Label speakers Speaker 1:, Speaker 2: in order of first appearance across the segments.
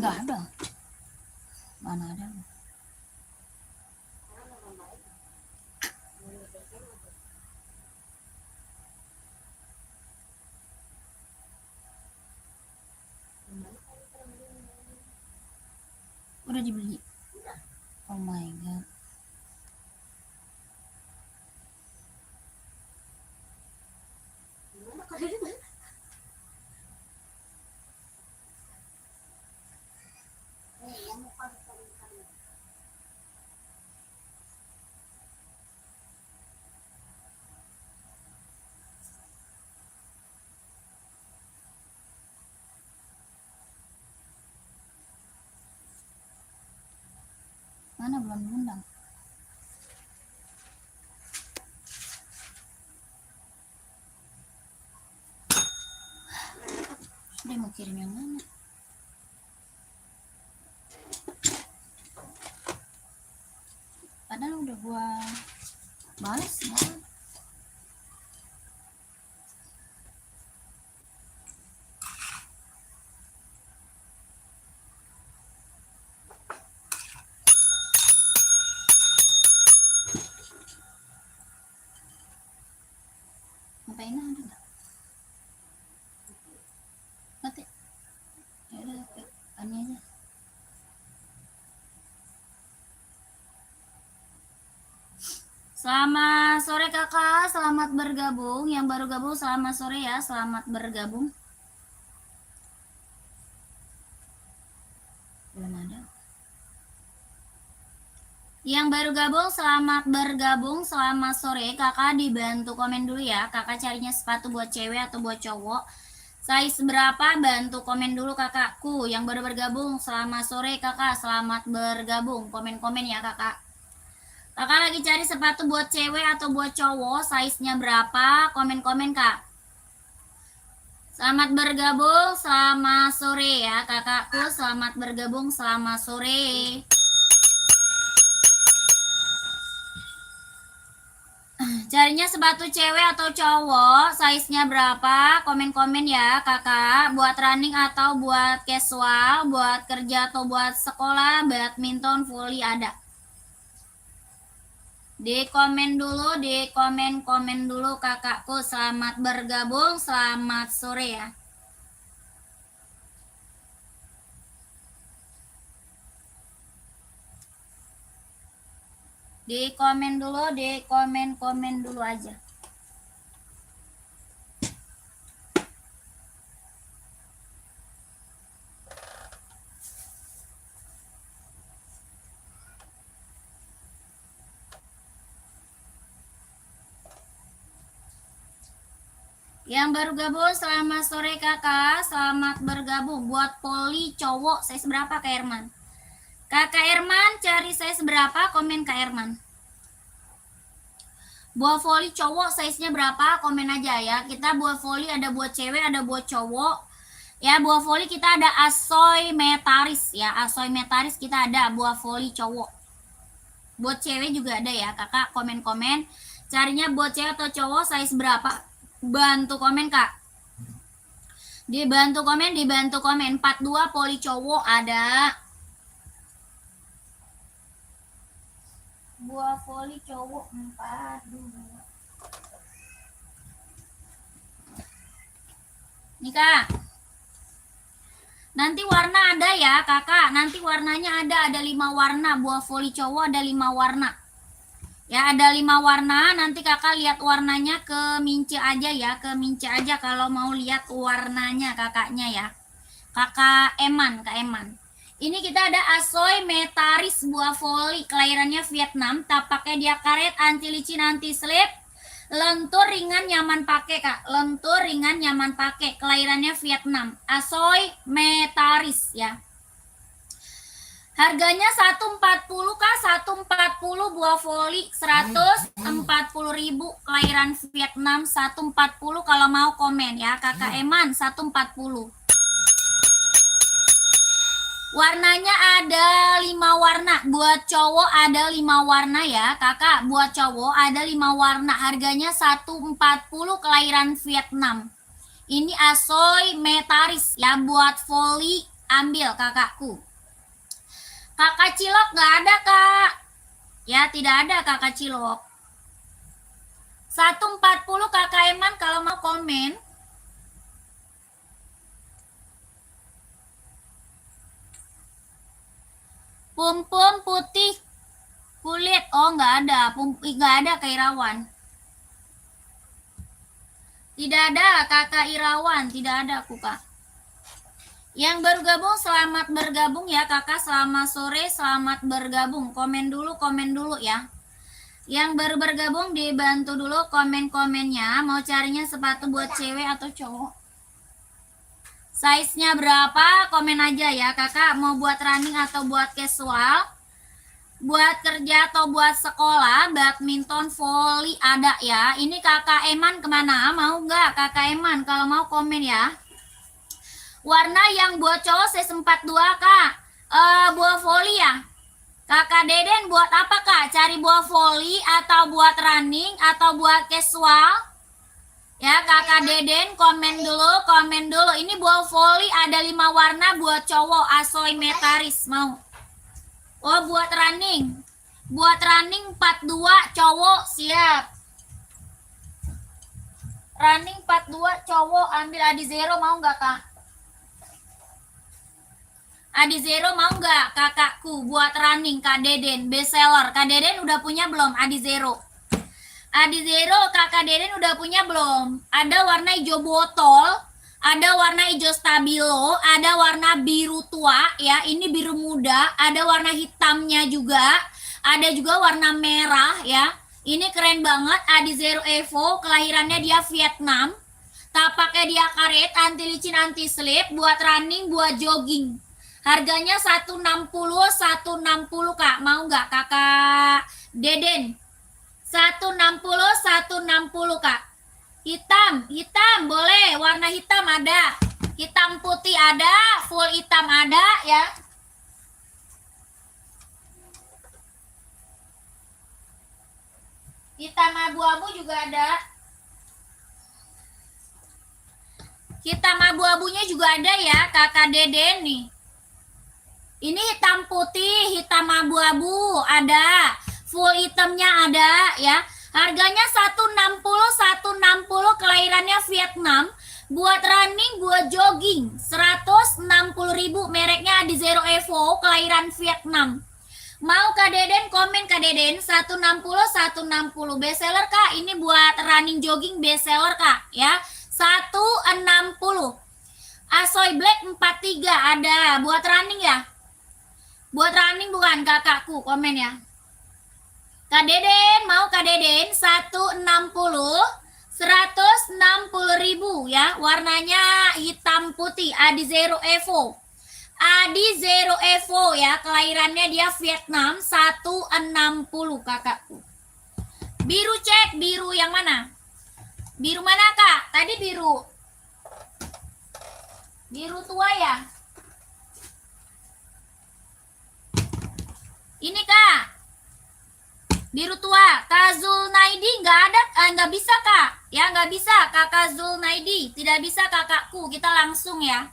Speaker 1: Nggak ada. Mana ada? Udah dibeli. Oh my god. Mana belum diundang? Dia mau kirim yang mana? Padahal udah gua balas ya. Ngapain ada nggak? Mati. Ya udah, ani aja. Selamat sore kakak, selamat bergabung. Yang baru gabung selamat sore ya, selamat bergabung. Belum ada. Yang baru gabung selamat bergabung, selamat sore. Kakak dibantu komen dulu ya, kakak carinya sepatu buat cewek atau buat cowok. Size berapa? Bantu komen dulu kakakku. Yang baru bergabung selamat sore kakak, selamat bergabung. Komen-komen ya kakak. Kakak lagi cari sepatu buat cewek atau buat cowok, size-nya berapa? Komen-komen kak. Selamat bergabung, selamat sore ya kakakku. Selamat bergabung, selamat sore. Carinya sepatu cewek atau cowok, size-nya berapa? Komen-komen ya kakak. Buat running atau buat casual, buat kerja atau buat sekolah, badminton, volley ada. Di komen dulu, di komen dulu kakakku. Selamat bergabung, selamat sore ya. Di komen dulu, di komen dulu aja. Yang baru gabung selamat sore kakak, selamat bergabung. Buat poli cowok size berapa Kak Herman? Kakak Herman cari size berapa? Komen Kak Herman. Buat voli cowok size-nya berapa? Komen aja ya. Kita buat voli ada buat cewek, ada buat cowok. Ya, buat voli kita ada Asoy Metaris ya. Asoy Metaris kita ada buat voli cowok. Buat cewek juga ada ya, kakak komen-komen. Carinya buat cewek atau cowok size berapa? Bantu komen kak. Dibantu komen, dibantu komen. 42 poli cowok ada. Buah voli cowok 42. Nih kak. Nanti warna ada ya kakak. Nanti warnanya ada 5 warna. Buah voli cowok ada 5 warna. Ya ada 5 warna, nanti kakak lihat warnanya ke Mince aja ya, ke Mince aja kalau mau lihat warnanya kakaknya ya. Kakak Eman, Kak Eman. Ini kita ada Asoy Metaris buah voli, kelahirannya Vietnam, tapaknya dia karet, anti licin, anti slip, lentur ringan nyaman pakai kak, lentur ringan nyaman pakai, kelahirannya Vietnam. Asoy Metaris ya. Harganya 140 kak, 140 buah voli 140.000 kelahiran Vietnam 140 kalau mau komen ya kakak Eman 140. Warnanya ada 5 warna, buat cowok ada 5 warna ya kakak, buat cowok ada 5 warna, harganya 140 kelahiran Vietnam. Ini Asoy Metaris ya, buat voli ambil kakakku. Kakak Cilok nggak ada kak. Ya tidak ada kakak Cilok. 140 kakak Eman kalau mau komen. Pum-pum putih kulit. Oh nggak ada. Nggak ada Kak Irawan. Tidak ada kakak Irawan. Tidak ada aku kak. Yang baru gabung selamat bergabung ya kakak. Selamat sore, selamat bergabung. Komen dulu ya. Yang baru bergabung dibantu dulu komen-komennya. Mau carinya sepatu buat cewek atau cowok? Size-nya berapa? Komen aja ya kakak. Mau buat running atau buat casual? Buat kerja atau buat sekolah? Badminton, volley ada ya. Ini kakak Eman kemana? Mau nggak kakak Eman? Kalau mau komen ya. Warna yang buat cowok size 42 kak. Buah volley ya. Kakak Deden buat apa kak? Cari buah volley atau buat running atau buat casual? Ya kakak Deden komen dulu. Ini buah volley ada 5 warna buat cowok Asoy Metaris mau. Oh buat running. Buat running 42 cowok siap. Running 42 cowok ambil Adi Zero mau nggak kak? Adi Zero mau nggak kakakku buat running Kak Deden best seller. Kak Deden udah punya belum Adi Zero? Adi Zero kakak Deden udah punya belum? Ada warna hijau botol, ada warna hijau stabilo, ada warna biru tua ya, ini biru muda, ada warna hitamnya juga, ada juga warna merah ya. Ini keren banget Adi Zero Evo, kelahirannya dia Vietnam. Tapaknya dia karet, anti licin, anti slip, buat running, buat jogging. Harganya 160 kak. Mau nggak kakak Deden? 160 kak. Hitam boleh. Warna hitam ada. Hitam putih ada. Full hitam ada ya. Hitam abu-abu juga ada. Hitam abu-abunya juga ada ya kakak Deden nih. Ini hitam putih, hitam abu-abu ada, full hitamnya ada ya. Harganya 160 kelahirannya Vietnam. Buat running, buat jogging 160.000 mereknya Adi Zero Evo kelahiran Vietnam. Mau Kak Deden komen Kak Deden 160 best seller kak. Ini buat running jogging best seller kak ya. 160. Asoy Black 43 ada buat running ya. Buat running bukan kakakku komen ya. Kak Deden mau Kak Deden 160 160.000 ya. Warnanya hitam putih Adi Zero Evo. Adi Zero Evo ya. Kelahirannya dia Vietnam 160 kakakku. Biru cek biru yang mana? Biru mana kak? Tadi biru. Biru tua ya. Ini kak, biru tua. Kak Zulnaidi nggak ada, nggak bisa kak. Ya nggak bisa kakak Zulnaidi, tidak bisa kakakku. Kita langsung ya.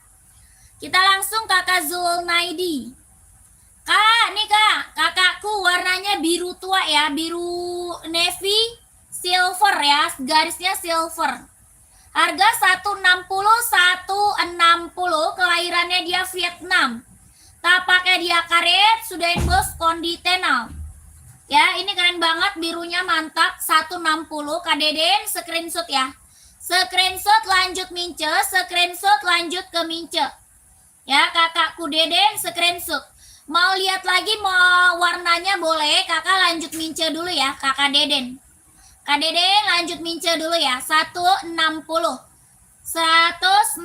Speaker 1: Kita langsung kakak Zulnaidi. Kak, nih kak, kakakku warnanya biru tua ya, biru navy silver ya, garisnya silver. Harga 160 kelahirannya dia Vietnam. Tapaknya dia karet, sudah embos konditenal. Ya, ini keren banget, birunya mantap. 160 Kak Deden, screenshot ya. Screenshot lanjut mince, screenshot lanjut ke mince. Ya, kakakku Deden screenshot. Mau lihat lagi mau warnanya boleh, kakak lanjut mince dulu ya, kakak Deden. Kak Deden lanjut mince dulu ya, 160. 160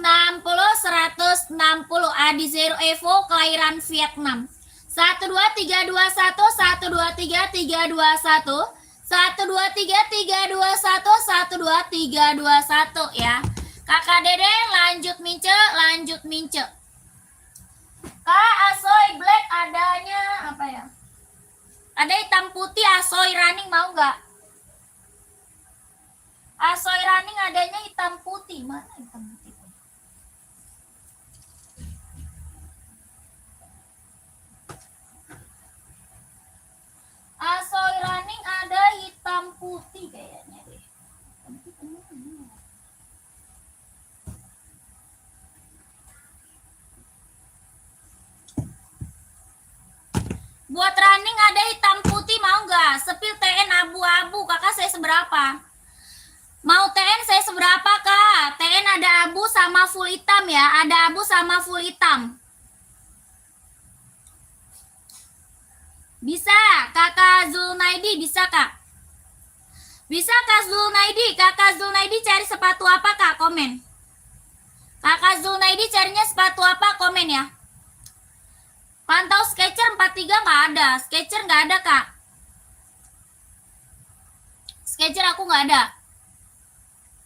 Speaker 1: Adi Zero Evo kelahiran Vietnam. 12321 12321 12321 ya. Kakak Deden lanjut mince. Kak Asoy Black adanya apa ya? Ada hitam putih Asoy running mau nggak? Asoy running adanya hitam putih. Mana hitam putih? Asoy running ada hitam putih kayaknya deh. Buat running ada hitam putih mau nggak? Sepil TN abu-abu, kakak saya seberapa? Mau TN saya seberapa kak? TN ada abu sama full hitam ya, ada abu sama full hitam. Bisa, kakak Zulnaidi bisa kak? Bisa kak Zulnaidi, kakak Zulnaidi cari sepatu apa kak? Komen. Kakak Zulnaidi carinya sepatu apa? Komen ya. Pantau Skechers 43 nggak ada, Skechers nggak ada kak. Skechers aku nggak ada.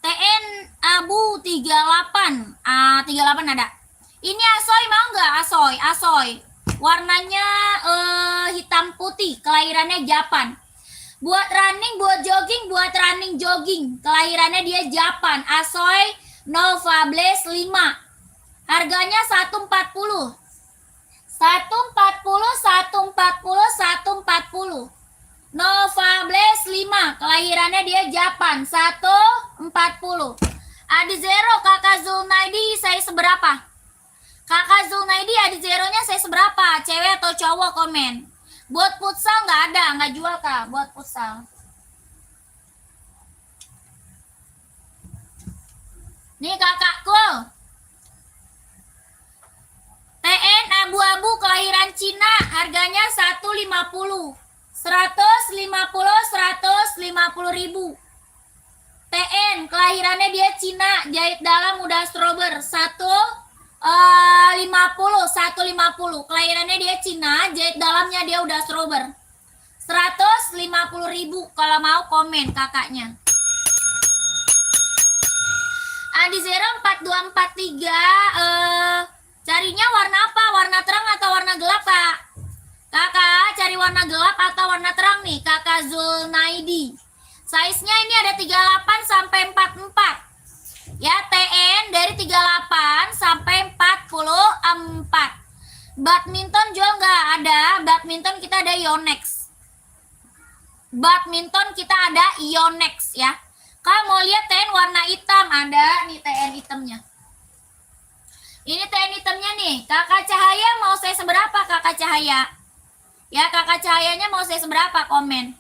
Speaker 1: TN abu 38, 38 ada. Ini Asoy mau nggak? Asoy. Warnanya hitam putih, kelahirannya Japan. Buat running, buat jogging, buat running jogging, kelahirannya dia Japan. Asoy Nova Blaze 5. Harganya 140. 140. Nova Blaze 5, kelahirannya dia Japan. 140. Adi Zero, kakak Zulnaidi saya seberapa? Kakak Zulnaidi Adi Zeronya saya seberapa? Cewek atau cowok? Komen. Buat futsal nggak ada, nggak jual kak buat futsal. Nih kakakku, TN abu-abu kelahiran Cina, harganya 150. 150 ribu. TN kelahirannya dia Cina, jahit dalam udah strober. 150. Kelahirannya dia Cina, jahit dalamnya dia udah strober. 150 ribu. Kalau mau komen kakaknya. Adi Zero 4243. Carinya warna apa? Warna terang atau warna gelap kak? Kakak cari warna gelap atau warna terang nih, kakak Zulnaidi. Size-nya ini ada 38 sampai 44. Ya, TN dari 38 sampai 44. Badminton jual nggak? Ada. Badminton kita ada Yonex. Badminton kita ada Yonex ya. Kak mau lihat TN warna hitam? Ada nih TN hitamnya. Ini TN hitamnya nih. Kakak Cahaya mau saya seberapa kakak Cahaya? Ya, kakak Cahayanya mau saya seberapa? Komen.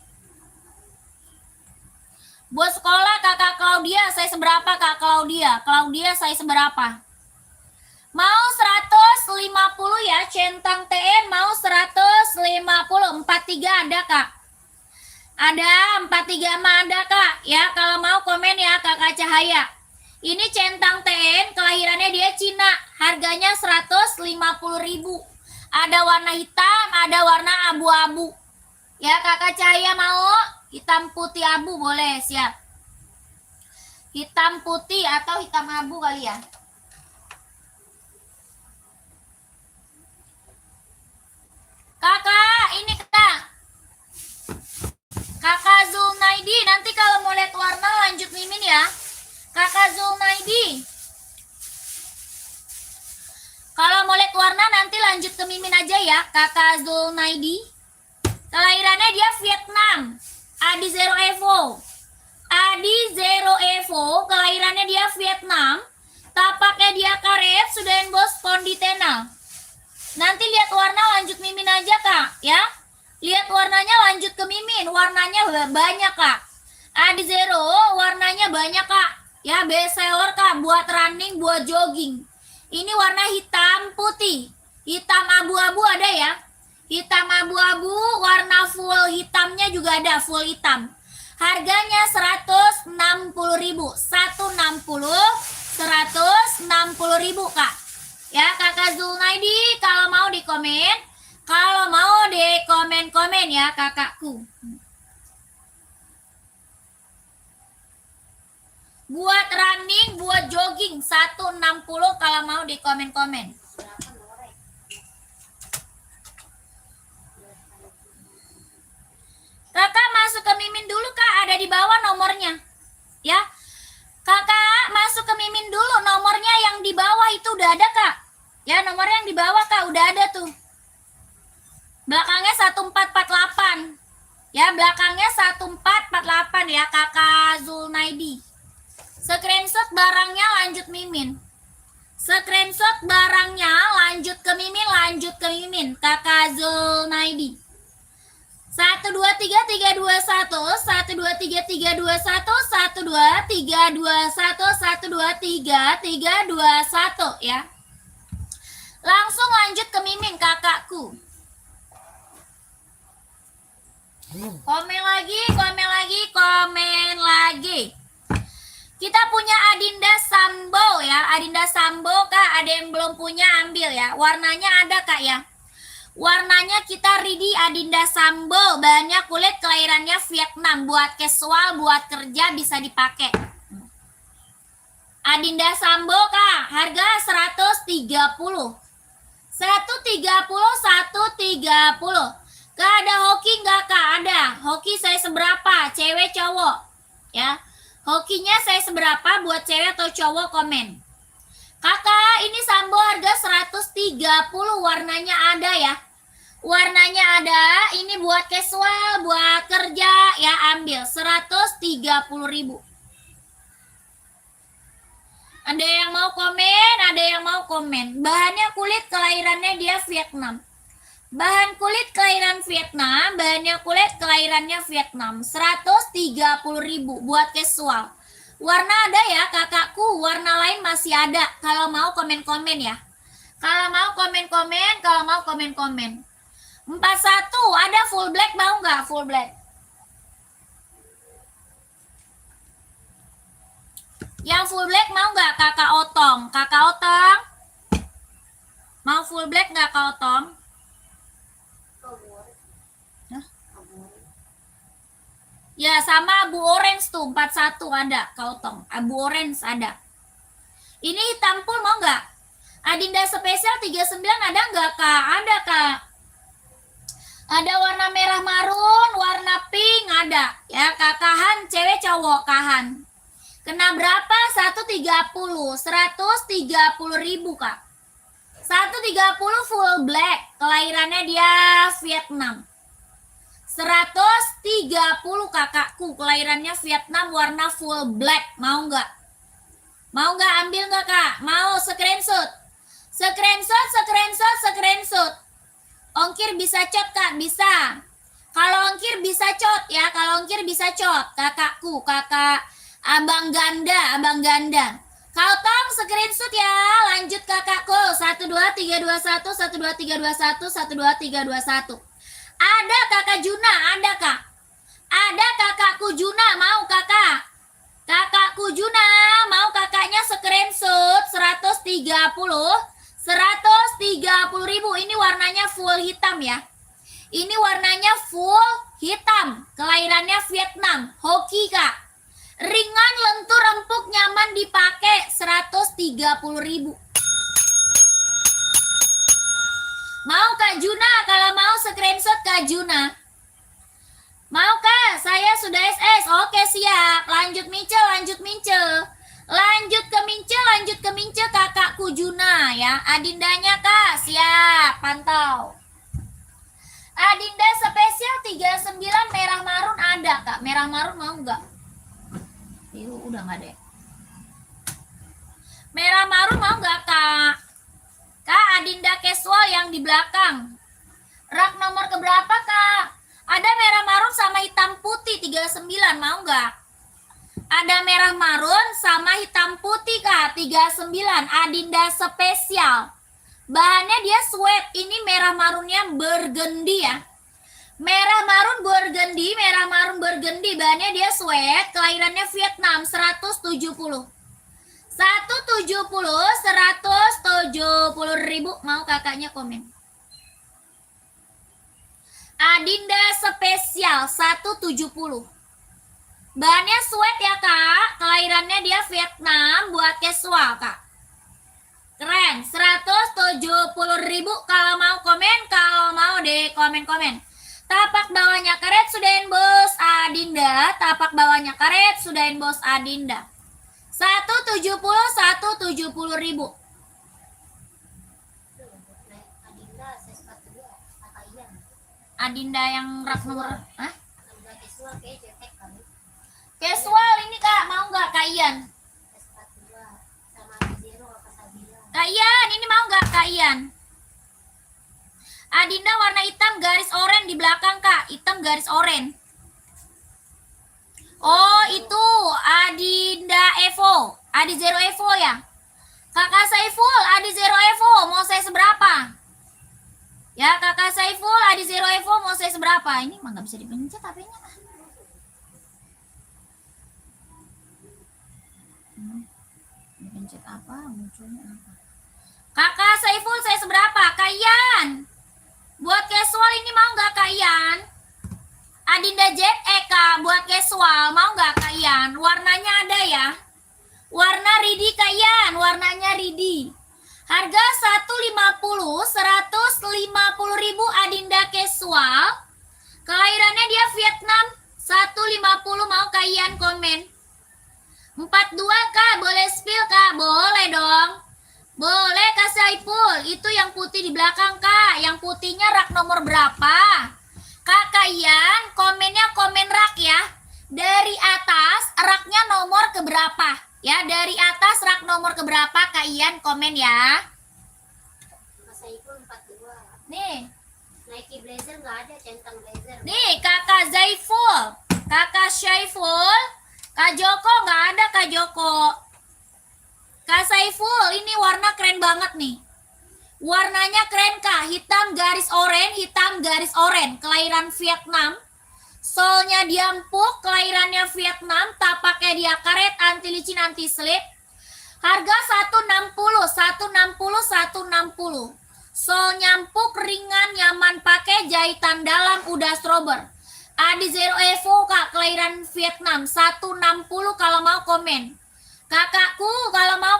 Speaker 1: Buat sekolah kakak Claudia saya seberapa kak Claudia? Claudia saya seberapa? Mau 150 ya, centang TN mau 150. 43 ada kak? Ada 43 mah ada kak ya. Kalau mau komen ya kakak Cahaya. Ini centang TN, kelahirannya dia Cina, harganya 150 ribu. Ada warna hitam, ada warna abu-abu. Ya kakak Cahaya mau hitam putih abu boleh, siap. Hitam putih atau hitam abu kali ya. Kakak, ini kak. Kakak Zulnaidi, nanti kalau mau lihat warna lanjut mimin ya. Kakak Zulnaidi. Kalau mau lihat warna nanti lanjut ke mimin aja ya, kakak Zulnaidi. Kelahirannya dia Vietnam. Adi Zero Evo. Adi Zero Evo, kelahirannya dia Vietnam. Tapaknya dia karet, sudah emboss konditenal. Nanti lihat warna lanjut mimin aja kak ya. Lihat warnanya lanjut ke mimin. Warnanya banyak kak. Adi Zero warnanya banyak kak. Ya best seller kak, buat running, buat jogging. Ini warna hitam putih. Hitam abu-abu ada ya. Hitam abu-abu, warna full hitamnya juga ada, full hitam. Harganya 160 ribu. 160 ribu kak. Ya kakak Zulnaidi, kalau mau di komen. Kalau mau di komen-komen ya kakakku. Buat running, buat jogging 160 kalau mau di komen-komen. Kakak masuk ke mimin dulu kak, ada di bawah nomornya. Ya. Kakak masuk ke mimin dulu, nomornya yang di bawah itu udah ada kak. Ya, nomor yang di bawah kak udah ada tuh. Belakangnya 1448. Ya, belakangnya 1448 ya, Kakak Zulnaidi. Screenshot barangnya lanjut Mimin. Screenshot barangnya lanjut ke Mimin, lanjut ke Mimin. Kakak Zulnaidi. 1 2 3 3 2 1 1 2 3 3 2 1 1 2 3 2 1 1 2 3 3 2 1 ya. Langsung lanjut ke Mimin kakakku. Komen lagi, komen lagi, komen lagi. Kita punya Adinda Sambo ya. Adinda Sambo Kak, ada yang belum punya ambil ya. Warnanya ada Kak ya. Warnanya kita ready Adinda Sambo. Bahannya kulit, kelahirannya Vietnam. Buat casual, buat kerja bisa dipakai. Adinda Sambo Kak, harga 130. 130, 130. Kak, ada hoki nggak Kak? Ada. Hoki saya seberapa? Cewek cowok ya. Hokinya saya seberapa buat cewek atau cowok komen. Kakak, ini Sambo harga 130, warnanya ada ya. Warnanya ada, ini buat casual, buat kerja ya, ambil 130.000. Ada yang mau komen, ada yang mau komen. Bahannya kulit, kelahirannya dia Vietnam. Bahan kulit kelahiran Vietnam, bahannya kulit kelahirannya Vietnam. 130.000 buat casual. Warna ada ya kakakku, warna lain masih ada. Kalau mau komen-komen ya. Kalau mau komen-komen, kalau mau komen-komen. 41 ada full black, mau nggak full black? Yang full black mau nggak kakak Otong? Kakak Otong mau full black nggak kak Otong? Ya sama abu orange tuh 41 ada kak Otong. Abu orange ada. Ini hitam full mau nggak? Adinda spesial 39 ada nggak kak? Ada kak. Ada warna merah marun, warna pink ada. Ya kakahan cewek cowok kahan. Kena berapa? 130. 130.000 kak. 130 full black. Kelahirannya dia Vietnam. 130 kakakku. Kelahirannya Vietnam warna full black. Mau nggak? Mau nggak ambil nggak kak? Mau screenshot. Screenshot, screenshot, screenshot. Ongkir bisa cot kak? Bisa. Kalau ongkir bisa cot ya. Kalau ongkir bisa cot. Kakakku, kakak. Abang ganda, abang ganda. Kau tong screenshot ya. Lanjut kakakku. 12321, 12321, 12321. Ada kakak Juna, ada kak. Ada kakakku Juna, mau kakak. Kakakku Juna, mau kakaknya screenshot 130. 130.000. Ini warnanya full hitam ya. Ini warnanya full hitam. Kelahirannya Vietnam. Hoki kak. Ringan, lentur, empuk, nyaman dipakai. 130.000. Mau Kak Juna? Kalau mau screenshot Kak Juna. Mau Kak? Saya sudah SS. Oke siap. Lanjut Mince, lanjut Mince. Lanjut ke Mince, lanjut ke Mince kakakku Juna ya. Adindanya Kak, siap. Pantau. Adinda spesial 39 merah marun ada Kak. Merah marun mau nggak? Udah nggak deh. Merah marun mau nggak Kak? Kak, Adinda casual yang di belakang. Rak nomor keberapa Kak? Ada merah marun sama hitam putih 39, mau nggak? Ada merah marun sama hitam putih Kak, 39. Adinda spesial. Bahannya dia sweat. Ini merah marunnya burgundy ya. Merah marun burgundy, merah marun burgundy. Bahannya dia sweat. Kelahirannya Vietnam, 170. 170.000. Mau kakaknya komen. Adinda spesial 170. Bahannya sweat ya kak. Kelahirannya dia Vietnam, buat casual kak. Keren. 170.000. Kalau mau komen, kalau mau deh komen-komen. Tapak bawahnya karet sudahin bos Adinda. Tapak bawahnya karet sudahin bos Adinda. 170.000. Adinda yang rak nomor Casual ini Kak, mau nggak Kak Ian? Kak Ian, ini mau nggak Kak Ian? Adinda warna hitam garis oranye di belakang Kak, hitam garis oranye. Oh itu Adinda Evo, Adi Zero Evo ya. Kakak Saiful, Adi Zero Evo, mau saya seberapa? Ya Kakak Saiful, Adi Zero Evo, mau saya seberapa? Ini mah nggak bisa dipencet HP-nya. Dipencet apa? Munculnya apa? Kakak Saiful, saya seberapa? Kayan. Buat casual ini mau nggak Kayan? Adinda Jet Eka buat casual mau nggak Kayan? Warnanya ada ya? Warna Ridi Kayan, warnanya Ridi. Harga 150, 150.000 Adinda casual. Kelahirannya dia Vietnam. 150 mau Kayan komen. 42 Kak, boleh spill Kak? Boleh dong. Boleh Kak Saiful. Itu yang putih di belakang Kak. Yang putihnya rak nomor berapa? Kak Kayan, komennya komen rak ya. Dari atas raknya nomor keberapa? Ya, dari atas rak nomor keberapa Kak Ian komen ya.
Speaker 2: Kak Saiful 42.
Speaker 1: Nih.
Speaker 2: Nike blazer nggak ada, centang blazer.
Speaker 1: Nih Kakak Zaiful, Kakak Syaiful, Kak Joko nggak ada Kak Joko. Kak Saiful, ini warna keren banget nih. Warnanya keren Kak, hitam garis oranye, kelahiran Vietnam. Solnya dia empuk, kelahirannya Vietnam, tapaknya dia karet, anti licin, anti slip. Harga 160. Solnya empuk, ringan, nyaman pakai, jahitan dalam, udah strober. Adi Zero Evo Kak, kelahiran Vietnam, 160 kalau mau komen. Kakakku kalau mau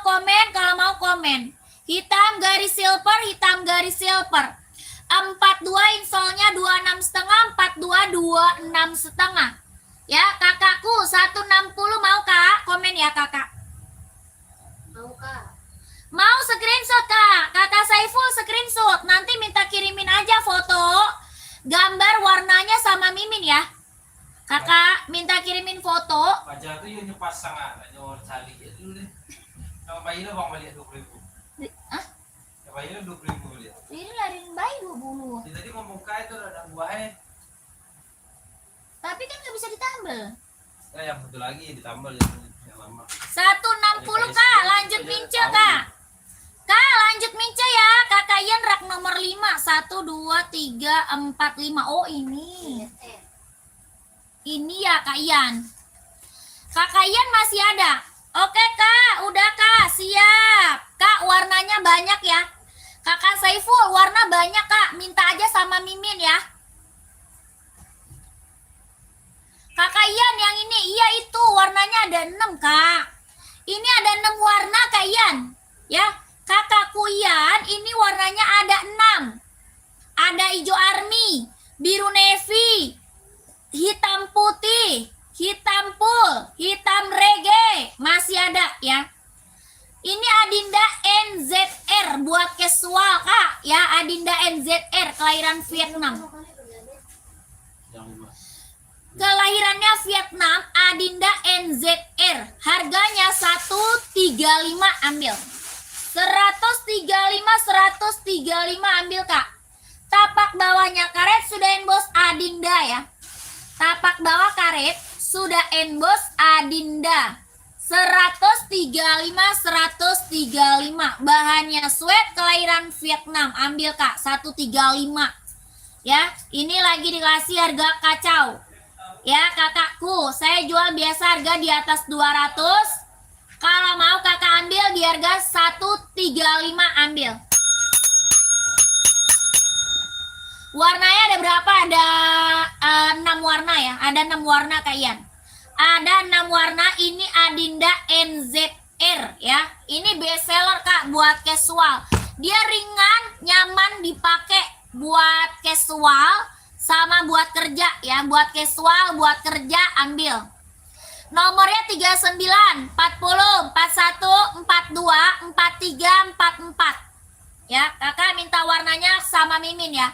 Speaker 1: komen. Hitam garis silver. 42 insolnya 26 setengah, 42 26 setengah. Ya kakakku 160 mau Kak, komen ya kakak.
Speaker 2: Mau Kak.
Speaker 1: Mau screenshot Kak, kakak Saiful screenshot. Nanti minta kirimin aja foto gambar warnanya sama Mimin ya. Kakak minta kirimin foto.
Speaker 3: Pajak tuh yang nyepas sangat, nyor cali ya dulu deh. Kalau bayi lo bang melihat 20.000.
Speaker 1: Hah?
Speaker 3: Ya bayi lo 20.000 lihat.
Speaker 1: Ini lariin bayi 20.
Speaker 3: Jadi tadi mau buka itu ada buahnya.
Speaker 1: Tapi kan nggak bisa ditambal.
Speaker 3: Ya yang satu lagi ditambal yang lama.
Speaker 1: 160 Kak, lanjut mince Kak. Kak, lanjut mince ya. Kakak Ian rak nomor 5. 1, 2, 3, 4, 5. Oh ini. Ini ya Kak Ian. Kakak Ian masih ada. Oke Kak, udah Kak, siap. Kak, warnanya banyak ya. Kakak Saiful, warna banyak Kak. Minta aja sama Mimin ya. Kakak Ian yang ini, iya itu warnanya ada 6 Kak. Ini ada 6 warna Kak Ian. Ya, kakakku Ian ini warnanya ada 6. Ada hijau army, biru navy, hitam putih, hitam pool, hitam reggae, masih ada ya. Ini Adinda NZR buat casual Kak ya, Adinda NZR kelahiran Vietnam. Kelahirannya Vietnam, Adinda NZR. Harganya 135 ambil. 135 ambil Kak. Tapak bawahnya karet sudah emboss Adinda ya. Tapak bawah karet sudah emboss Adinda. 135. Bahannya sweat kelahiran Vietnam. Ambil Kak, 135. Ya, ini lagi dikasih harga kacau. Ya kakakku, saya jual biasa harga di atas 200. Kalau mau kakak ambil di harga 135 ambil. Warnanya ada berapa? Ada 6 warna ya. Ada 6 warna Kak Ian. Ada 6 warna. Ini Adinda NZR ya. Ini best seller Kak buat casual. Dia ringan, nyaman dipakai buat casual sama buat kerja ya. Buat casual, buat kerja ambil. Nomornya 39, 40, 41, 42, 43, 44. Ya, kakak minta warnanya sama Mimin ya.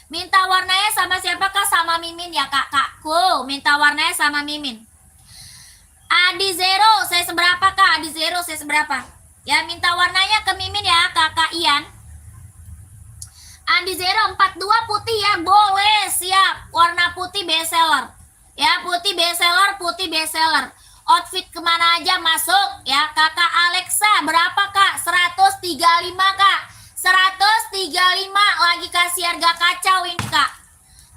Speaker 1: Minta warnanya sama siapa kak? Sama Mimin ya kakakku. Minta warnanya sama Mimin. Adi Zero, saya seberapa kak? Adi Zero, saya seberapa? Ya, minta warnanya ke Mimin ya kakak Ian. Adi Zero 42 putih ya, boleh, siap. Warna putih bestseller. Ya, putih bestseller. Outfit kemana aja masuk ya. Kakak Alexa, berapa kak? 135 kak. 135, lagi kasih harga kacau ini kak.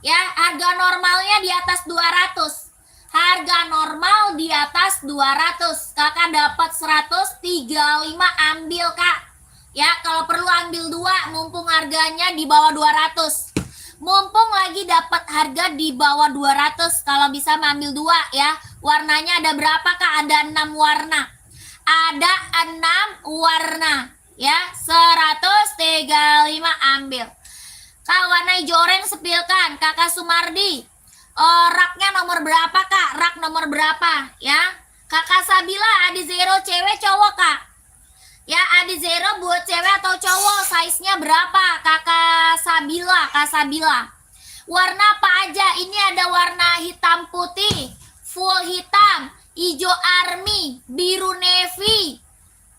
Speaker 1: Ya, harga normalnya di atas 200. Harga normal di atas 200. Kakak dapat 135, ambil kak. Ya, kalau perlu ambil 2, mumpung harganya di bawah 200. Mumpung lagi dapat harga di bawah 200, kalau bisa ambil 2 ya. Warnanya ada berapa kak? Ada 6 warna. Ada 6 warna. Ya, 135 ambil. Kak, warna hijau orange sepilkan. Kakak Sumardi. Raknya nomor berapa kak? Rak nomor berapa? Ya. Kakak Sabila, Adi Zero cewek cowok kak? Ya, Adi Zero buat cewek atau cowok? Size-nya berapa? Kakak Sabila, Kak Sabila. Warna apa aja? Ini ada warna hitam putih, full hitam, hijau army, biru navy,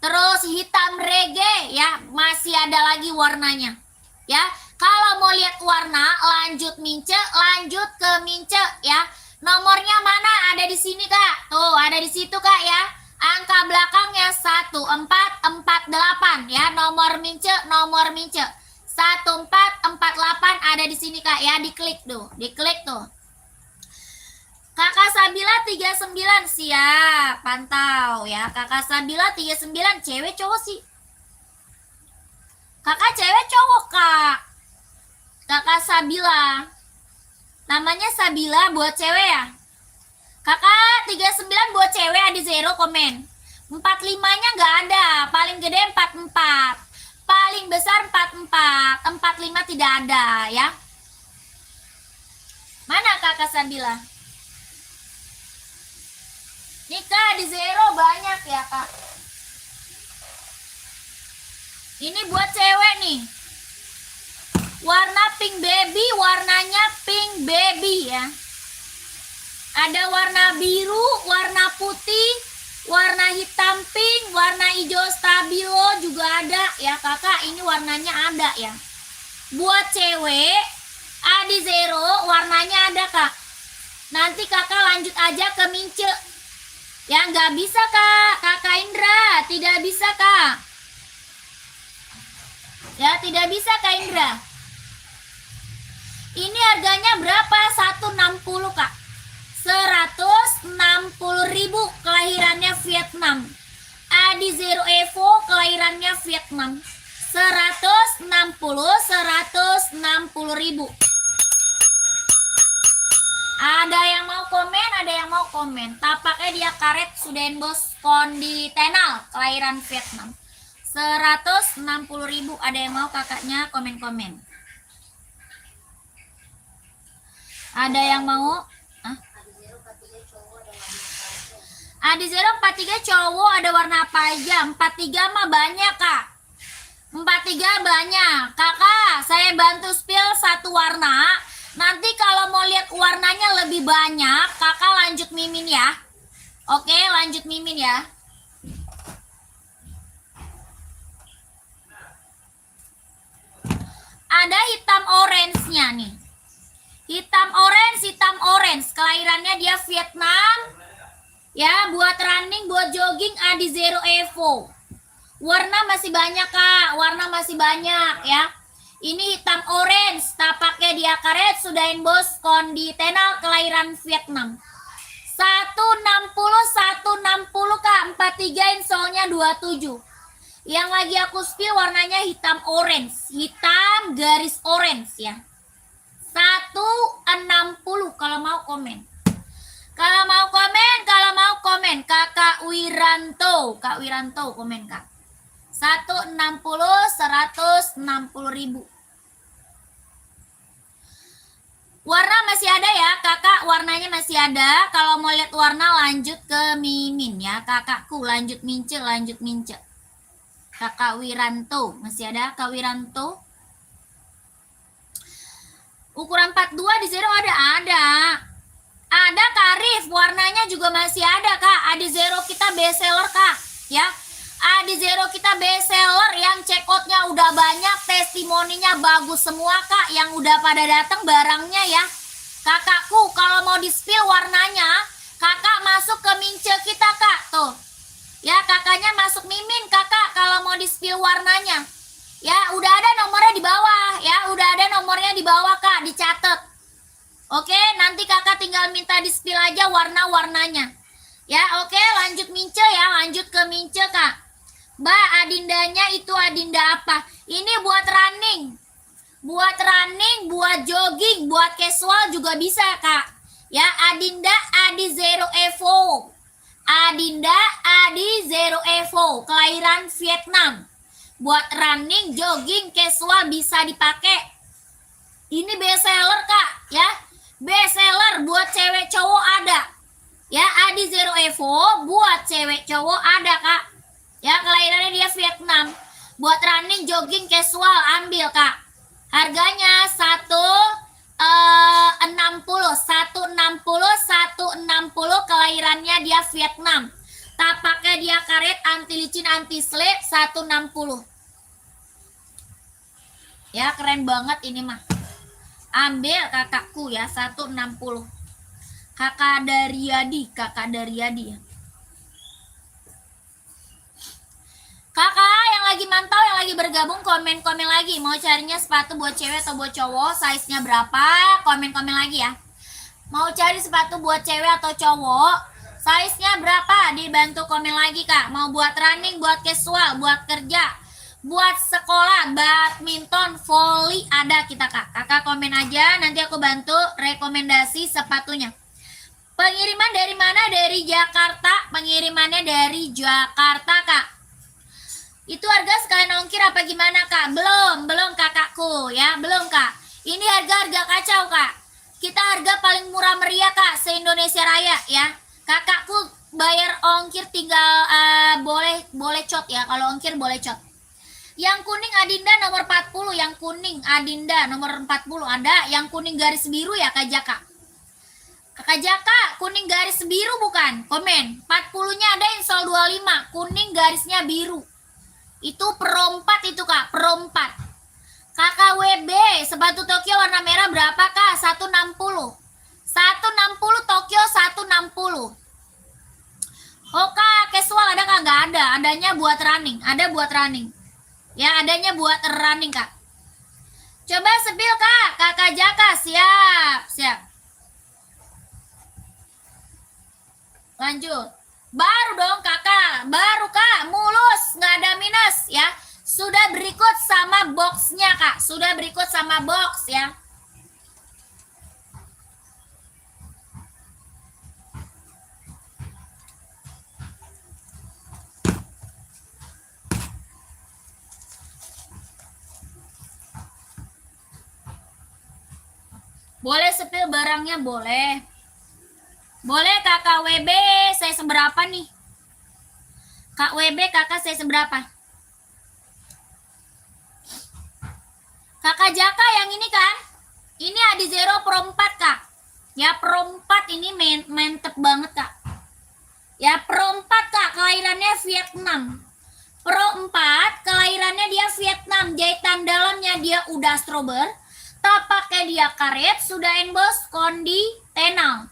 Speaker 1: terus hitam reggae ya, masih ada lagi warnanya. Ya, kalau mau lihat warna lanjut ke mince ya. Nomornya mana? Ada di sini kak. Tuh, ada di situ kak ya. Angka belakangnya 1448 ya. Nomor mince 1448 ada di sini kak ya. Diklik tuh. Kakak Sabila 39, siap, pantau ya. Kakak Sabila 39, cewek cowok sih? Kakak cewek cowok kak? Kakak Sabila. Namanya Sabila buat cewek ya? Kakak 39 buat cewek, Adi Zero komen. 45-nya nggak ada, paling gede 44. Paling besar 44, 45 tidak ada ya. Mana kakak Sabila? Nikah di Zero banyak ya kak. Ini buat cewek nih. Warna pink baby, warnanya pink baby ya. Ada warna biru, warna putih, warna hitam pink, warna hijau stabilo juga ada ya kakak. Ini warnanya ada ya. Buat cewek, Adi Zero warnanya ada kak. Nanti kakak lanjut aja ke mince. Ya nggak bisa kak, kakak Indra tidak bisa kak. Ya tidak bisa kak Indra. Ini harganya berapa? 160 kak. 160.000, kelahirannya Vietnam. Adi Zero Evo kelahirannya Vietnam. 160.000. Ada yang mau komen, Tapaknya dia karet Suden Bos Kondi Tenal, kelahiran Vietnam. 160.000. Ada yang mau kakaknya komen. Ada yang mau? Adi Zero 43 cowok ada warna apa aja? 43 mah banyak kak. 43 banyak. Kakak, saya bantu spill satu warna. Nanti kalau mau lihat warnanya lebih banyak, kakak lanjut mimin ya. Oke, lanjut mimin ya. Ada hitam orange-nya nih. Hitam orange. Kelahirannya dia Vietnam. Ya, buat running, buat jogging Adi Zero Evo. Warna masih banyak kak, ya. Ini hitam orange, tapaknya dia karet, sudahin bos Kondi Tenal, kelahiran Vietnam. 160 kak, 43 insolnya 27. Yang lagi aku spill warnanya hitam orange, hitam garis orange ya. 160 kalau mau komen. Kalau mau komen Kakak Wiranto komen kak. 160.000. Warna masih ada ya kakak, warnanya masih ada. Kalau mau lihat warna lanjut ke mimin ya kakakku, lanjut mince. Kakak Wiranto masih ada kak Wiranto. Ukuran 42 di Zero ada. Ada Karif, warnanya juga masih ada Kak. Adi Zero kita best seller Kak, ya. Adi Zero kita best seller yang check outnya udah banyak, testimoninya bagus semua Kak. Yang udah pada datang barangnya ya. Kakakku kalau mau di spill warnanya, kakak masuk ke mince kita Kak, tuh. Ya kakaknya masuk mimin kakak kalau mau di spill warnanya. Ya udah ada nomornya di bawah, ya udah ada nomornya di bawah Kak, dicatat. Oke, nanti kakak tinggal minta di spill aja warna-warnanya. Ya, oke, lanjut mince ya, lanjut ke mince Kak. Mbak, adindanya itu adinda apa? Ini buat running. Buat running, buat jogging, buat casual juga bisa Kak. Ya, adinda Adi Zero Evo. Adinda Adi Zero Evo, kelahiran Vietnam. Buat running, jogging, casual bisa dipakai. Ini best seller Kak, ya. Best seller buat cewek cowok ada. Ya, Adi Zero Evo buat cewek cowok ada Kak. Ya, kelahirannya dia Vietnam. Buat running, jogging, casual ambil Kak. Harganya 160, kelahirannya dia Vietnam. Tapaknya dia karet, anti licin, anti slip, 160. Ya, keren banget ini mah. Ambil kakakku ya, 160. Kakak Daryadi ya. Kakak yang lagi mantau, yang lagi bergabung, komen-komen lagi. Mau carinya sepatu buat cewek atau buat cowok, size-nya berapa? Komen-komen lagi ya. Mau cari sepatu buat cewek atau cowok, size-nya berapa? Dibantu komen lagi Kak. Mau buat running, buat casual, buat kerja, buat sekolah, badminton, volley ada kita Kak. Kakak komen aja, nanti aku bantu rekomendasi sepatunya. Pengiriman dari mana? Dari Jakarta. Pengirimannya dari Jakarta Kak. Itu harga sekalian ongkir apa gimana Kak? Belum kakakku ya, belum Kak. Ini harga kacau Kak. Kita harga paling murah meriah Kak, se-Indonesia Raya ya. Kakakku bayar ongkir tinggal boleh cot ya. Kalau ongkir boleh cot. Yang kuning Adinda nomor 40, yang kuning Adinda nomor 40 ada, yang kuning garis biru ya Kak Jaka. Kak Jaka, kuning garis biru bukan? Komen. 40-nya ada install 25, kuning garisnya biru. Itu pro 4 itu Kak, pro 4. Kakak WB, sepatu Tokyo warna merah berapa Kak? 160. 160 Tokyo 160. Oh Kak, casual ada Kak? Nggak ada, adanya buat running, ada buat running. Ya, adanya buat running Kak. Coba sepil Kak, Kakak Jaka, siap. Lanjut. Baru dong Kakak, baru Kak, mulus, nggak ada minus ya. Sudah berikut sama boxnya Kak, sudah berikut sama box ya. Boleh sepil barangnya, boleh. Boleh Kakak WB, saya seberapa nih? Kak WB, kakak saya seberapa? Kakak Jaka yang ini kan? Ini Adi Zero Pro 4 Kak. Ya Pro 4 ini mantep banget Kak. Ya Pro 4 Kak, kelahirannya Vietnam. Pro 4, kelahirannya dia Vietnam. Jahitan dalamnya dia udah strober. Tapaknya dia karet, sudah emboss konditenal.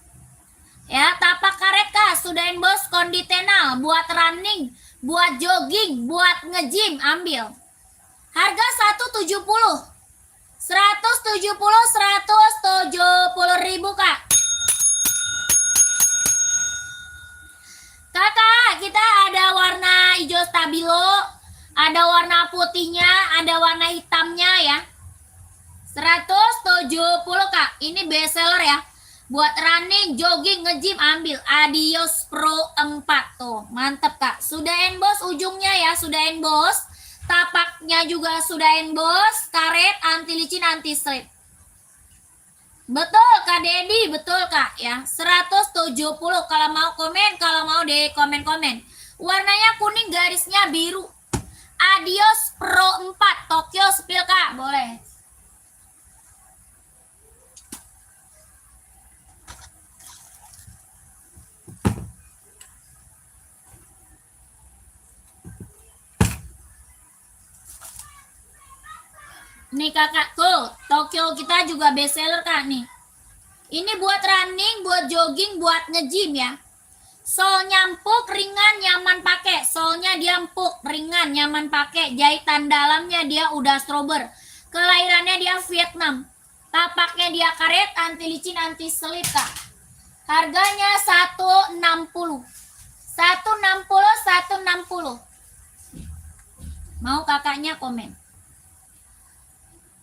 Speaker 1: Ya, tapak karet Kak, sudah emboss konditenal. Buat running, buat jogging, buat nge-gym, ambil. Harga 170. 170 ribu Kak. Kakak, kita ada warna hijau stabilo, ada warna putihnya, ada warna hitamnya ya. 170 Kak. Ini best seller ya. Buat running, jogging, nge-gym ambil. Adios Pro 4 tuh. Mantep Kak. Sudah emboss ujungnya ya, sudah emboss. Tapaknya juga sudah emboss, karet, anti licin, anti slip. Betul Kak Dedi, betul Kak ya. 170 kalau mau komen, kalau mau di komen-komen. Warnanya kuning, garisnya biru. Adios Pro 4 Tokyo Spill Kak, boleh. Nih kakak, tuh Tokyo kita juga best seller kak nih. Ini buat running, buat jogging, buat nge-gym ya. Solnya empuk, ringan, nyaman pakai. Solnya dia empuk, ringan, nyaman pakai. Jahitan dalamnya dia udah strober. Kelahirannya dia Vietnam. Tapaknya dia karet, anti licin, anti selip kak. Harganya 160. 160, 160. Mau kakaknya komen.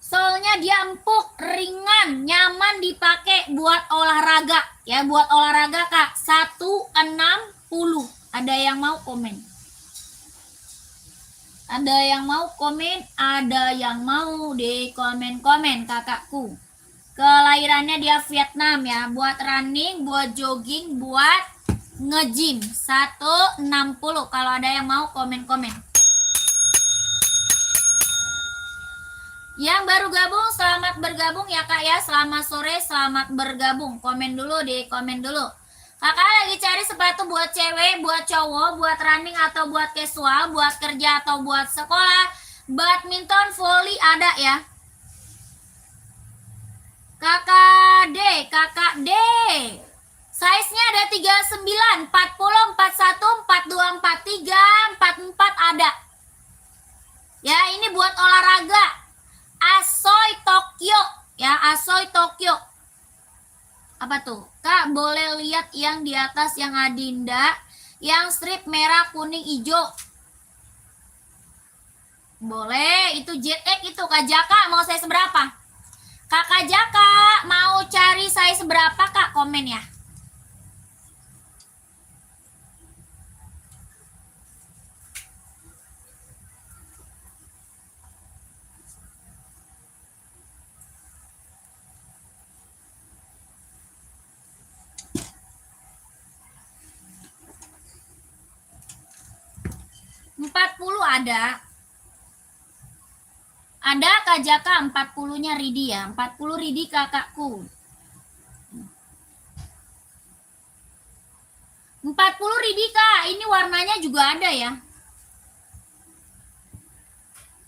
Speaker 1: Solnya dia empuk, ringan, nyaman dipakai buat olahraga. Ya, buat olahraga kak. 160. Ada yang mau komen? Ada yang mau komen? Ada yang mau di komen-komen kakakku. Kelahirannya dia Vietnam ya. Buat running, buat jogging, buat nge-gym. 160. Kalau ada yang mau komen-komen. Yang baru gabung, selamat bergabung ya kak ya. Selamat sore, selamat bergabung. Komen dulu di komen dulu. Kakak lagi cari sepatu buat cewek, buat cowok, buat running atau buat casual, buat kerja atau buat sekolah. Badminton, volley ada ya. Kakak D. Size-nya ada 39, 40, 41, 42, 43, 44 ada. Ya, ini buat olahraga. Asoy Tokyo ya, Asoy Tokyo. Apa tuh kak? Boleh lihat yang di atas yang Adinda, yang strip merah kuning hijau. Boleh, itu JX itu kak Jaka. Mau size berapa? Kakak Jaka mau cari size berapa kak? Komen ya. Ada kak Jaka 40-nya Ridi ya. 40 Ridi kakakku. 40 Ridi kak. Ini warnanya juga ada ya.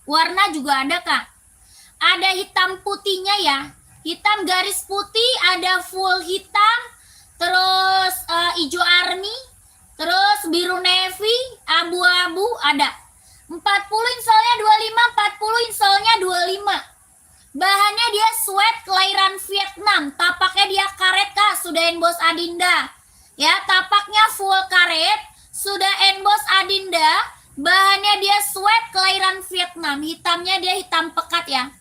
Speaker 1: Warna juga ada kak. Ada hitam putihnya ya. Hitam garis putih, ada full hitam, terus hijau army, terus biru navy, abu-abu ada. 40 insolnya 25, 40 insolnya 25. Bahannya dia sweat kelahiran Vietnam. Tapaknya dia karet kak, sudah emboss Adinda. Ya, tapaknya full karet, sudah emboss Adinda. Bahannya dia sweat kelahiran Vietnam. Hitamnya dia hitam pekat ya.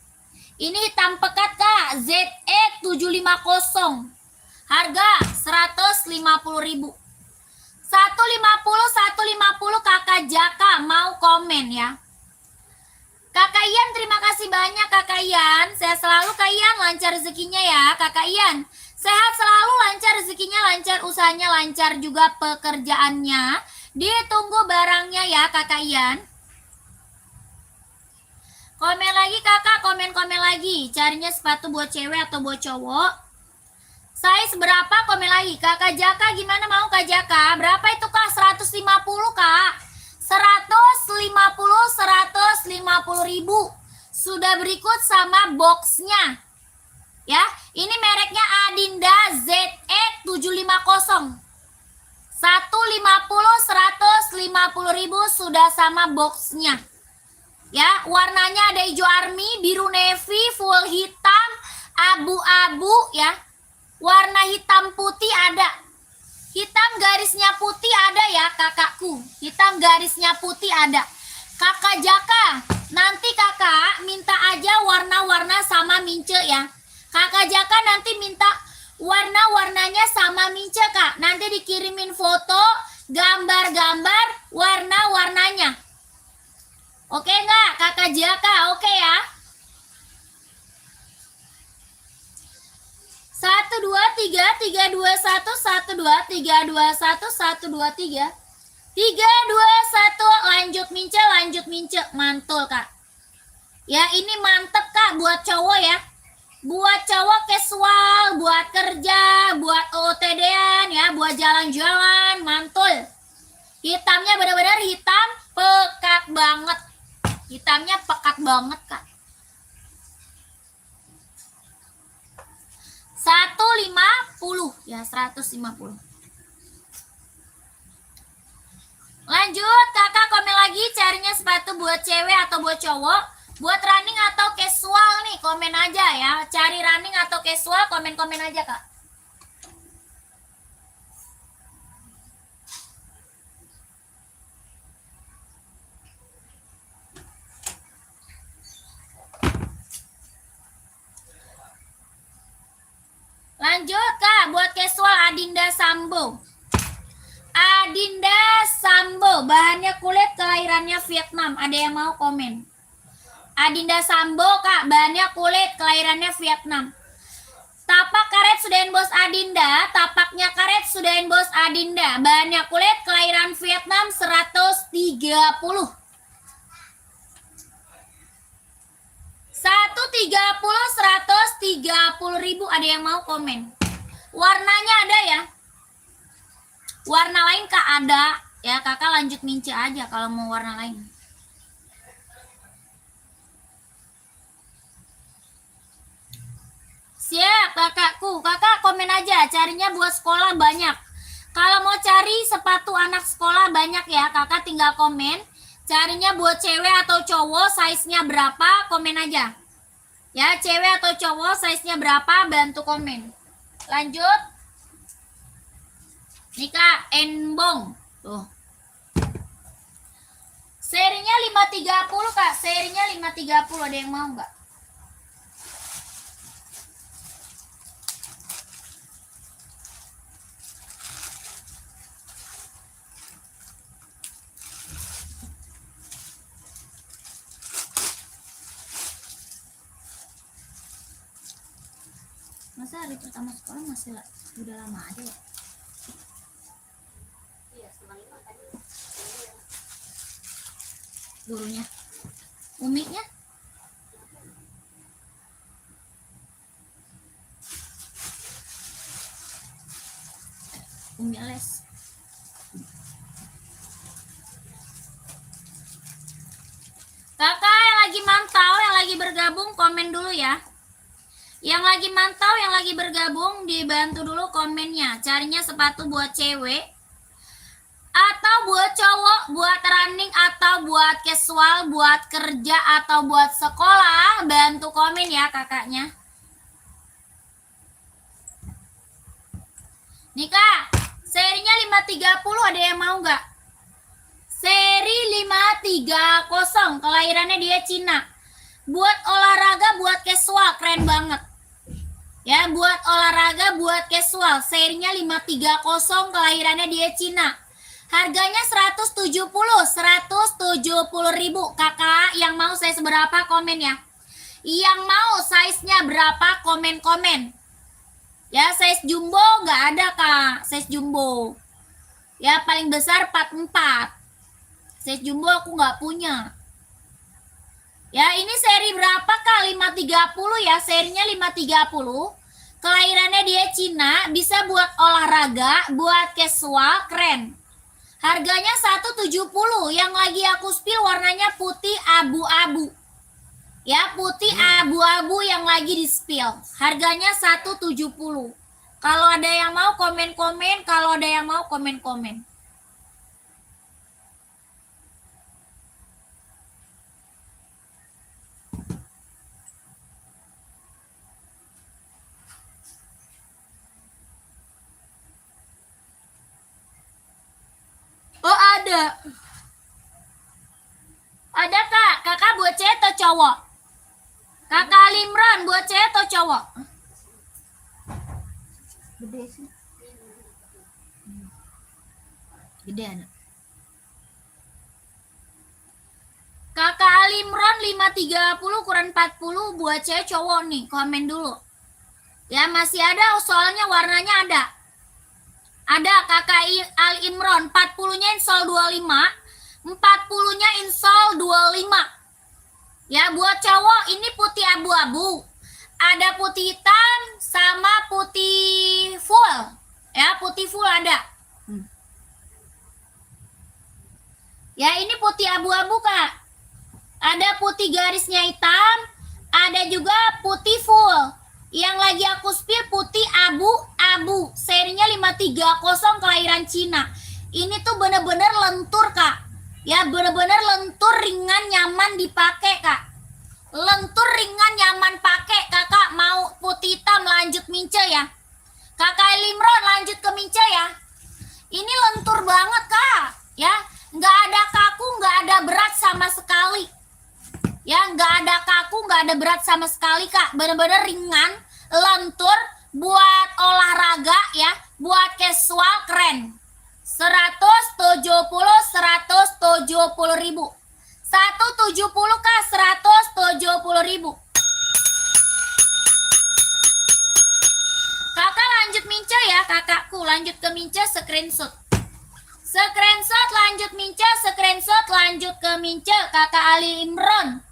Speaker 1: Ini hitam pekat kak, ZE750. Harga 150.000. 150 kakak Jaka mau komen ya. Kakak Ian terima kasih banyak kakak Ian. Sehat selalu kak Ian, lancar rezekinya ya kakak Ian. Sehat selalu, lancar rezekinya, lancar usahanya, lancar juga pekerjaannya. Ditunggu barangnya ya kakak Ian. Komen lagi kakak, komen-komen lagi. Carinya sepatu buat cewek atau buat cowok. Size berapa? Komen lagi. Kakak Jaka gimana mau kak Jaka? Berapa itu kak? 150 kak. 150.000. Sudah berikut sama boxnya. Ya, ini mereknya Adinda ZE750. 150.000 sudah sama boxnya. Ya, warnanya ada hijau army, biru navy, full hitam, abu-abu ya. Warna hitam putih ada. Hitam garisnya putih ada ya kakakku. Hitam garisnya putih ada. Kakak Jaka, nanti kakak minta aja warna-warna sama Mince ya. Kakak Jaka nanti minta warna-warnanya sama Mince kak. Nanti dikirimin foto, gambar-gambar, warna-warnanya. Oke nggak kakak Jaka? Oke ya. 1 2 3 3 2 1 1 2 3 2 1 1 2 3 3 2 1 lanjut Mince mantul kak. Ya ini mantep kak buat cowok ya. Buat cowok casual, buat kerja, buat OOTD-an ya, buat jalan-jalan, mantul. Hitamnya benar-benar hitam pekat banget. Hitamnya pekat banget kak. 150 ya, 150. Lanjut, kakak komen lagi carinya sepatu buat cewek atau buat cowok, buat running atau casual nih, komen aja ya. Cari running atau casual, komen-komen aja kak. Lanjut kak, buat casual Adinda Sambo. Adinda Sambo, bahannya kulit, kelahirannya Vietnam. Ada yang mau komen? Adinda Sambo kak, bahannya kulit, kelahirannya Vietnam. Tapak karet sudahin bos Adinda, tapaknya karet sudahin bos Adinda. Bahannya kulit, kelahiran Vietnam, 130. 130 ribu. Ada yang mau komen? Warnanya ada ya? Warna lain kak ada ya, kakak lanjut mince aja kalau mau warna lain. Siap kakakku, kakak komen aja carinya buat sekolah banyak. Kalau mau cari sepatu anak sekolah banyak ya, kakak tinggal komen carinya buat cewek atau cowok, size-nya berapa, komen aja ya. Cewek atau cowok, size-nya berapa, bantu komen. Lanjut nih kak, Enbong tuh, serinya 530 kak, serinya 530. Ada yang mau nggak? Masa hari pertama sekolah masih udah lama aja ya?
Speaker 2: Iya, setengah 5 tadi.
Speaker 1: Gurunya, Umiknya Umi les. Kakak yang lagi mantau, yang lagi bergabung, komen dulu ya. Yang lagi mantau, yang lagi bergabung, dibantu dulu komennya. Carinya sepatu buat cewek atau buat cowok, buat running atau buat casual, buat kerja atau buat sekolah, bantu komen ya kakaknya. Nih kak, serinya 530, ada yang mau nggak? Seri 530, kelahirannya dia Cina. Buat olahraga, buat casual, keren banget. Ya, buat olahraga, buat casual, serinya 530, kelahirannya dia Cina. Harganya 170 ribu. Kakak yang mau size berapa, komen ya. Yang mau size-nya berapa, komen-komen. Ya, size jumbo nggak ada kak, size jumbo. Ya, paling besar 44. Size jumbo aku nggak punya. Ya, ini seri berapa kak? 530 ya, serinya 530. Kelahirannya dia Cina, bisa buat olahraga, buat casual, keren. Harganya 170. Yang lagi aku spill warnanya putih abu-abu. Ya, putih abu-abu yang lagi di spill. Harganya 170. Kalau ada yang mau komen-komen, kalau ada yang mau komen-komen. Oh ada. Ada kak. Kakak buat cewek atau cowok? Kakak Limron buat cewek atau cowok? Gede sih. Gede anak. Kakak Alimron 530 kurang 40 buat cewek cowok nih. Komen dulu. Ya masih ada, soalnya warnanya ada. Ada kakak Al Imron, 40-nya insol 25, 40-nya insol 25. Ya, buat cowok ini putih abu-abu. Ada putih hitam sama putih full. Ya, putih full ada. Ya, ini putih abu-abu, Kak. Ada putih garisnya hitam, ada juga putih full. Yang lagi aku spill putih abu-abu. Serinya 530 kelahiran Cina. Ini tuh bener-bener lentur, Kak. Ya, bener-bener lentur, ringan, nyaman dipakai, Kak. Lentur, ringan, nyaman pakai. Kakak mau putih hitam lanjut mince ya. Kakak Elimron lanjut ke mince ya. Ini lentur banget, Kak. Ya, nggak ada kaku, nggak ada berat sama sekali. Ya, nggak ada kaku, nggak ada berat sama sekali, Kak. Bener-bener ringan, lentur, buat olahraga ya, buat casual keren. 170 ribu. 170 Kak, 170 ribu. Kakak lanjut mince ya, kakakku lanjut ke mince, screenshot. Screenshot lanjut mince, screenshot lanjut ke mince, Kakak Ali Imron.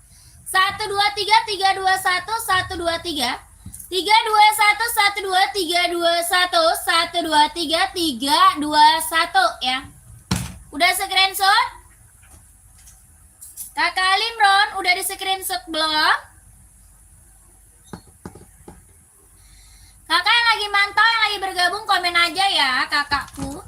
Speaker 1: 123 321 123 321 123 321 123 321 ya. Udah screenshot? Kakak Ali Imron udah di screenshot belum? Kakak yang lagi mantau, yang lagi bergabung komen aja ya, kakakku.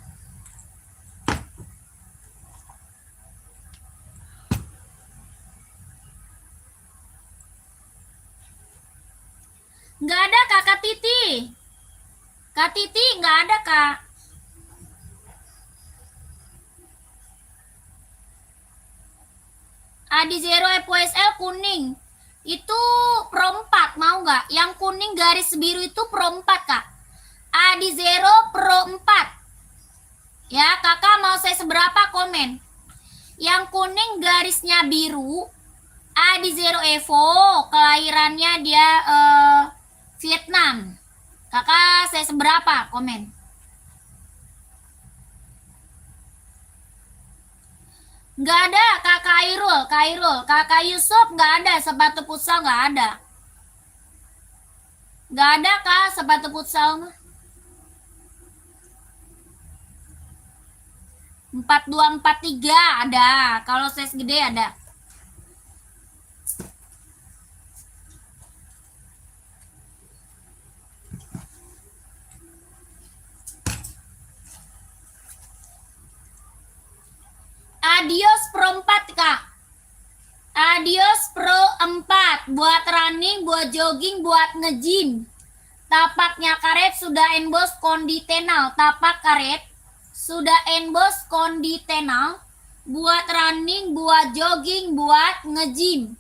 Speaker 1: Nggak ada Kakak Titi. Kak Titi nggak ada, Kak. Adi Zero FWSL kuning. Itu Pro 4, mau nggak? Yang kuning garis biru itu Pro 4, Kak. Adi Zero Pro 4. Ya, kakak mau saya seberapa komen? Yang kuning garisnya biru, Adi Zero Evo, kelahirannya dia Vietnam. Kakak saya seberapa komen? Nggak ada Kak Kairul, Kakak Yusuf nggak ada, sepatu futsal nggak ada. Nggak ada Kak, sepatu futsal mah. 4243 ada, kalau size gede ada. Adios Pro 4, Kak. Adios Pro 4 buat running, buat jogging, buat nge-gym. Tapaknya karet sudah emboss konditenal. Tapak karet sudah emboss konditenal buat running, buat jogging, buat nge-gym.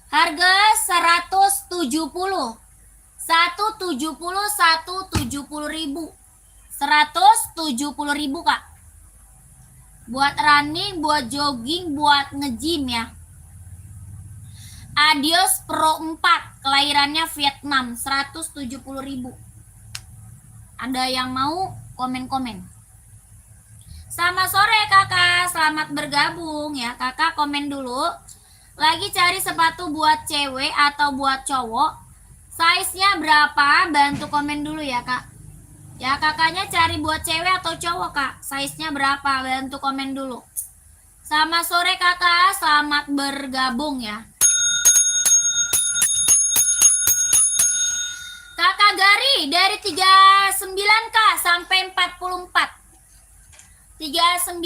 Speaker 1: Harga 170. 170 ribu. 170 ribu, Kak. Buat running, buat jogging, buat nge-gym ya. Adios Pro 4, kelahirannya Vietnam, 170 ribu. Ada yang mau komen-komen? Selamat sore kakak, selamat bergabung ya. Kakak komen dulu. Lagi cari sepatu buat cewek atau buat cowok. Size-nya berapa? Bantu komen dulu ya, Kak. Ya, kakaknya cari buat cewek atau cowok, Kak? Size-nya berapa? Bantu komen dulu. Selamat sore, kakak. Selamat bergabung ya. Kakak Gari dari 39K sampai 44. 39,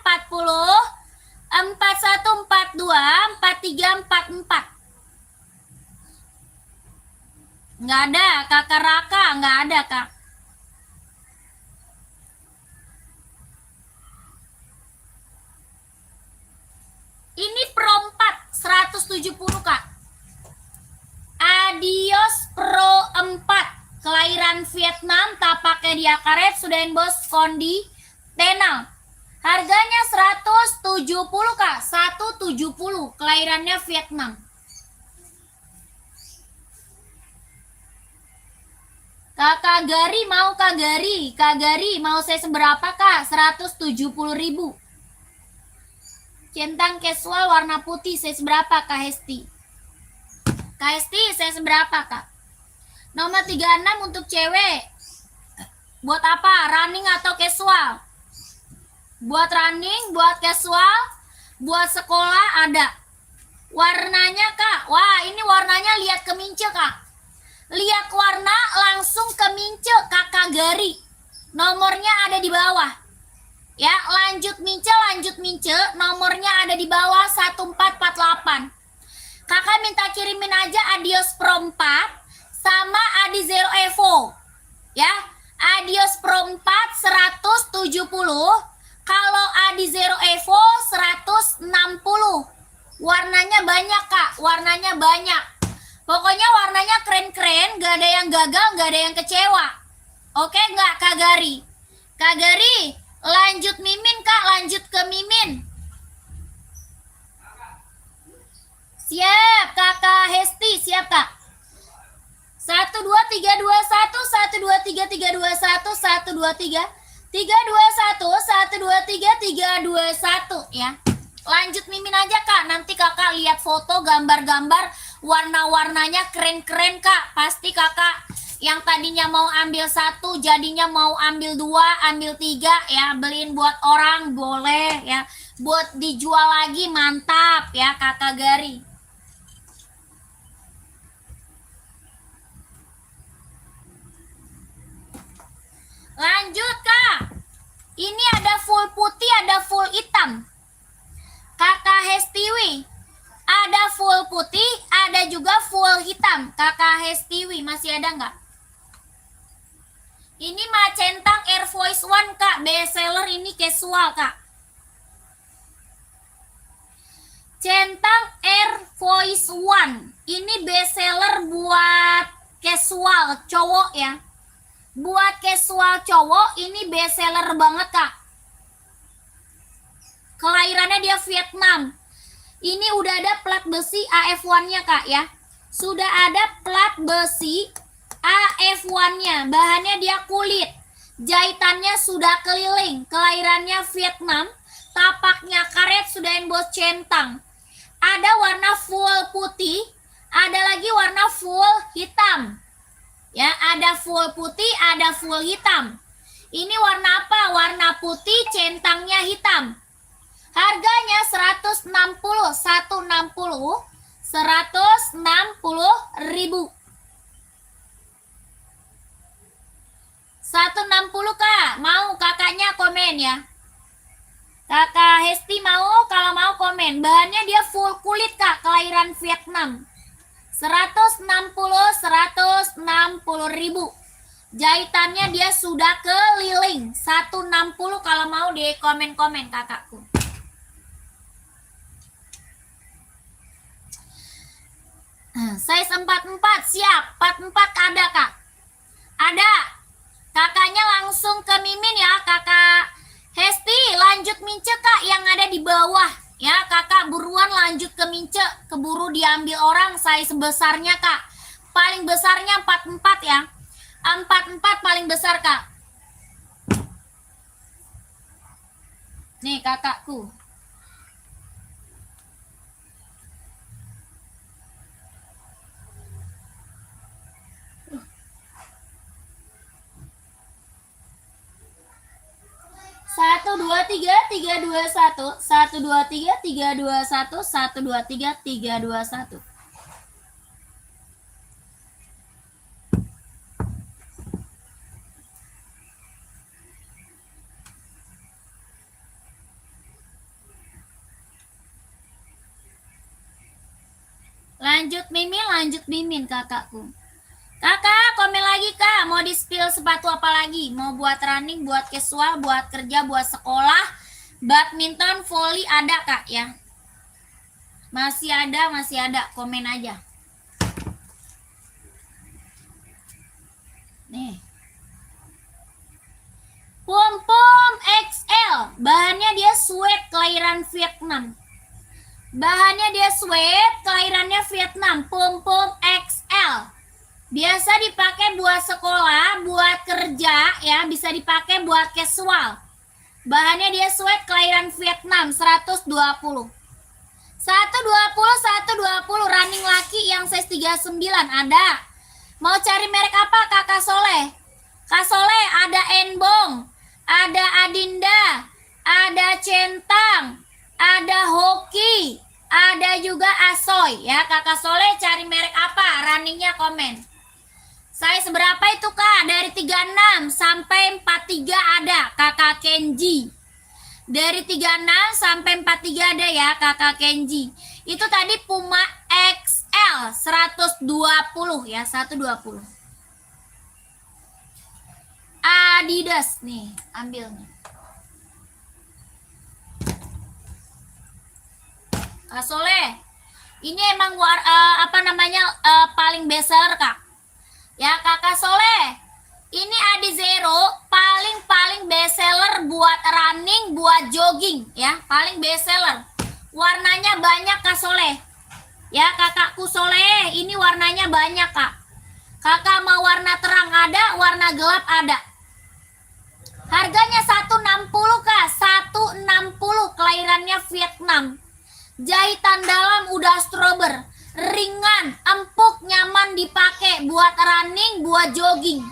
Speaker 1: 40, 41, 42, 43, 44. Nggak ada, kakak Raka, nggak ada, Kak. Ini Pro 4, 170, Kak. Adios Pro 4, kelahiran Vietnam, tapaknya dia karet, sudah emboss kondi tenal. Harganya 170, Kak. 170, kelahirannya Vietnam. Kakak Gari mau, Kak Gari. Kak Gari mau saya seberapa, Kak? 170 ribu. Centang casual warna putih saya seberapa, Kak Hesti? Kak Hesti saya seberapa, Kak? Nomor 36 untuk cewek. Buat apa? Running atau casual? Buat running, buat casual, buat sekolah ada. Warnanya, Kak. Wah, ini warnanya lihat kemince, Kak. Lihat warna langsung ke Mince Kakak Gari. Nomornya ada di bawah. Ya, lanjut Mince, nomornya ada di bawah 1448. Kakak minta kirimin aja Adios Pro 4 sama Adi Zero Evo. Ya, Adios Pro 4 170, kalau Adi Zero Evo 160. Warnanya banyak, Kak. Warnanya banyak. Pokoknya warnanya keren-keren, gak ada yang gagal, gak ada yang kecewa. Oke nggak, Kak Gari? Kak Gari, lanjut Mimin, Kak. Lanjut ke Mimin. Siap, Kakak Hesti. Siap, Kak. 1 2 3 2 1 1 2 3 3 2 1 1 2 3 3 2 1 1 2 3 3 2 1 ya. Lanjut Mimin aja, Kak. Nanti Kakak lihat foto gambar-gambar warna-warnanya keren-keren, Kak. Pasti Kakak yang tadinya mau ambil 1 jadinya mau ambil 2, ambil 3 ya. Beliin buat orang boleh ya. Buat dijual lagi mantap ya, Kakak Gari. Lanjut, Kak. Ini ada full putih, ada full hitam. Kakak Hestiwi, ada full putih, ada juga full hitam. Kakak Hestiwi, masih ada nggak? Ini Macentang Air Voice One, Kak. Best seller ini casual, Kak. Centang Air Voice One. Ini best seller buat casual cowok ya. Buat casual cowok ini best seller banget, Kak. Kelahirannya dia Vietnam. Ini udah ada plat besi AF1-nya, Kak ya. Sudah ada plat besi AF1-nya. Bahannya dia kulit. Jahitannya sudah keliling. Kelahirannya Vietnam. Tapaknya karet, sudah emboss centang. Ada warna full putih, ada lagi warna full hitam. Ya, ada full putih, ada full hitam. Ini warna apa? Warna putih, centangnya hitam. Harganya 160 ribu. 160, Kak. Mau kakaknya komen ya. Kakak Hesti mau, kalau mau komen. Bahannya dia full kulit, Kak. Kelahiran Vietnam. 160 ribu. Jahitannya dia sudah keliling. 160 kalau mau di komen-komen, kakakku. Size 44 siap. 44 ada, Kak. Ada. Kakaknya langsung ke Mimin ya, Kakak Hesti. Lanjut Mince, Kak, yang ada di bawah. Ya, Kakak buruan lanjut ke Mince. Keburu diambil orang size besarnya, Kak. Paling besarnya 44 ya. 44 paling besar, Kak. Nih, kakakku. Satu dua tiga tiga dua satu 1 2 3 3 2 1 1 2 3 3 2 1. Lanjut Mimin kakakku. Kakak, komen lagi, Kak. Mau di-spill sepatu apa lagi? Mau buat running, buat casual, buat kerja, buat sekolah, badminton, volley ada, Kak ya. Masih ada. Komen aja. Nih. Pom-pom XL. Bahannya dia suede, kelahiran Vietnam. Kelahirannya Vietnam. Pom-pom XL. Biasa dipakai buat sekolah, buat kerja ya, bisa dipakai buat casual. Bahannya dia suede, kelahiran Vietnam. 120 running laki yang size 39 ada. Mau cari merek apa, Kakak Soleh? Kak Soleh ada Enbong, ada Adinda, ada Centang, ada Hoki, ada juga Asoy ya. Kakak Soleh cari merek apa? Runningnya komen. Size berapa itu Kak? Dari 36 sampai 43 ada Kakak Kenji. Dari 36 sampai 43 ada ya Kakak Kenji. Itu tadi Puma XL 120 ya, 120. Adidas nih, ambil nih. Kak Soleh, ini emang paling bestseller Kak. Ya Kakak Soleh, ini Adizero paling bestseller buat running, buat jogging ya, paling bestseller. Warnanya banyak Kak Soleh. Ya Kakakku Soleh, ini warnanya banyak Kak. Kakak mau warna terang ada, warna gelap ada. Harganya 160 Kak, 160, kelahirannya Vietnam. Jahitan dalam udah strober, ringan, empuk, nyaman dipakai buat running, buat jogging.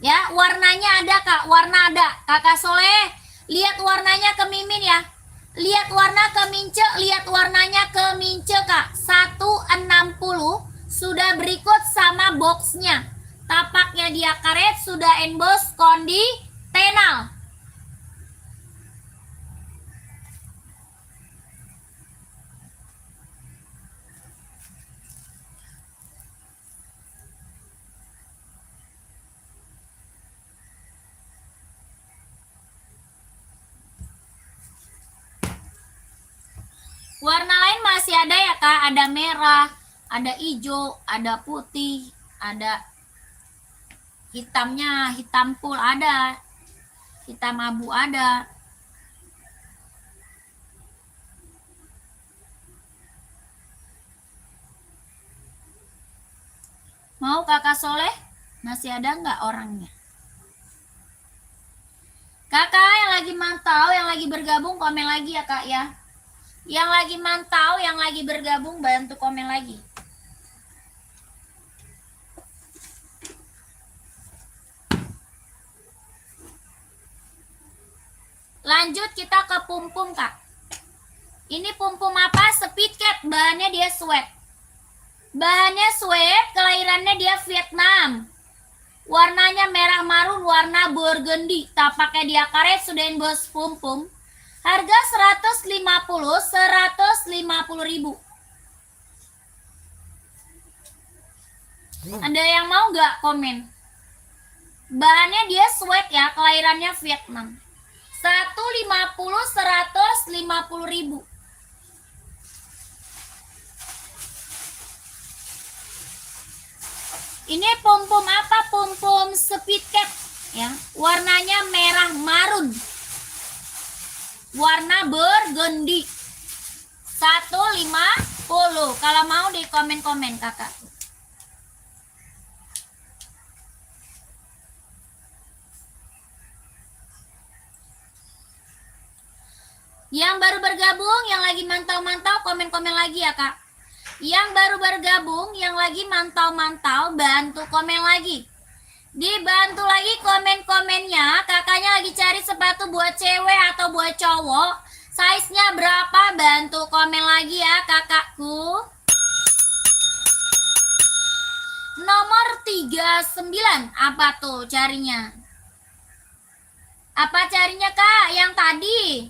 Speaker 1: Ya, warnanya ada Kak, warna ada. Kakak Soleh, lihat warnanya ke Mimin ya. Lihat warna ke Mince, lihat warnanya ke Mince Kak. 160 sudah berikut sama boxnya. Tapaknya dia karet, sudah emboss kondi tenal. Warna lain masih ada ya Kak, ada merah, ada hijau, ada putih, ada hitamnya, hitam full ada, hitam abu ada. Mau Kakak Soleh? Masih ada nggak orangnya? Kakak yang lagi mantau, yang lagi bergabung komen lagi ya Kak ya. Yang lagi mantau, yang lagi bergabung bantu komen lagi. Lanjut kita ke pum-pum Kak. Ini pum-pum apa? Speed cat, bahannya dia sweat. Bahannya sweat, kelahirannya dia Vietnam. Warnanya merah marun, warna burgundy. Tapaknya dia karet, sudah emboss pum-pum. Harga 150 ribu. Ada yang mau nggak komen? Bahannya dia sweat ya, kelahirannya Vietnam. 150 ribu. Ini pom-pom apa? Pom-pom speed cat ya. Warnanya merah marun. Warna burgundy. 150. Kalau mau di komen-komen Kakak. Yang baru bergabung, yang lagi mantau-mantau, komen-komen lagi ya Kak. Yang baru bergabung, yang lagi mantau-mantau, bantu komen lagi. Dibantu lagi komen-komennya. Kakaknya lagi cari sepatu buat cewek atau buat cowok. Size-nya berapa? Bantu komen lagi ya kakakku. Nomor 39. Apa tuh carinya? Apa carinya Kak? Yang tadi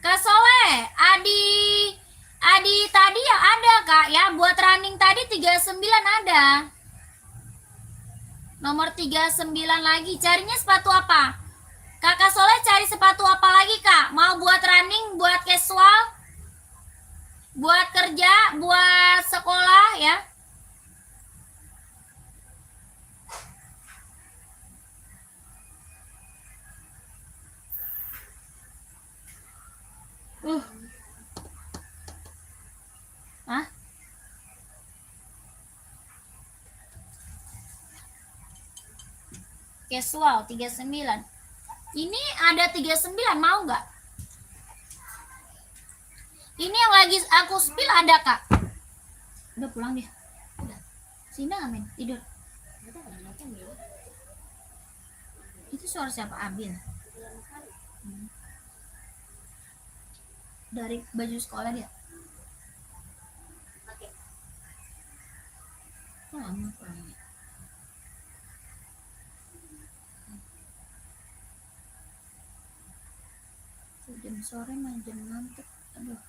Speaker 1: Kak Soleh, Adi tadi ya ada Kak ya, buat running tadi 39 ada. Nomor 39 lagi, carinya sepatu apa? Kakak Soleh cari sepatu apa lagi Kak? Mau buat running, buat casual, buat kerja, buat sekolah ya? Hah? Casual 39. Ini ada 39, mau nggak? Ini yang lagi aku spill ada Kak. Udah pulang dia. Udah. Sini amin tidur. Itu suara siapa? Abil. Dari baju sekolah dia. Lama pulangnya. jam sore mah jam ngantuk. Aduh.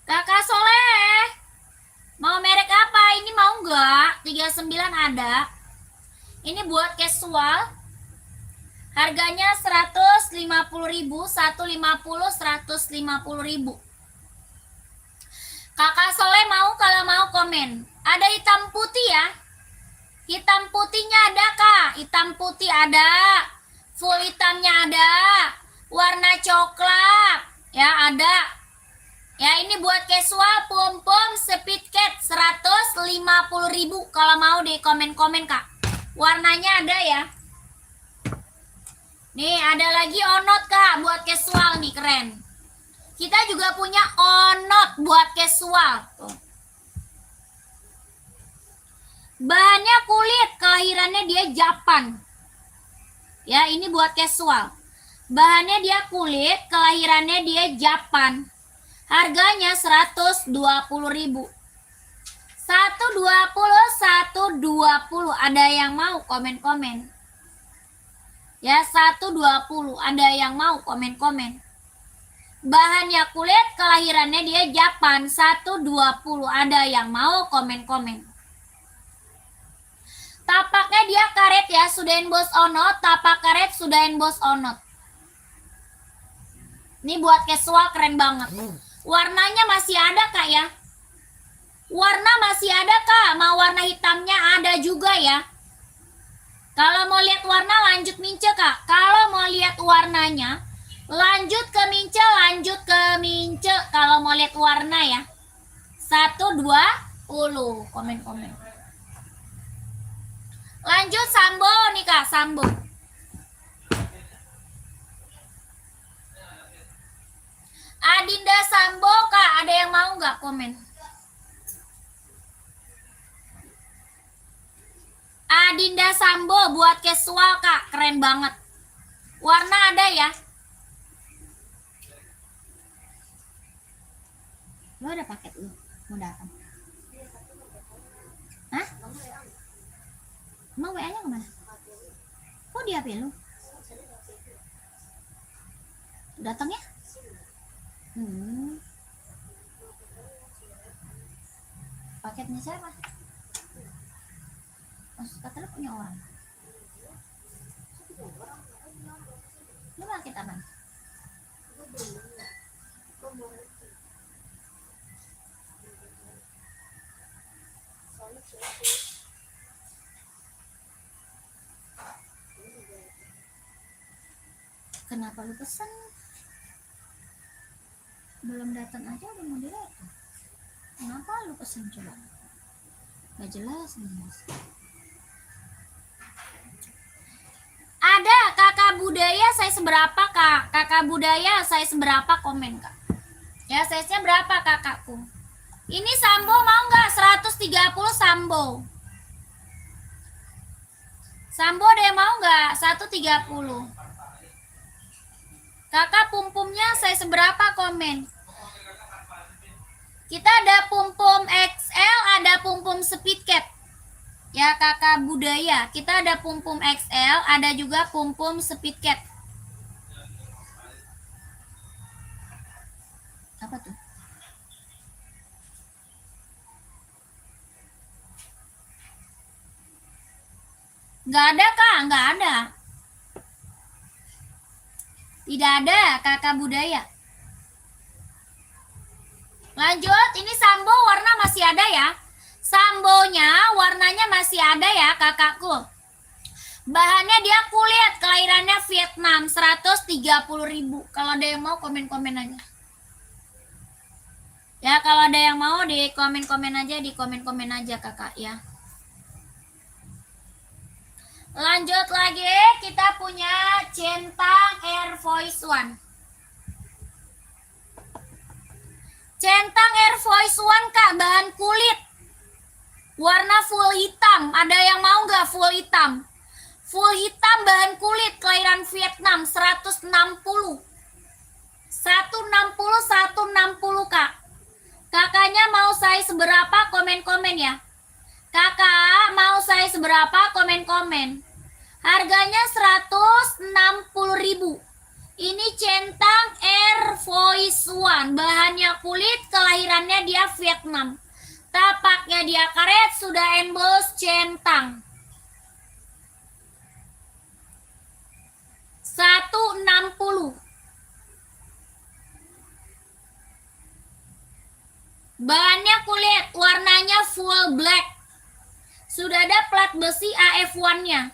Speaker 1: Kakak Soleh, mau merek apa? Ini mau nggak? 39 ada. Ini buat casual. Harganya 150.000, 150, 150.000. Kakak Soleh mau, kalau mau komen. Ada hitam putih ya. Hitam putihnya ada Kak. Hitam putih ada. Full hitamnya ada. Warna coklat ya ada. Ya ini buat casual pom-pom speed cat 150.000. Kalau mau di komen-komen Kak. Warnanya ada ya. Nih ada lagi onot Kak buat casual nih keren. Kita juga punya onot buat casual. Tuh. Bahannya kulit, kelahirannya dia Japan. Ya ini buat casual. Bahannya dia kulit, kelahirannya dia Japan. Harganya 120.000. 120, 120. Ada yang mau komen-komen? Ya 120. Ada yang mau komen-komen? Bahannya kulit, kelahirannya dia Japan. 120. Ada yang mau komen-komen? Tapaknya dia karet ya, sudah emboss onot. Tapak karet sudah emboss onot. Ini buat casual keren banget. Warnanya masih ada Kak ya. Warna masih ada Kak. Mau warna hitamnya ada juga ya. Kalau mau lihat warna lanjut mince Kak. Kalau mau lihat warnanya lanjut ke mince, lanjut ke mince. Kalau mau lihat warna ya. 120. Komen-komen. Lanjut Sambo nih Kak, Sambo. Adinda Sambo Kak, ada yang mau nggak komen? Adinda Sambo buat casual Kak, keren banget. Warna ada ya. Lo ada paket lu? Mau datang? Hah? Emang WA-nya kemana? Kok di HP lu? Datang ya? Paketnya siapa? Maksud kata lu punya orang? Lu paket apa? Kenapa lu pesan? Belum datang aja udah mau direkam. Kenapa lu pesan coba? Gak jelas nih Mas. Ada kakak budaya size berapa Kak? Kakak budaya size berapa komen Kak? Ya size nya berapa kakakku? Ini Sambo mau nggak? 130 Sambo. Sambo ada yang mau nggak? 130. Kakak pum-pumnya size berapa komen? Kita ada pum-pum XL, ada pum-pum speed cat. Ya kakak budaya, kita ada pum-pum XL, ada juga pum-pum speed cat. Apa tuh? Nggak ada Kak, nggak ada. Tidak ada kakak budaya. Lanjut, ini Sambo warna masih ada ya. Sambonya warnanya masih ada ya kakakku. Bahannya dia kulit, kelahirannya Vietnam, 130.000. Kalau ada yang mau komen-komen aja. Ya kalau ada yang mau di komen-komen aja, di komen-komen aja kakak ya. Lanjut lagi, kita punya centang Air Voice One. Centang Air Voice One Kak, bahan kulit. Warna full hitam. Ada yang mau nggak full hitam? Full hitam bahan kulit, kelahiran Vietnam, 160. 160, 160 Kak. Kakaknya mau size berapa? Komen-komen ya. Kakak mau size berapa? Komen-komen. Harganya 160.000. Ini centang Air Voice One. Bahannya kulit, kelahirannya dia Vietnam. Tapaknya dia karet, sudah emboss centang. 160. Bahannya kulit, warnanya full black. Sudah ada plat besi AF1-nya.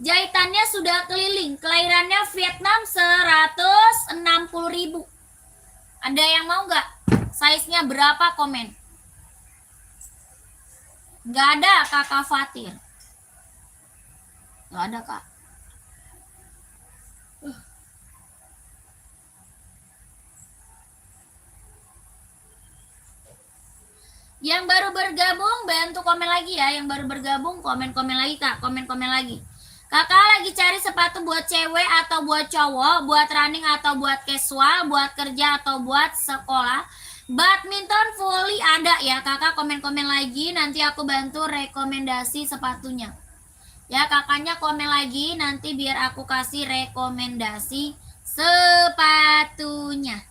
Speaker 1: Jahitannya sudah keliling. Kelahirannya Vietnam 160.000. Ada yang mau nggak? Size-nya berapa? Komen. Nggak ada, Kakak Fatir. Nggak ada, Kak. Yang baru bergabung bantu komen lagi ya. Yang baru bergabung komen-komen lagi, Kak. Komen-komen lagi. Kakak lagi cari sepatu buat cewek atau buat cowok, buat running atau buat casual, buat kerja atau buat sekolah. Badminton, volley ada ya. Kakak komen-komen lagi, nanti aku bantu rekomendasi sepatunya. Ya, kakaknya komen lagi, nanti biar aku kasih rekomendasi sepatunya.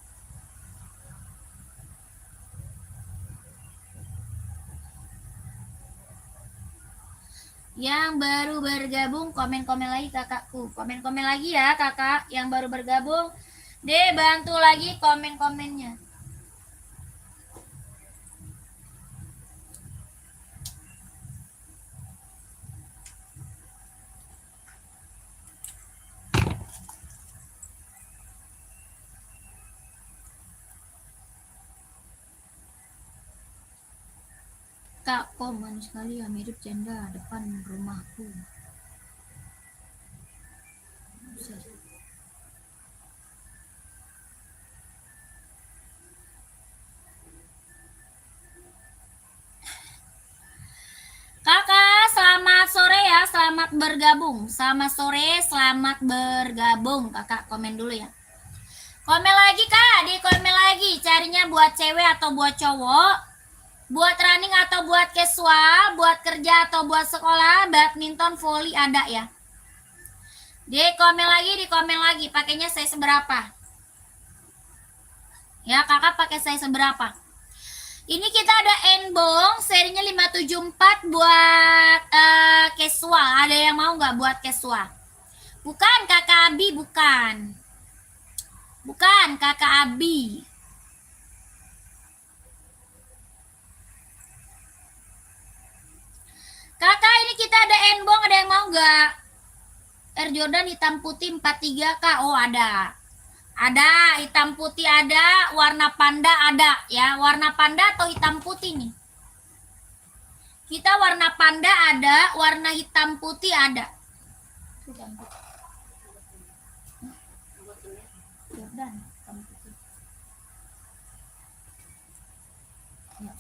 Speaker 1: Yang baru bergabung komen-komen lagi kakakku. Komen-komen lagi ya kakak yang baru bergabung. Deh bantu lagi komen-komennya. Kak, kok manis sekali ya, mirip janda depan rumahku. Kakak, selamat sore ya, selamat bergabung. Selamat sore, selamat bergabung. Kakak komen dulu ya. Komen lagi kak, di komen lagi. Carinya buat cewek atau buat cowok, buat running atau buat casual, buat kerja atau buat sekolah, badminton, volley ada ya. Di komen lagi, pakainya size seberapa? Ya kakak pakai size seberapa? Ini kita ada Enbong, serinya 574 buat casual. Ada yang mau nggak buat casual? Bukan kakak Abi, bukan. Bukan kakak Abi. Kakak ini kita ada Enbong, ada yang mau nggak? Air Jordan hitam putih 43 kak. Oh ada. Ada hitam putih ada, warna panda ada ya. Warna panda atau hitam putih nih? Kita warna panda ada, warna hitam putih ada. Jordan hitam putih. Ya.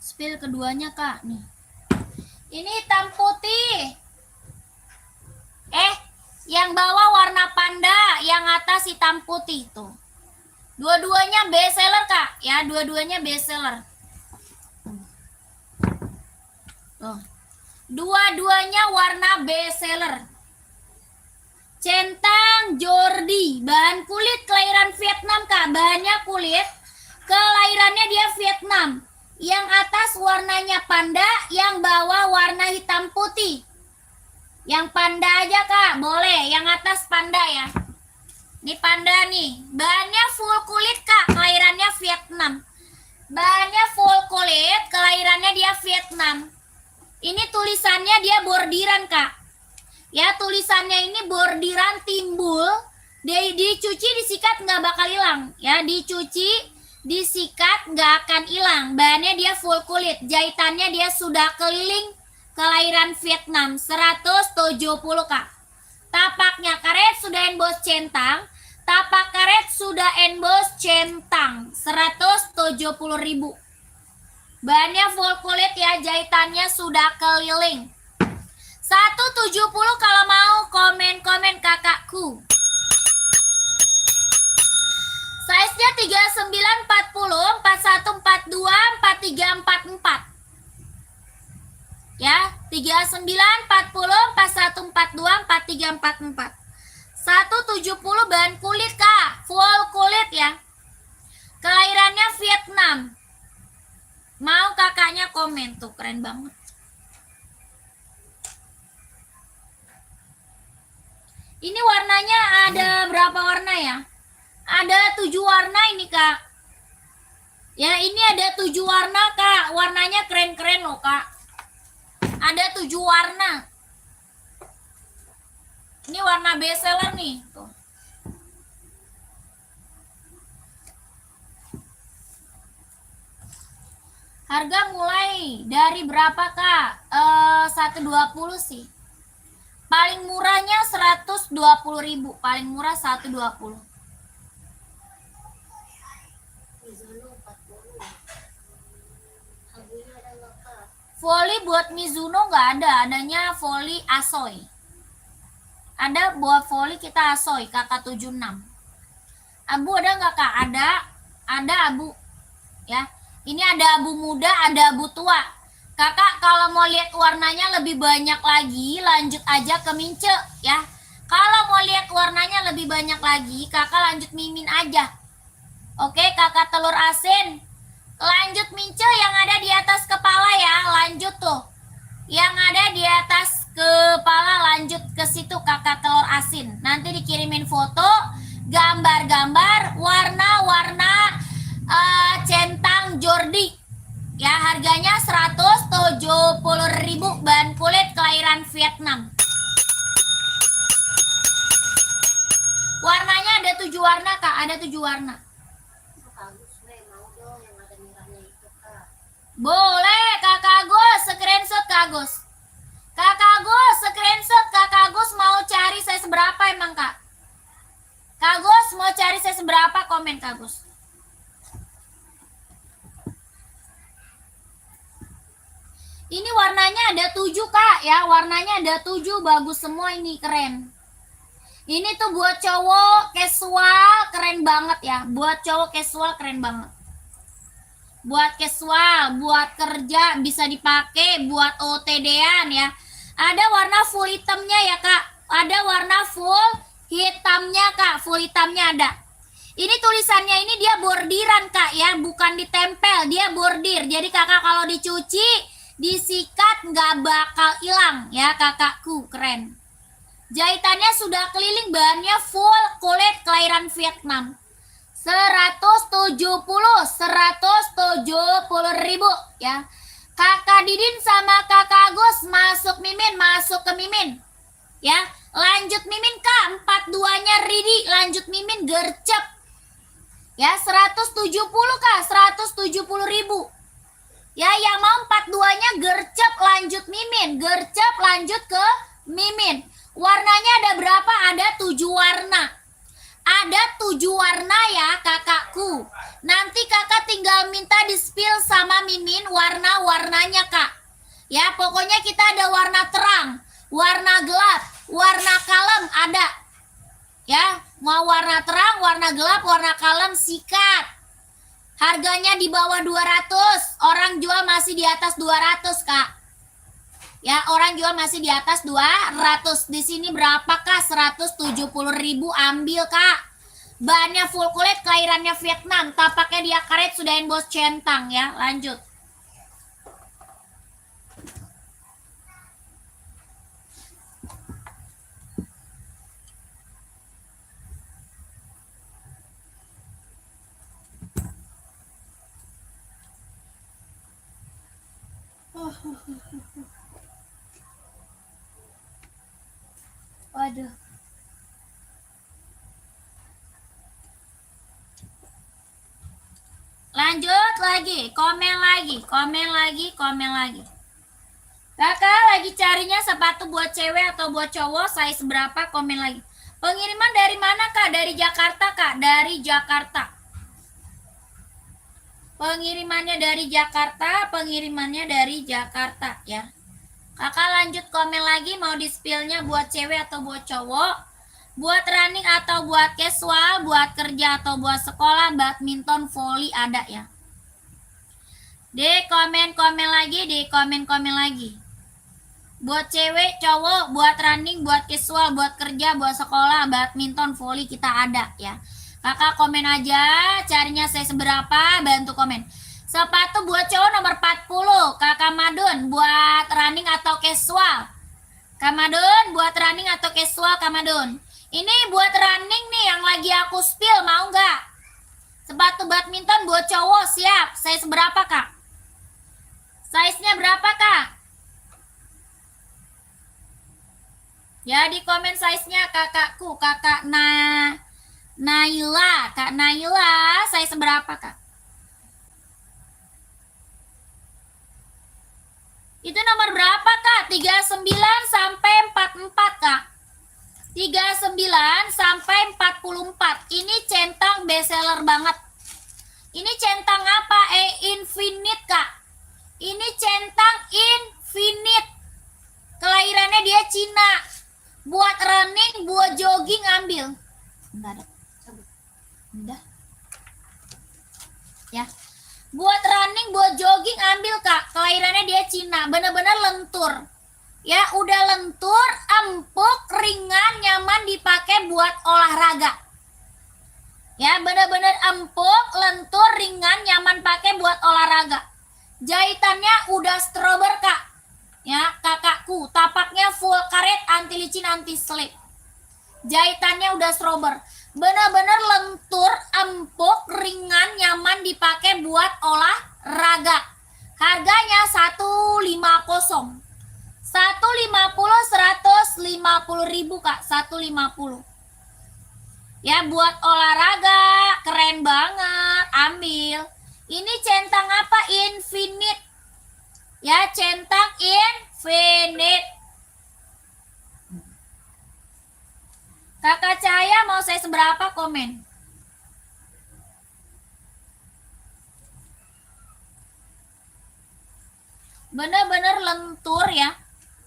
Speaker 1: Spill keduanya kak nih. Ini hitam putih. Yang bawah warna panda, yang atas hitam putih tuh. Dua-duanya best seller kak, ya dua-duanya best seller. Tuh. Dua-duanya warna best seller. Centang Jordi, bahan kulit kelahiran Vietnam kak, bahannya kulit, kelahirannya dia Vietnam. Yang atas warnanya panda, yang bawah warna hitam putih. Yang panda aja kak, boleh. Yang atas panda ya. Ini panda nih. Bahannya full kulit kak, kelahirannya Vietnam. Bahannya full kulit, kelahirannya dia Vietnam. Ini tulisannya dia bordiran kak. Ya tulisannya ini bordiran timbul. Dicuci, disikat nggak bakal hilang. Ya dicuci, disikat nggak akan hilang. Bahannya dia full kulit, jahitannya dia sudah keliling, kelahiran Vietnam 170 kak. Tapaknya karet sudah emboss centang, tapak karet sudah emboss centang 170.000. Bahannya full kulit ya, jahitannya sudah keliling. 170 kalau mau komen-komen kakakku. Size-nya 39, 40, 41, 42, 43, 44. Ya, 39, 40, 41, 42, 43, 44. 170 bahan kulit Kak, full kulit ya. Kelahirannya Vietnam. Mau kakaknya komen tuh, keren banget. Ini warnanya ada berapa warna ya? Ada 7 warna ini Kak. Ya, ini ada 7 warna Kak. Warnanya keren-keren loh Kak. Ada 7 warna. Ini warna bestseller nih. Tuh. Harga mulai dari berapa Kak? 120 sih. Paling murahnya 120.000. Paling murah 120.
Speaker 2: Mizuno 40. Harganya ada nggak Kak?
Speaker 1: Volley buat Mizuno nggak ada. Adanya volley Asoy. Ada buat volley kita Asoy KK76. Abu ada nggak Kak? Ada abu. Ya. Ini ada abu muda, ada abu tua. Kakak kalau mau lihat warnanya lebih banyak lagi, lanjut aja ke Mince ya. Kalau mau lihat warnanya lebih banyak lagi, kakak lanjut mimin aja. Oke, kakak telur asin. Lanjut Mince yang ada di atas kepala ya, lanjut tuh. Yang ada di atas kepala lanjut ke situ kakak telur asin. Nanti dikirimin foto, gambar-gambar, warna-warna centang Jordi. Ya, harganya 170.000 bahan kulit kelahiran Vietnam. Warnanya ada 7 warna Kak, ada 7 warna.
Speaker 2: Itu bagus deh, mau dong yang ada merahnya itu Kak.
Speaker 1: Boleh Kakak Agus, screenshot Kak Agus. Kakak Agus, screenshot Kakak Agus mau cari saya seberapa emang Kak? Kak Agus mau cari saya seberapa, komen Kak Agus. Ini warnanya ada 7 Kak ya, warnanya ada 7, bagus semua ini, keren. Ini tuh buat cowok casual, keren banget ya. Buat cowok casual keren banget. Buat casual, buat kerja bisa dipakai, buat OTD-an ya. Ada warna full hitamnya ya Kak. Ada warna full hitamnya Kak, full hitamnya ada. Ini tulisannya ini dia bordiran Kak ya, bukan ditempel, dia bordir. Jadi kakak kalau dicuci, disikat nggak bakal hilang ya kakakku, keren. Jahitannya sudah keliling, bahannya full kulit kelahiran Vietnam. 170.000 ya. Kakak Didin sama Kakak Agus masuk mimin, masuk ke mimin. Ya, lanjut mimin Kak, 42-nya Ridi, lanjut mimin gercep. Ya, 170 Kak, 170.000. Ya, yang mau 42-nya gercep lanjut mimin, gercep lanjut ke mimin. Warnanya ada berapa? Ada 7 warna. Ada 7 warna ya kakakku. Nanti kakak tinggal minta di-spill sama mimin warna-warnanya Kak. Ya, pokoknya kita ada warna terang, warna gelap, warna kalem ada. Ya, mau warna terang, warna gelap, warna kalem sikat. Harganya di bawah 200, orang jual masih di atas 200 Kak. Ya, orang jual masih di atas 200. Di sini berapakah? 170.000, ambil Kak. Bahannya full kulit, kelahirannya Vietnam. Tapaknya dia karet, sudah emboss centang ya. Lanjut. Waduh. Lanjut lagi, komen lagi, komen lagi, komen lagi. Kakak lagi carinya sepatu buat cewek atau buat cowok, size berapa, komen lagi. Pengiriman dari mana Kak? Dari Jakarta Kak, dari Jakarta. Pengirimannya dari Jakarta, pengirimannya dari Jakarta ya. Kakak lanjut komen lagi mau di spill-nya buat cewek atau buat cowok, buat running atau buat casual, buat kerja atau buat sekolah, badminton, volley ada ya. Di komen-komen lagi. Buat cewek, cowok, buat running, buat casual, buat kerja, buat sekolah, badminton, volley kita ada ya. Kakak komen aja, carinya saya seberapa, bantu komen. Sepatu buat cowok nomor 40, Kakak Madun, buat running atau casual. Kak Madun, buat running atau casual, Kak Madun. Ini buat running nih yang lagi aku spill, mau nggak? Sepatu badminton buat cowok, siap. Size berapa, Kak? Size-nya berapa, Kak? Ya, di komen size-nya kakakku, Kakak Naila. Kak Naila, size berapa, Kak? Itu nomor berapa, Kak? 39 sampai 44, Kak. 39 sampai 44. Ini centang bestseller banget. Ini centang apa? Infinite, Kak. Ini centang Infinite. Kelahirannya dia Cina. Buat running, buat jogging ambil. Enggak ada. Udah. Ya. Buat running, buat jogging ambil, Kak. Kelahirannya dia Cina, bener-bener lentur. Ya, udah lentur, empuk, ringan, nyaman dipakai buat olahraga. Ya, bener-bener empuk, lentur, ringan, nyaman pakai buat olahraga. Jahitannya udah strober, Kak. Ya, kakakku, tapaknya full karet, anti licin, anti slip. Jahitannya udah strober. Bener-bener lentur, empuk, ringan, nyaman dipakai buat olahraga. Harganya 150. 150, 150 ribu, Kak. 150. Ya, buat olahraga, keren banget. Ambil. Ini centang apa? Infinite. Ya, centang Infinite. Kakak Cahaya mau saya seberapa komen? Bener-bener lentur ya.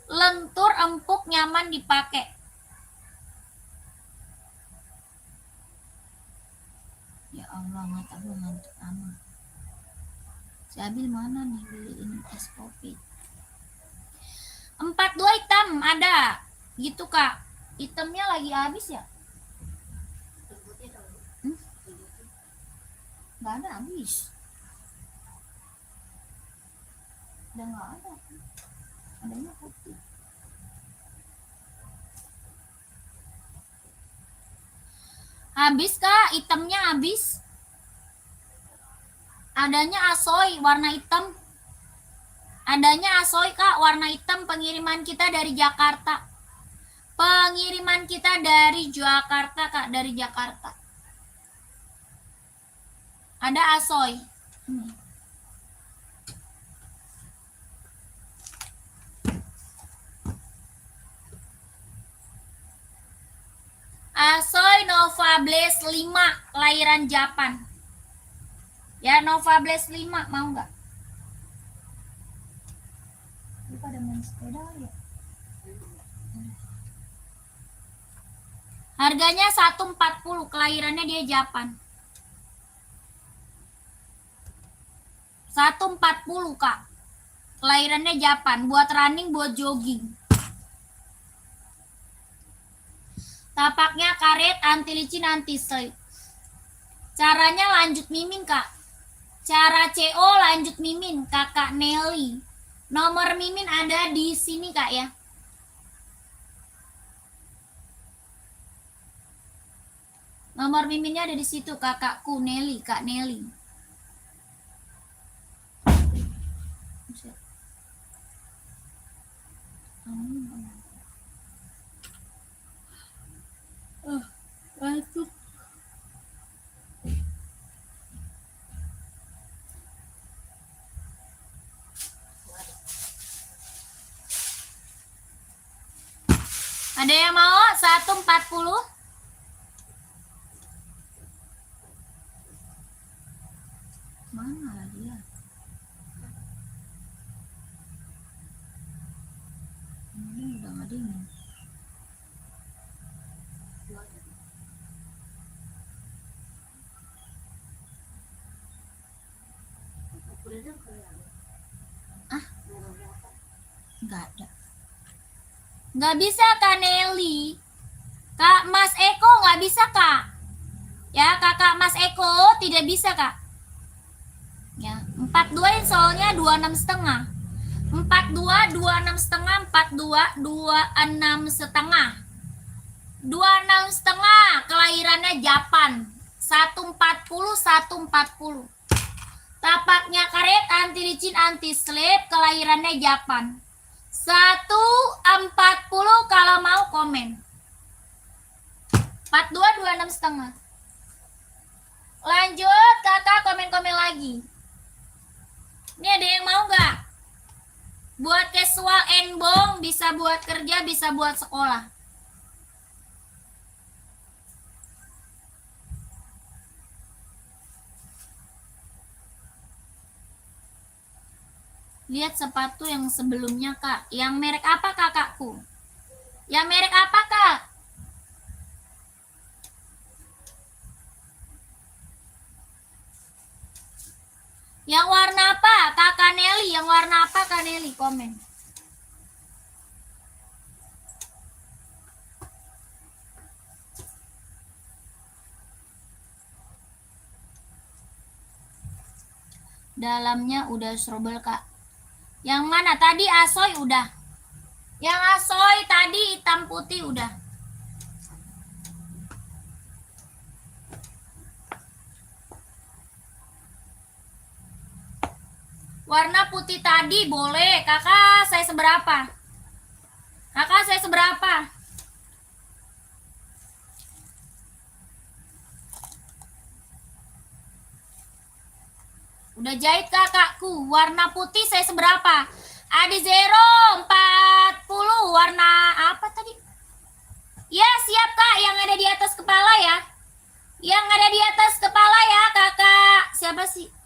Speaker 1: Lentur, empuk, nyaman dipakai. Ya Allah, mata gue ngantuk amat. Si Abil mana nih beliin es kopi? 42 hitam ada. Gitu, Kak. Hitamnya lagi habis ya? Nggak ada, habis. Udah nggak ada. Adanya putih. Habis, Kak. Hitamnya habis. Adanya asoy warna hitam. Adanya asoy, Kak, warna hitam. Pengiriman kita dari Jakarta. Pengiriman kita dari Jakarta, Kak, dari Jakarta. Ada asoy. Asoy Nova Blaze 5, kelahiran Japan. Ya, Nova Blaze 5, mau nggak? Lu pada main sepeda kali ya? Harganya 140, kelahirannya dia Japan. 140, Kak. Kelahirannya Japan, buat running, buat jogging. Tapaknya karet, anti licin, anti slip. Caranya lanjut mimin, Kak. Cara CO lanjut mimin, Kakak Nelly. Nomor mimin ada di sini, Kak, ya. Nomor miminnya ada di situ, kakakku Nelly, Kak Nelly. Batuk. Ada yang mau 140? Mana dia?
Speaker 2: Udah dengkul ya?
Speaker 1: Ah?
Speaker 2: Nggak berapa.
Speaker 1: Nggak ada. Nggak bisa Kak Nelly. Kak Mas Eko nggak bisa Kak. Ya kakak Mas Eko tidak bisa Kak. Ya 42 soalnya 26 setengah. 42 26 setengah 42 26 setengah. 26 setengah kelahirannya Japan. 140 140. Tapaknya karet, anti licin, anti slip, kelahirannya Japan. 140 kalau mau komen. 42 26 setengah. Lanjut kakak komen-komen lagi. Ini ada yang mau nggak? Buat casual enbong, bisa buat kerja, bisa buat sekolah. Lihat sepatu yang sebelumnya kak. Yang merek apa kakakku? Yang merek apa kak? Yang warna apa? Kakak Nelly, yang warna apa Kak Nelly? Komen. Dalamnya udah strobel Kak. Yang mana? Tadi asoy udah. Yang asoy tadi hitam putih udah. Warna putih tadi boleh. Kakak saya seberapa? Kakak saya seberapa? Udah jahit kakakku. Warna putih saya seberapa? Adi Zero 40. Warna apa tadi? Ya siap kak. Yang ada di atas kepala ya. Yang ada di atas kepala ya kakak. Siapa sih?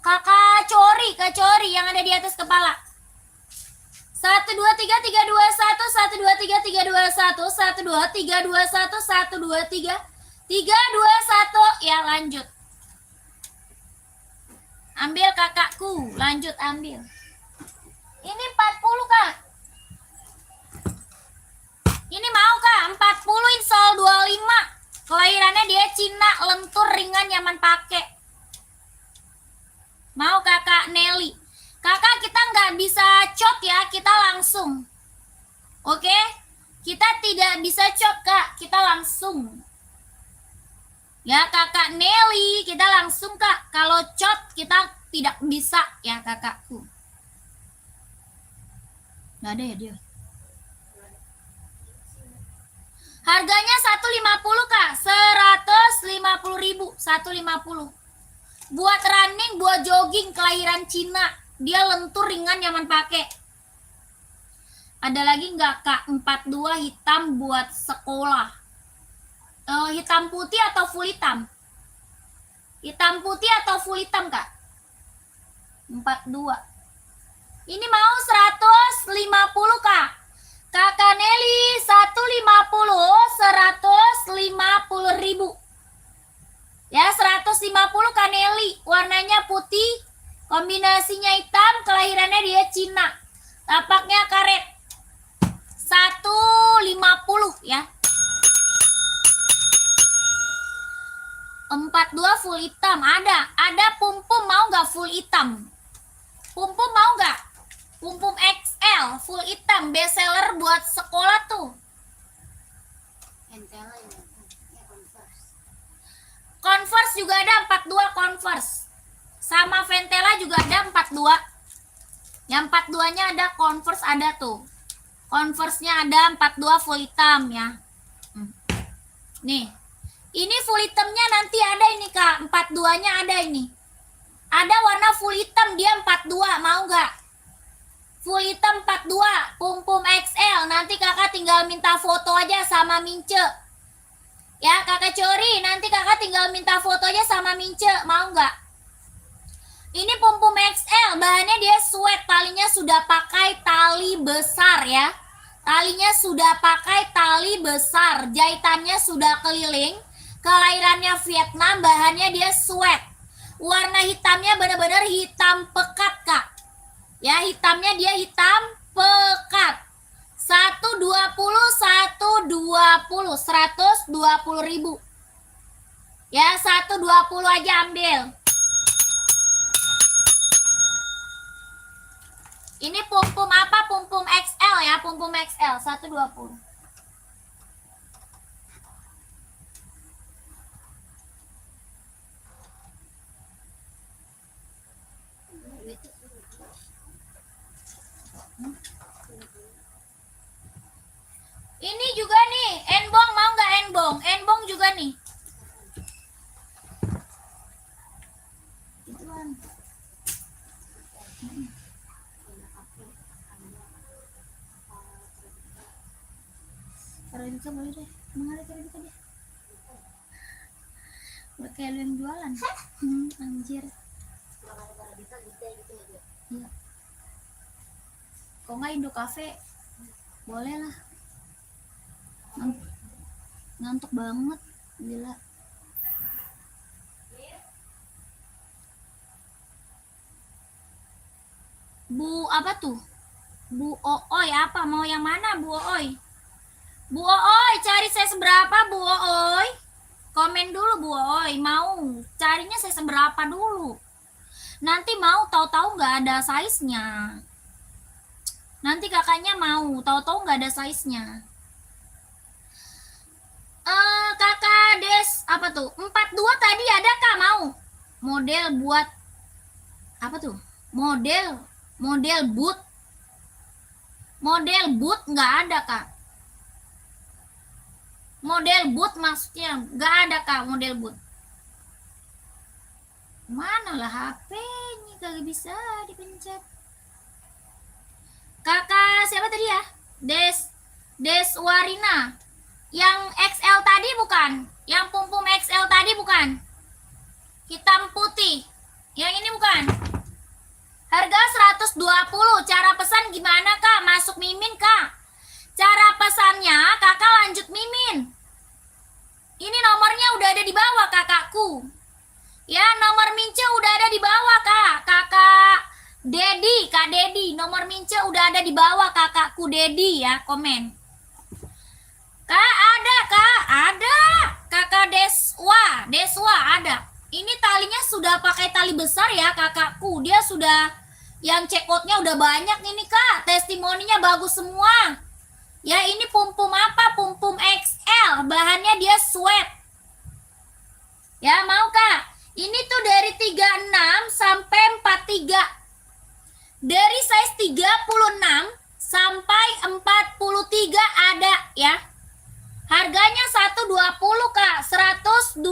Speaker 1: Kakak Cori, Kak Cori yang ada di atas kepala. 1 2 3 3 2 1 1 2 3 3 2 1 1 2 3 2 1 1 2 3 3 2 1 ya lanjut. Ambil kakakku, lanjut ambil. Ini 40 Kak. Ini mau Kak, 40 insol 25. Kelahirannya dia Cina, lentur, ringan, nyaman pakai. Mau kakak Nelly. Kakak kita nggak bisa cot ya, kita langsung. Oke? Kita tidak bisa cot kak, kita langsung. Ya kakak Nelly, kita langsung kak. Kalau cot kita tidak bisa ya kakakku. Nggak ada ya dia. Harganya 150 kak, 150.000, 150. Buat running, buat jogging, kelahiran Cina. Dia lentur, ringan, nyaman pakai. Ada lagi nggak kak? 42 hitam buat sekolah. Hitam putih atau full hitam? Hitam putih atau full hitam kak? 42. Ini mau 150 kak. Kakak Nelly 150 ya 150 Kaneli, warnanya putih, kombinasinya hitam, kelahirannya dia Cina, tapaknya karet. 150 ya. 42 full hitam ada pum-pum, mau nggak full hitam? Pum-pum mau nggak? Pum-pum XL full hitam, best seller buat sekolah tuh.
Speaker 2: Entela ini.
Speaker 1: Converse juga ada 42 Converse. Sama Ventela juga ada 42. Yang 42-nya ada Converse ada tuh. Converse-nya ada 42 full hitam ya. Nih. Ini full hitamnya nanti ada ini Kak. 42-nya ada ini. Ada warna full hitam dia 42, mau nggak? Full hitam 42, pum-pum XL. Nanti kakak tinggal minta foto aja sama Mince. Ya kakak Cori, nanti kakak tinggal minta foto aja sama Mince, mau nggak? Ini pum-pum XL, bahannya dia sweat, talinya sudah pakai tali besar ya. Talinya sudah pakai tali besar, jahitannya sudah keliling. Kelahirannya Vietnam, bahannya dia sweat. warna hitamnya benar-benar hitam pekat Kak. Ya, hitamnya dia hitam pekat. 120 ya, 120 aja ambil. Ini pum-pum apa? Pum-pum XL ya, pum-pum XL 120. Ini juga nih, enbong mau nggak enbong? Enbong juga nih. Arabica boleh deh, mengalir Arabica deh. Udah kayak lu yang jualan. Anjir. Iya. Kok nggak Indo Cafe? Boleh lah. Ngantuk banget, gila. Bu apa tuh? Bu Ooy apa? Mau yang mana Bu Ooy? Bu Ooy, cari saya seberapa Bu Ooy? Komen dulu Bu Ooy, mau carinya saya seberapa dulu. Nanti mau tahu-tahu nggak ada size-nya. Nanti kakaknya mau tahu-tahu nggak ada size-nya. Kakak Des apa tuh? 42 tadi ada Kak mau? Model buat apa tuh? Model boot. Model boot nggak ada Kak. Model boot maksudnya nggak ada Kak model boot. Mana lah HP-nya kagak bisa dipencet. Kakak siapa tadi ya? Deswarina. Yang XL tadi bukan? Yang pum-pum XL tadi bukan? Hitam putih. Yang ini bukan? Harga 120. Cara pesan gimana Kak? Masuk Mimin Kak. Cara pesannya kakak lanjut Mimin. Ini nomornya udah ada di bawah kakakku. Ya, nomor Mince udah ada di bawah Kak. Kakak Dedi, Kak Dedi, nomor Mince udah ada di bawah kakakku Dedi ya, komen. Kak ada Kak, ada. Kakak Deswa ada. Ini talinya sudah pakai tali besar ya kakakku. Dia sudah yang check outnya udah banyak ini Kak. Testimoninya bagus semua. Ya ini pum-pum apa? Pum-pum XL. Bahannya dia sweat. Ya mau Kak? Ini tuh dari 36 sampai 43. Dari size 36 sampai 43 ada ya. Harganya 120 Kak. 120.000.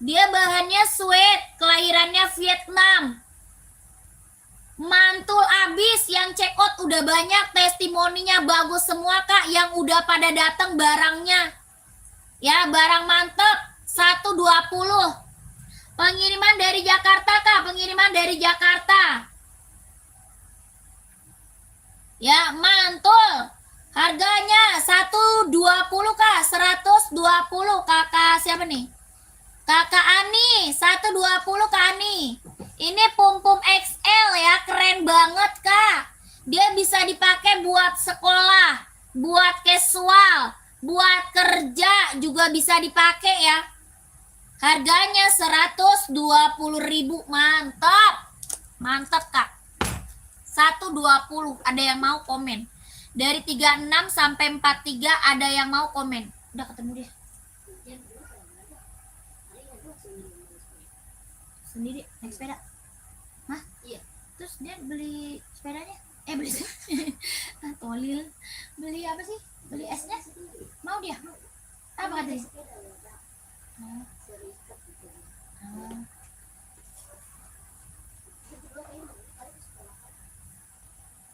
Speaker 1: Dia bahannya sweat. Kelahirannya Vietnam. Mantul abis, yang check out udah banyak, testimoninya bagus semua Kak, yang udah pada datang barangnya. Ya, barang mantep 120. Pengiriman dari Jakarta Kak, pengiriman dari Jakarta. Ya, mantul. Harganya 120 Kak, 120 Kakak siapa nih? Kakak Ani, 120 Kak Ani. Ini pum-pum XL ya, keren banget Kak. Dia bisa dipakai buat sekolah, buat casual, buat kerja juga bisa dipakai ya. Harganya 120.000, mantap. Mantap Kak. 120, ada yang mau komen. Dari 36 sampai 43 ada yang mau komen. Udah ketemu deh. Sendiri naik sepeda. Hah?
Speaker 2: Iya.
Speaker 1: Terus dia beli sepedanya? Beli tolil. Beli apa sih? Beli esnya? Mau dia? Apa katanya?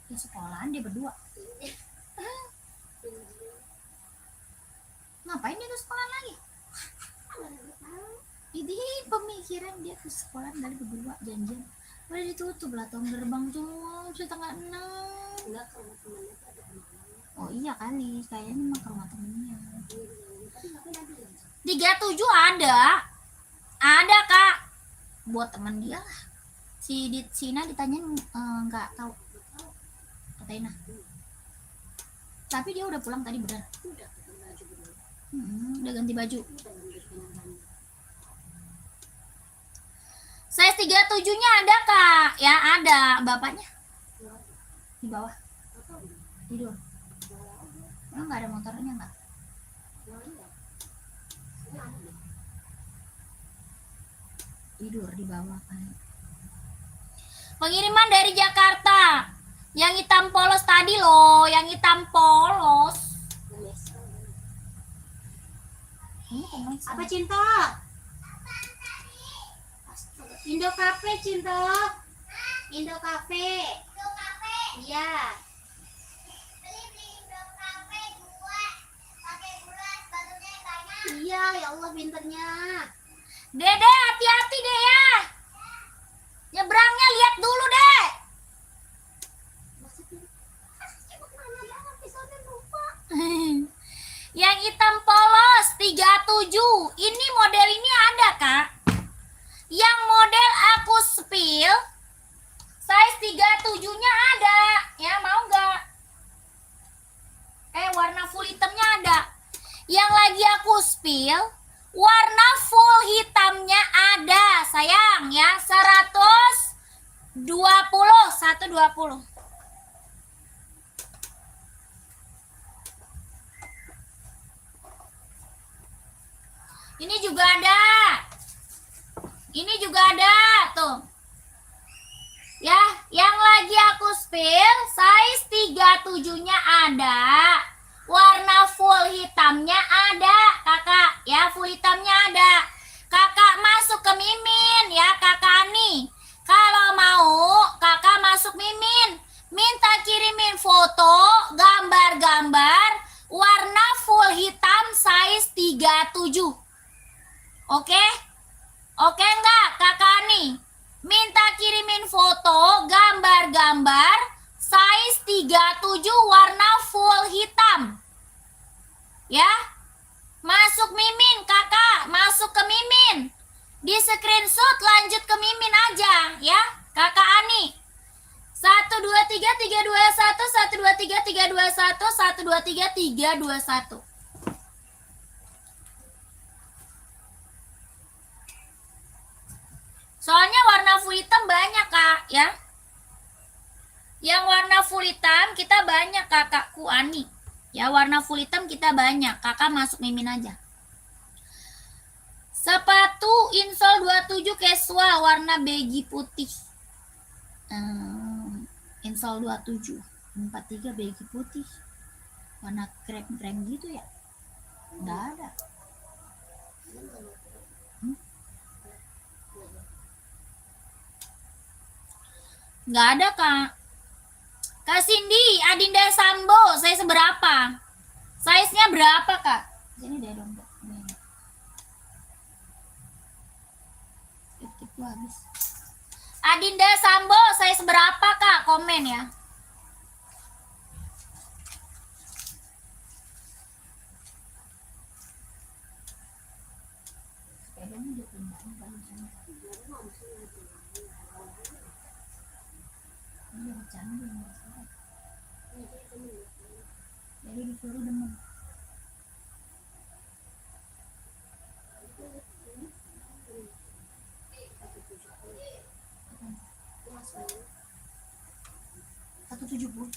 Speaker 1: Di sekolahan dia berdua. Ngapain dia ke sekolahan lagi? Ini pemikiran dia ke sekolahan dari berdua janjian. Udah ditutup lah tong gerbang tuh setengah 6.
Speaker 2: Enggak, ke rumah temennya tuh ada kenalannya.
Speaker 1: Oh iya kali, kayaknya mah ke rumah temennya.
Speaker 2: Tapi ngapain ada ya?
Speaker 1: 37 ada. Ada kak, buat teman dia lah. Si Sina ditanyain nggak tahu, kata Ina. Tapi dia udah pulang tadi benar.
Speaker 2: Udah pakai baju dulu.
Speaker 1: Udah ganti baju.
Speaker 2: Udah ngambil pinang-pinang.
Speaker 1: Size 37-nya ada kak, ya ada. Bapaknya di bawah tidur. Emang nggak ada motornya nggak? Tidur di bawah kan. Pengiriman dari Jakarta. Yang hitam polos tadi loh, yang hitam polos.
Speaker 2: Apa Cinta? Astaga. Indo Cafe Cinta. Indo Cafe. Iya. Iya, ya Allah pinternya.
Speaker 1: Dede, hati-hati deh ya. Nyebrangnya lihat dulu deh. Yang hitam polos 37. Ini model ini ada kak. Yang model aku spill size 37-nya ada. Ya mau nggak? Warna full hitamnya ada. Yang lagi aku spill warna full hitamnya ada sayang ya. 120. Ini juga ada. Ini juga ada tuh. Ya, yang lagi aku spill size 37-nya ada. Warna full hitamnya ada, kakak. Ya, full hitamnya ada. Kakak masuk ke Mimin ya, kakak Ani. Kalau mau, kakak masuk Mimin. Minta kirimin foto, gambar-gambar warna full hitam size 37. Oke? Oke enggak, kakak Ani? Minta kirimin foto, gambar-gambar size 37 warna full hitam. Ya? Masuk Mimin, kakak. Masuk ke Mimin. Di screenshot lanjut ke Mimin aja, ya. Kakak Ani. 123 321 123 321 123 321. Soalnya warna full hitam banyak kak, ya. Yang warna full hitam kita banyak kakakku Ani. Ya, warna full hitam kita banyak. Kakak masuk Mimin aja. Sepatu insole 27 casual warna beige putih. Insole 27 43 beige putih. Warna krem-krem gitu ya. Nggak ada. Nggak ada kak. Kak Cindy, Adinda Sambo, saya seberapa? Size-nya berapa kak? Sini deh dong. Itu habis. Adinda Sambo, saya seberapa kak? Komen ya. Sepedanya udah pindah. Iya, bercanda. Jadi disuruh demen. Satu 70.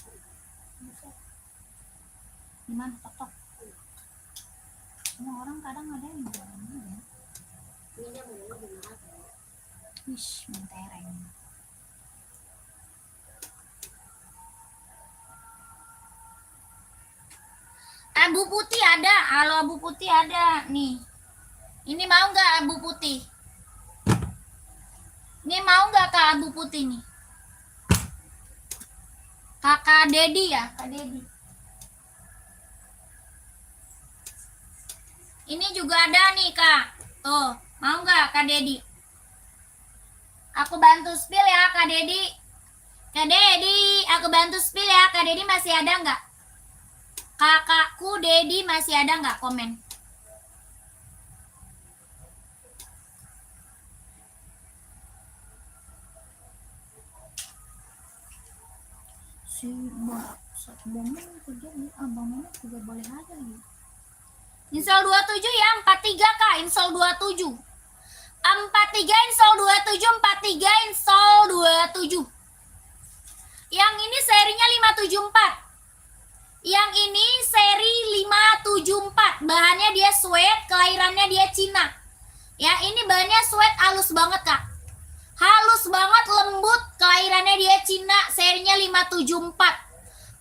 Speaker 1: Gimana tok? Semua orang kadang ada yang bilang ya. Wish, mentereng. Abu putih ada. Halo, abu putih ada nih. Ini mau nggak abu putih? Ini mau nggak kak abu putih nih? Kakak Dedi ya, Kak Dedi. Ini juga ada nih kak. Tuh, mau nggak Kak Dedi? Aku bantu spill ya Kak Dedi. Kak Dedi, aku bantu spill ya. Kak Dedi masih ada nggak? Kakakku Dedi masih ada nggak? Komen. si bomnya kerja nih, abangnya juga boleh aja gitu. Install 27 ya, 43 kak, install 27. 43 install 27, 43 install 27. Yang ini serinya 574. Yang ini seri 574. Bahannya dia suede, kelahirannya dia Cina. Ya, ini bahannya suede halus banget kak. Halus banget, lembut, kelahirannya dia Cina, serinya 574.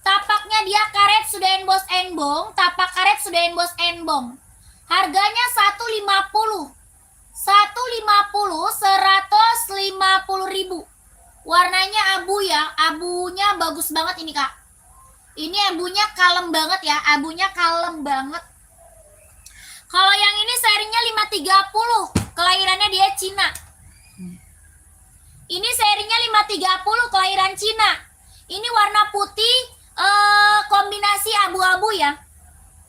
Speaker 1: Tapaknya dia karet sudah emboss embong, tapak karet sudah emboss embong. Harganya 150. 150, 150.000. Warnanya abu ya, abunya bagus banget ini kak. Ini abunya kalem banget ya, abunya kalem banget. Kalau yang ini serinya 530, kelahirannya dia Cina. Ini serinya 530, kelahiran Cina. Ini warna putih, kombinasi abu-abu ya.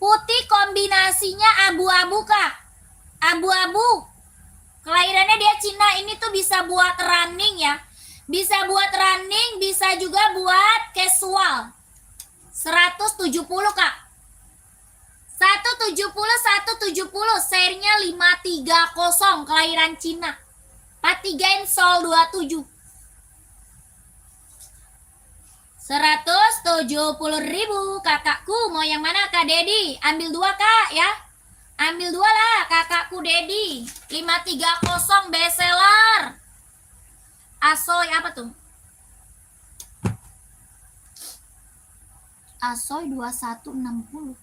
Speaker 1: Putih kombinasinya abu-abu kak. Abu-abu. Kelahirannya dia Cina. Ini tuh bisa buat running ya. Bisa buat running, bisa juga buat casual. 170 kak. 170, 170, serinya 530, kelahiran Cina. 43 install 27. 170.000 kakakku. Mau yang mana kak Dedi? Ambil 2 kak ya. Ambil 2 lah kakakku Dedi. 530 bestseller. Asoy apa tuh? Asoy 2160.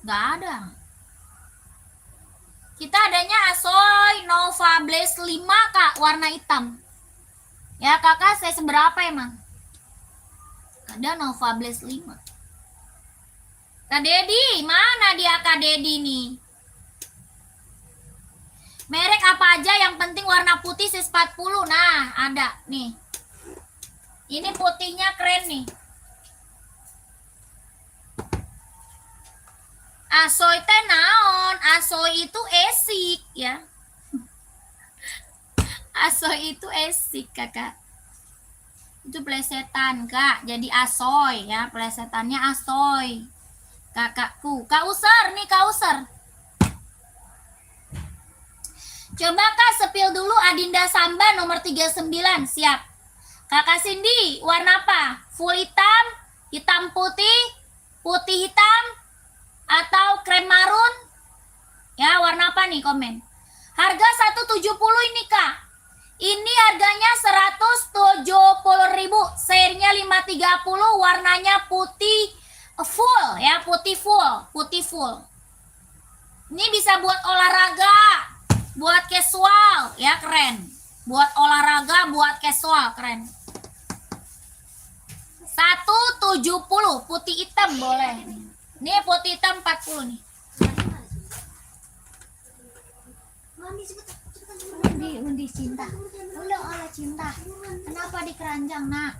Speaker 1: Gak ada. Kita adanya Asoy Nova Blaze 5 kak, warna hitam. Ya kakak saya seberapa emang? Ada Nova Blaze 5. Kak Dedi, mana dia Kak Dedi nih? Merek apa aja yang penting warna putih sis 40. Nah, ada nih. Ini putihnya keren nih. Asoy teh naon? Asoy itu esik ya. Asoy itu esik kakak. Itu plesetan kak. Jadi asoy ya. Plesetannya asoy. Kakakku. Kak User nih Kak User. Coba kak sepil dulu Adinda Samba nomor 39. Siap. Kakak Cindy, warna apa? Full hitam, hitam putih, putih hitam, atau krem marun? Ya, warna apa nih komen? Harga 170 ini kak. Ini harganya 170.000. Serinya 530, warnanya putih full ya, putih full, putih full. Ini bisa buat olahraga, buat casual ya, keren. Buat olahraga, buat casual, keren. 170 putih hitam boleh. Nih putih hitam 40 nih. Undi cinta. Udah oleh cinta. Kenapa di keranjang nak?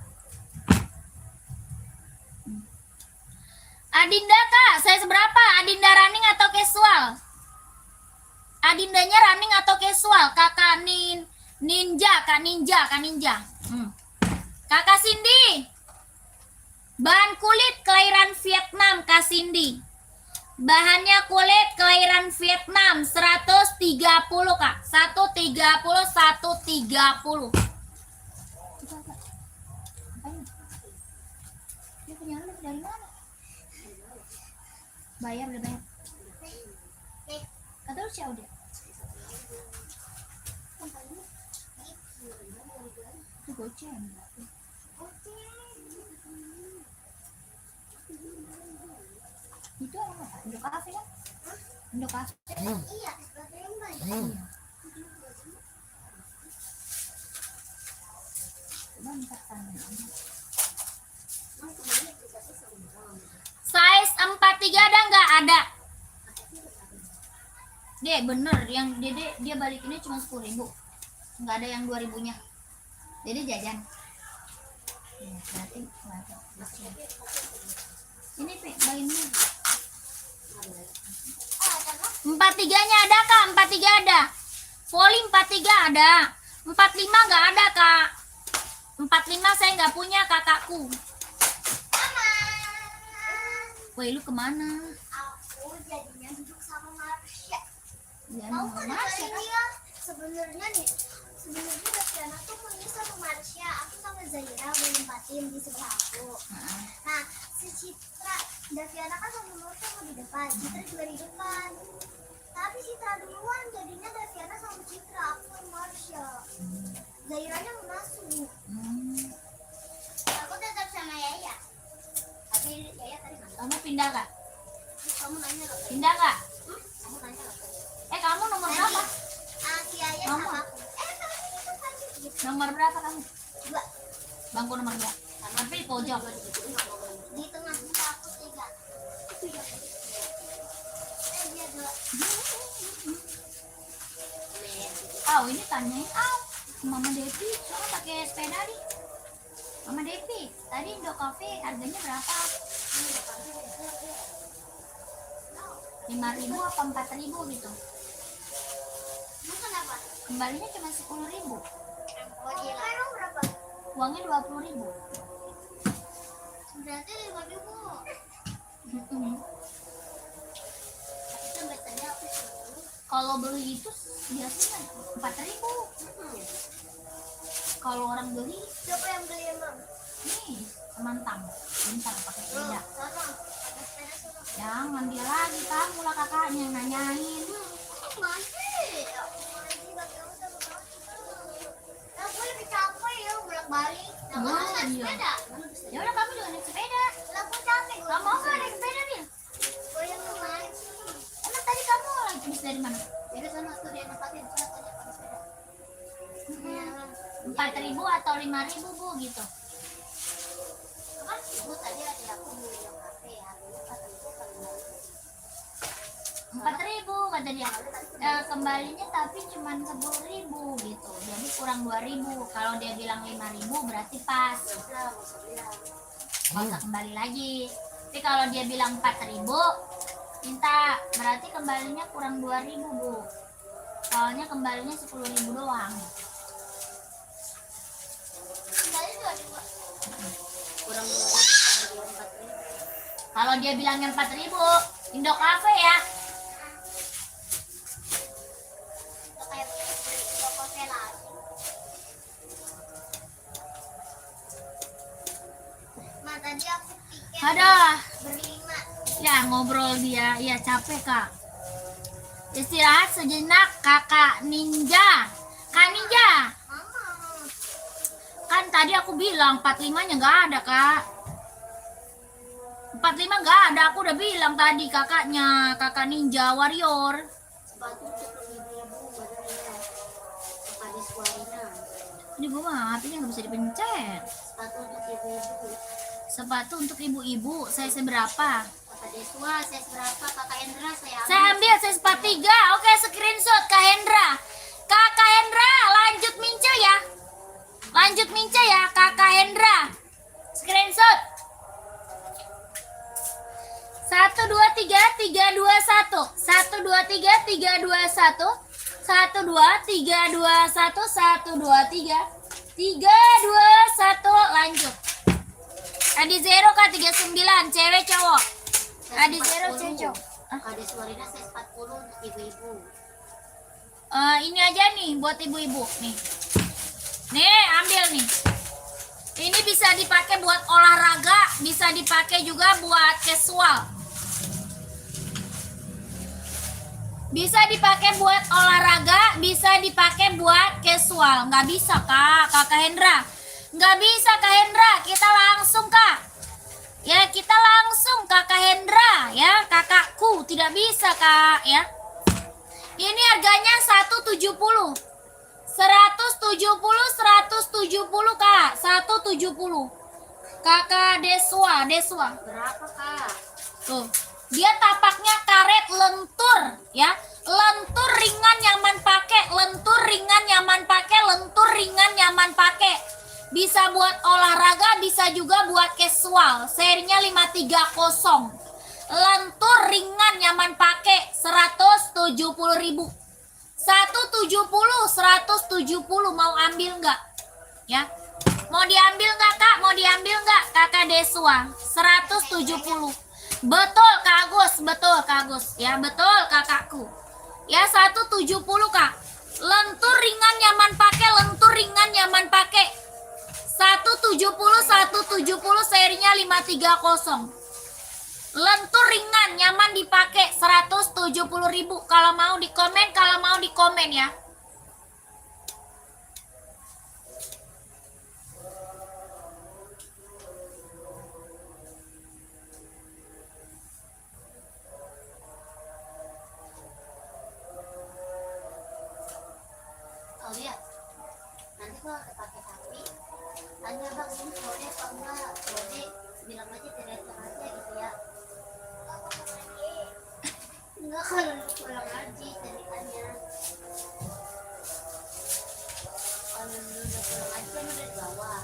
Speaker 1: Adinda kak, saya seberapa? Adinda running atau casual? Adindanya running atau casual? Kakak Ninja, Kak Ninja. Kakak Cindy. Bahan kulit kelahiran Vietnam Kak Cindy. Bahannya kulit kelahiran Vietnam 130 kak. 130. Dia punya lu dari mana? Bayar udah bayar. Kata lu siapa udah? Itu goceng. Itu apa? Indo Cafe kan? Indo Cafe.
Speaker 2: Iya, sebagai yang baik.
Speaker 1: Iya. Coba minta tanya. Size 43 ada nggak? Ada. Dek, bener. Yang Dede dia balikinnya cuma 10.000. Nggak ada yang 2.000-nya. Dede jajan. Ya, berarti ini bayinya 43-nya ada kak, 43 ada. Volley 43 ada. 45 nggak ada kak. 45 saya nggak punya kakakku.
Speaker 2: Mama.
Speaker 1: Woi lu kemana?
Speaker 2: Aku jadinya duduk sama Marsha.
Speaker 1: Ya,
Speaker 2: Mau kan
Speaker 1: Marsha.
Speaker 2: dia sebenarnya nih. Sebenarnya Daviana tuh maunya sama Marsha. Aku sama Zaira mau nempatin di sebelah aku. Nah, si Citra, Daviana kan sama Marsha mau di depan. Citra juga di depan. Tapi Citra duluan, jadinya Daviana sama Citra, aku sama Marsha. Zairanya mau masuk. Aku tetap sama Yaya. Tapi Yaya tadi nggak.
Speaker 1: Kamu pindah gak?
Speaker 2: Kamu nanya loh.
Speaker 1: Pindah gak?
Speaker 2: Kamu nanya loh.
Speaker 1: Kamu nomor berapa?
Speaker 2: Si Yaya
Speaker 1: Kamu?
Speaker 2: sama aku. Tadi itu tadi gitu.
Speaker 1: Nomor berapa kamu?
Speaker 2: Dua.
Speaker 1: Bangku nomor 2. Tapi di pojok.
Speaker 2: Di tengah muka aku 3. Dia 2.
Speaker 1: Oh ini tanyain ke Mama Devi, soalnya pakai sepeda nih. Mama Devi, tadi Indo Cafe harganya berapa? 5.000 apa 4.000 gitu?
Speaker 2: Lu kenapa?
Speaker 1: Kembalinya cuma 10.000.
Speaker 2: Oh, emang berapa?
Speaker 1: Uangnya 20.000.
Speaker 2: Berarti 5.000. Sampai tadi aku suruh.
Speaker 1: Kalau beli itu biasanya 4.000. Kalau orang beli
Speaker 2: Siapa yang beli emang?
Speaker 1: nih semantang, bentar pakai sepeda.
Speaker 2: Sana. Ada sepeda sana.
Speaker 1: Jangan dia lagi, kamu lah kakaknya yang nanyain.
Speaker 2: Masih. Aku lebih capek ya bolak-balik. Nah,
Speaker 1: Oh,
Speaker 2: kamu naik
Speaker 1: iya.
Speaker 2: sepeda.
Speaker 1: Ya udah kamu juga naik sepeda.
Speaker 2: Lah, aku capek.
Speaker 1: Kamu mau nggak naik sepeda nih?
Speaker 2: Oh, yang kemarin.
Speaker 1: Emang tadi kamu lagi habis dari mana?
Speaker 2: Jadi sana tuh dia nempatin sana tadi pakai sepeda. Iya.
Speaker 1: 4.000 atau 5.000 bu gitu.
Speaker 2: Kan ibu tadi ada aku beli yang kafe harganya 4.000 kali
Speaker 1: 4.000 kata dia. Kembalinya tapi cuma 10.000 gitu. Jadi kurang 2.000. Kalau dia bilang 5.000 berarti pas.
Speaker 2: udah nggak usah bilang.
Speaker 1: Nggak usah kembali lagi. Tapi kalau dia bilang 4.000 minta berarti kembalinya kurang 2.000 bu. Soalnya kembalinya 10.000 doang.
Speaker 2: Kembali 2.000. Kurang 2.000 sama 4.000.
Speaker 1: Kalau dia bilangnya 4.000 Indo Cafe ya.
Speaker 2: Itu kayak toko lagi. Ma, tadi aku pikir
Speaker 1: Aduh,
Speaker 2: berlima.
Speaker 1: ya ngobrol dia. Ya capek kak. Istirahat sejenak kakak ninja. Kak ninja,
Speaker 2: Mama.
Speaker 1: kan tadi aku bilang 45-nya nggak ada kak. 45 nggak ada, aku udah bilang tadi kakaknya, kakak ninja warrior.
Speaker 2: Sepatu untuk ibu-ibu badannya. Kepada suarina.
Speaker 1: Ini gua mah hatinya nggak bisa dipencet.
Speaker 2: Sepatu untuk ibu-ibu.
Speaker 1: Sepatu untuk ibu-ibu, saya seberapa?
Speaker 2: Kakak Deswa, saya seberapa? Kakak Hendra, saya
Speaker 1: Saya ambil saya 43. Oke, screenshot Kak Hendra. Kakak Hendra, lanjut mince ya. Lanjut mince ya, Kakak Hendra. Screenshot. 1 2 3 3 2 1. 1 2 3 3 2 1. 1 2 3 2 1. 1 2 3 3 2 1. Lanjut. Adi Zero K39, cewek cowok. Adi Zero cewek cowok.
Speaker 2: Kakak Deswarina, saya 40 untuk ibu-ibu.
Speaker 1: Ini aja nih buat ibu-ibu nih. Nih, ambil nih. Ini bisa dipakai buat olahraga, bisa dipakai juga buat casual. Bisa dipakai buat olahraga, bisa dipakai buat casual. Nggak bisa kak, kakak Hendra. Nggak bisa kak Hendra, kita langsung kak. Ya kita langsung kakak Hendra ya, kakakku tidak bisa kak ya. Ini harganya 170. 170 kak, 170. Kakak Deswa.
Speaker 2: Berapa, Kak?
Speaker 1: Tuh, dia tapaknya karet lentur ya. Lentur ringan nyaman pakai, lentur ringan nyaman pakai, lentur ringan nyaman pakai. Bisa buat olahraga, bisa juga buat casual. Serinya 530. Lentur ringan nyaman pakai 170.000. 170 mau ambil nggak? Ya. Mau diambil nggak kak? Mau diambil nggak kakak Deswa? 170. Betul Kak Agus, betul Kak Agus. Ya betul kakakku. Ya 170 kak. Lentur ringan nyaman pakai, lentur ringan nyaman pakai. 170 serinya 530. Lentur ringan nyaman dipakai 170.000. Kalau mau di komen ya.
Speaker 2: Oh iya, nanti kalau pakai sapi, tanya bang ini boleh apa enggak? Boleh, bilang aja direktur aja gitu ya. Enggak kalau pulang haji ceritanya. Kalau lu udah pulang haji kan udah di bawah.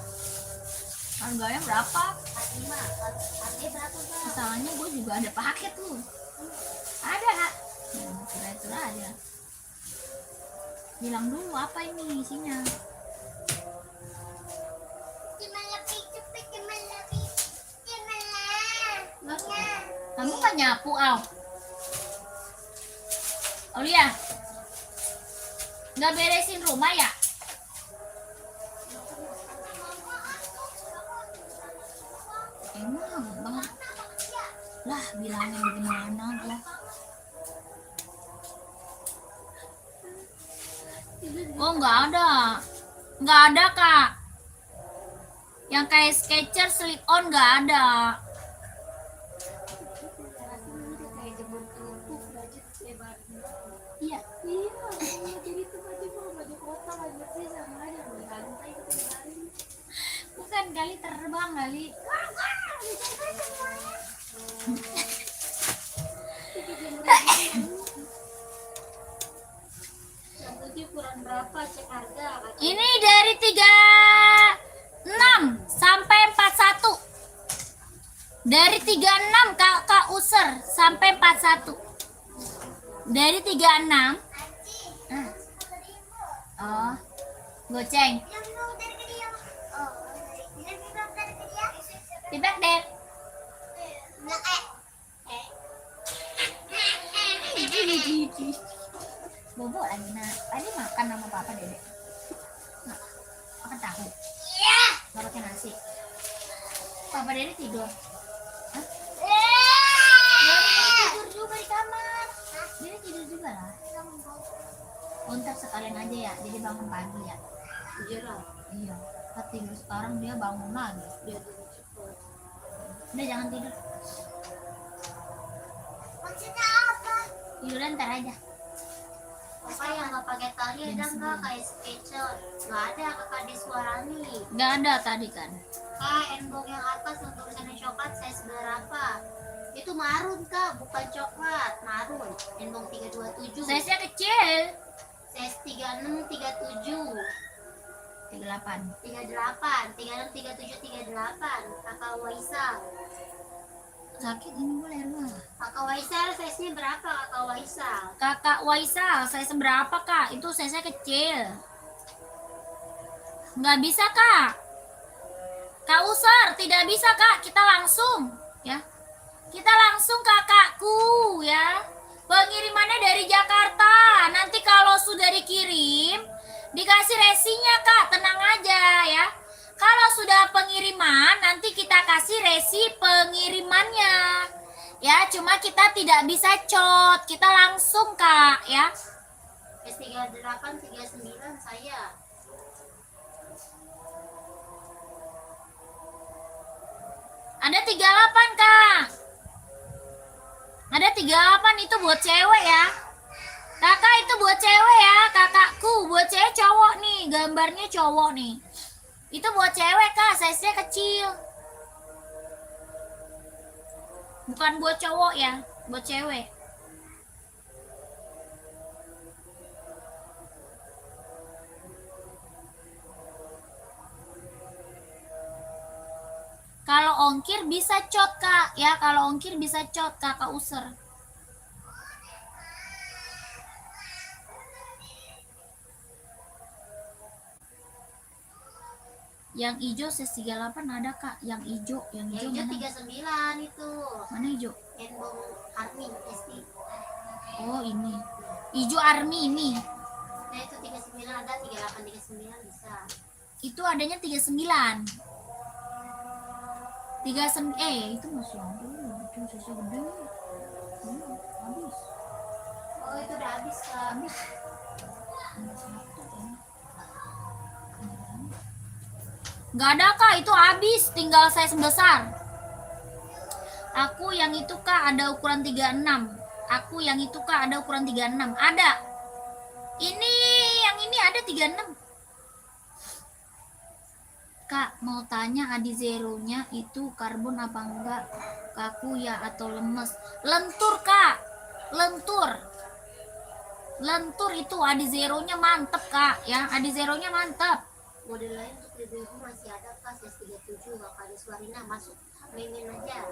Speaker 1: Harganya berapa?
Speaker 2: Harganya berapa bang?
Speaker 1: Masalahnya gue juga ada paket tuh. Ada kak. Kira-kira aja. Bilang dulu apa ini isinya. Kamu kan nyapu Al? Aulia, nggak beresin rumah ya? Emang banget. Lah bilangin gimana gua. Oh nggak ada kak. Yang kayak Skechers slip on nggak ada. Iya.
Speaker 2: Jadi tiba-tiba baju kotak aja sih sama aja mau lantai kali.
Speaker 1: Bukan kali terbang kali.
Speaker 2: Ukuran berapa cek harga?
Speaker 1: Ini dari 36 sampai 41. Dari 36 Kak User sampai 41. Dari 36. Oh. Goceng. Tibak deh. Bobo lagi nak. Tadi makan sama papa Dede. Nah, makan tahu. Nggak pakai nasi. Papa Dede tidur. Hah? Tidur juga di kamar. Dede tidur juga lah. Oh, ntar sekalian aja ya. Jadi bangun pagi ya. Iya. Kan tidur sekarang dia bangun lagi. Udah jangan tidur.
Speaker 2: Maksudnya apa?
Speaker 1: Tidur ntar aja.
Speaker 2: Pokoknya yang nggak pakai tali ada nggak kayak Skechers? Nggak ada kakak di Suarani.
Speaker 1: Nggak ada tadi kan.
Speaker 2: Kak, enbong yang atas yang tulisannya coklat size berapa? Itu marun kak, bukan coklat, marun. Enbong 327.
Speaker 1: Size-nya kecil.
Speaker 2: Size 36, 37,
Speaker 1: 38.
Speaker 2: 38, 36, 37, 38. Kakak Waisal.
Speaker 1: Sakit ini boleh lah.
Speaker 2: Kakak Waisal size-nya berapa kakak Waisal?
Speaker 1: Kakak Waisal, size berapa kak? Itu size-nya kecil. Nggak bisa kak. Kak Usar, tidak bisa kak. Kita langsung ya. Kita langsung kakakku ya. Pengirimannya dari Jakarta. Nanti kalau sudah dikirim, dikasih resinya kak. Tenang aja ya. Kalau sudah pengiriman, nanti kita kasih resi pengirimannya. Ya, cuma kita tidak bisa cot. Kita langsung kak ya.
Speaker 2: S38, 39 saya.
Speaker 1: Ada 38 kak. Ada 38 itu buat cewek ya. Kakak itu buat cewek ya, kakakku. Buat cewek cowok nih, gambarnya cowok nih. Itu buat cewek kak, size-nya kecil. Bukan buat cowok ya, buat cewek. Kalau ongkir bisa cot kak, ya kalau ongkir bisa cot kakak User. Yang hijau size 38 ada kak. Yang hijau
Speaker 4: Yang hijau
Speaker 1: mana?
Speaker 4: 39 itu.
Speaker 1: Mana hijau?
Speaker 4: Handball Army SD.
Speaker 1: Oh ini. Hijau army ini.
Speaker 4: Nah itu 39 ada, 38 39 bisa.
Speaker 1: Itu adanya 39. 39 itu masih ada. Itu size gede. Habis.
Speaker 4: Oh itu udah habis kak.
Speaker 1: Habis. Nggak ada kak, itu habis, tinggal size besar. Aku yang itu kak ada ukuran 36. Aku yang itu kak ada ukuran 36. Ada. Ini yang ini ada 36. Kak mau tanya Adi Zero-nya itu karbon apa enggak? Kaku ya atau lemes? Lentur kak. Lentur. Lentur itu Adi Zero-nya mantep kak ya. Adi Zero-nya mantep.
Speaker 4: Model lain untuk ibu-ibu masih ada kak, size 37 Kakak Deswarina masuk mimin aja.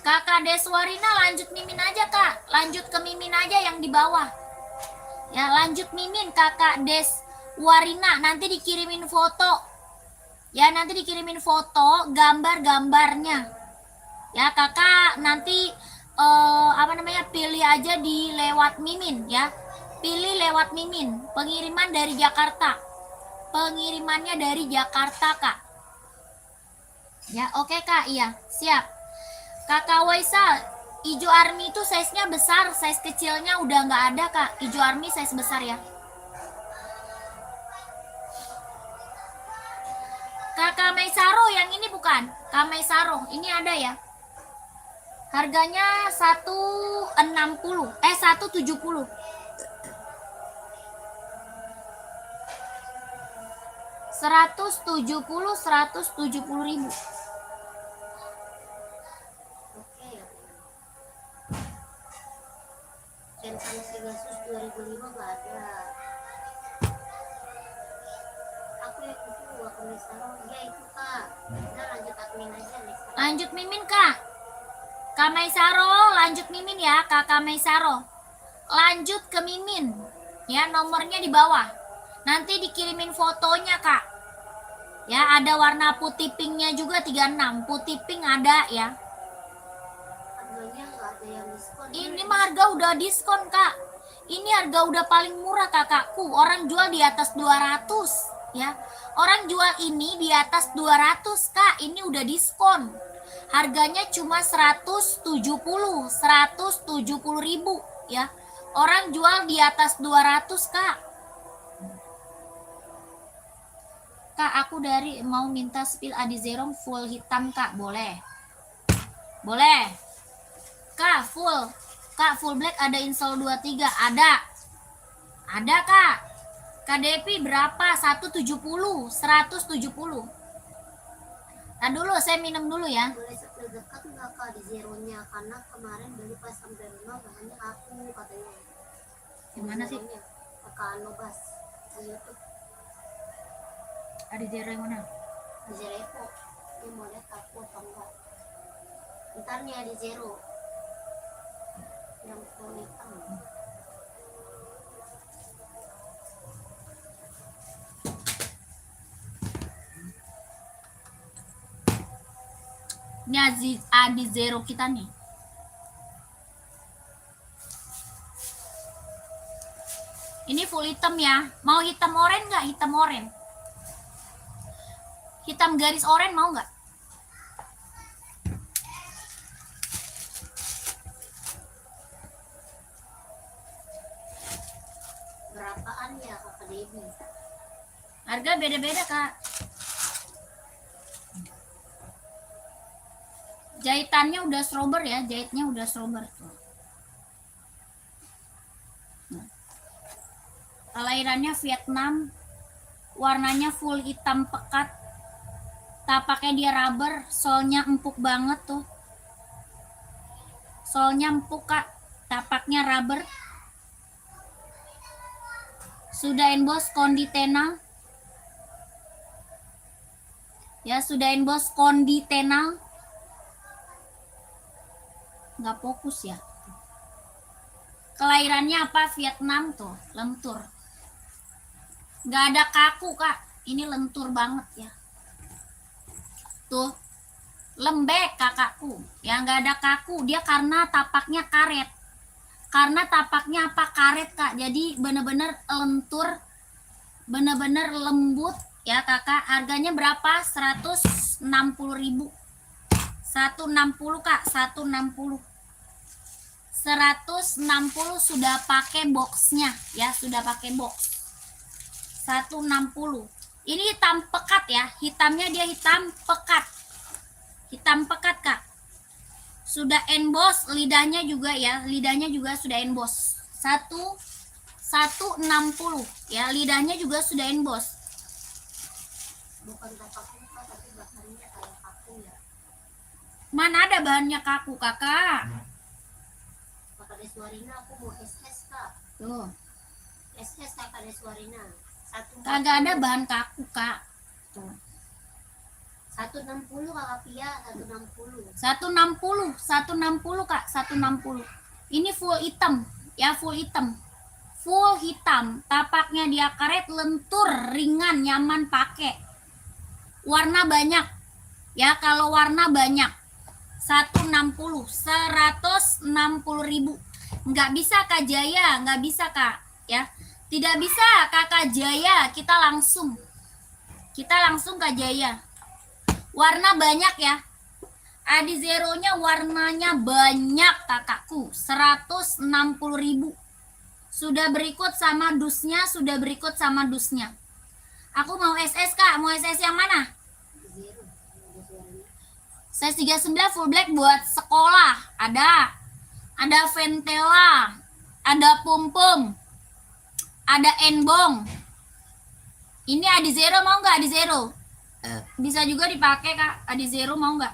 Speaker 1: Kakak Deswarina lanjut mimin aja kak. Lanjut ke mimin aja yang di bawah. Ya lanjut mimin kakak Deswarina. Nanti dikirimin foto. Ya nanti dikirimin foto gambar-gambarnya. Ya kakak nanti pilih aja di lewat mimin ya. Pilih lewat mimin. Pengiriman dari Jakarta. Pengirimannya dari Jakarta kak. Ya oke kak, iya siap. Kakak Waisal, hijau army itu size-nya besar, size kecilnya udah nggak ada kak. Hijau army size besar ya. Kakak Meisaro yang ini bukan? Kak Meisaro, ini ada ya. Harganya 160, 170. 170.000.
Speaker 4: Oke ya. Sensang Pegasus 2005 nggak ada. Aku yang itu aku misalnya ya itu kak. Kita lanjut admin aja next time.
Speaker 1: Lanjut mimin kak. Kak Meisaro, lanjut mimin ya, Kakak Meisaro. Lanjut ke mimin. Ya, nomornya di bawah. Nanti dikirimin fotonya, Kak. Ya, ada warna putih pinknya juga 36. Putih pink ada ya.
Speaker 4: Harganya nggak ada yang diskon.
Speaker 1: Ini mah harga udah diskon, Kak. Ini harga udah paling murah, Kakakku. Orang jual di atas 200, ya. Orang jual ini di atas 200, Kak. Ini udah diskon. Harganya cuma 170.000 ya. Orang jual di atas 200, Kak. Kak, aku dari mau minta spill Adi Zero full hitam, Kak. Boleh. Boleh. Kak, full. Kak, full black ada install 23. Ada. Ada, Kak. KDP berapa? 170. 170. Nah dulu, saya minum dulu ya.
Speaker 4: Boleh spill dekat nggak kak di zeronya? Karena kemarin beli pas sampai rumah bahannya aku katanya.
Speaker 1: Gimana sih?
Speaker 4: Kakak Anobas di YouTube.
Speaker 1: Adi Zero yang mana?
Speaker 4: Di Zero Epo. Dia mau lihat aku apa enggak. Ntar nih di Zero. Yang full hitam.
Speaker 1: Ini Adi Zero kita nih. Ini full hitam ya. Mau hitam oranye nggak? Hitam oranye. Hitam garis oranye mau nggak?
Speaker 4: Berapaan ya kakak Debbie?
Speaker 1: Harga beda-beda, Kak. Jahitannya udah strober ya, jahitnya udah strober. Kelahirannya Vietnam, warnanya full hitam pekat. Tapaknya dia rubber, solnya empuk banget tuh. Solnya empuk, Kak. Tapaknya rubber. Sudah emboss konditenal. Ya, sudah emboss konditenal. Nggak fokus ya. Kelahirannya apa? Vietnam tuh, lentur. Nggak ada kaku, Kak. Ini lentur banget ya. Tuh, lembek kakakku. Ya nggak ada kaku, dia karena tapaknya karet. Karena tapaknya apa? Karet kak. Jadi bener-bener lentur, bener-bener lembut ya kakak. Harganya berapa? 160.000. 160 kak, 160. 160 sudah pakai boxnya ya, sudah pakai box. 160. Ini hitam pekat ya, hitamnya dia hitam pekat. Hitam pekat kak. Sudah emboss lidahnya juga ya, lidahnya juga sudah emboss. 160 ya, lidahnya juga sudah emboss.
Speaker 4: Bukan tapak muka tapi bahannya kayak kaku ya.
Speaker 1: Mana ada bahannya kaku kakak?
Speaker 4: Kakak Deswarina aku mau SS kak.
Speaker 1: Tuh,
Speaker 4: SS kakak Deswarina.
Speaker 1: kagak ada bahan kaku kak. Tuh.
Speaker 4: 160 kakak Pia, 160.
Speaker 1: 160 kak, 160. Ini full hitam ya, full hitam. Full hitam, tapaknya dia karet, lentur, ringan, nyaman pakai. Warna banyak ya, kalau warna banyak. 160, 160.000. Nggak bisa Kak Jaya, nggak bisa Kak ya. Tidak bisa Kakak Jaya, kita langsung Kak Jaya. Warna banyak ya. Adizero-nya warnanya banyak kakakku. 160.000. Sudah berikut sama dusnya, Aku mau SS kak, mau SS yang mana? Size 39 full black buat sekolah. Ada Ventela, ada Pum, ada Enbong. Ini Adizero mau nggak? Adizero bisa juga dipakai kak. Adizero mau nggak?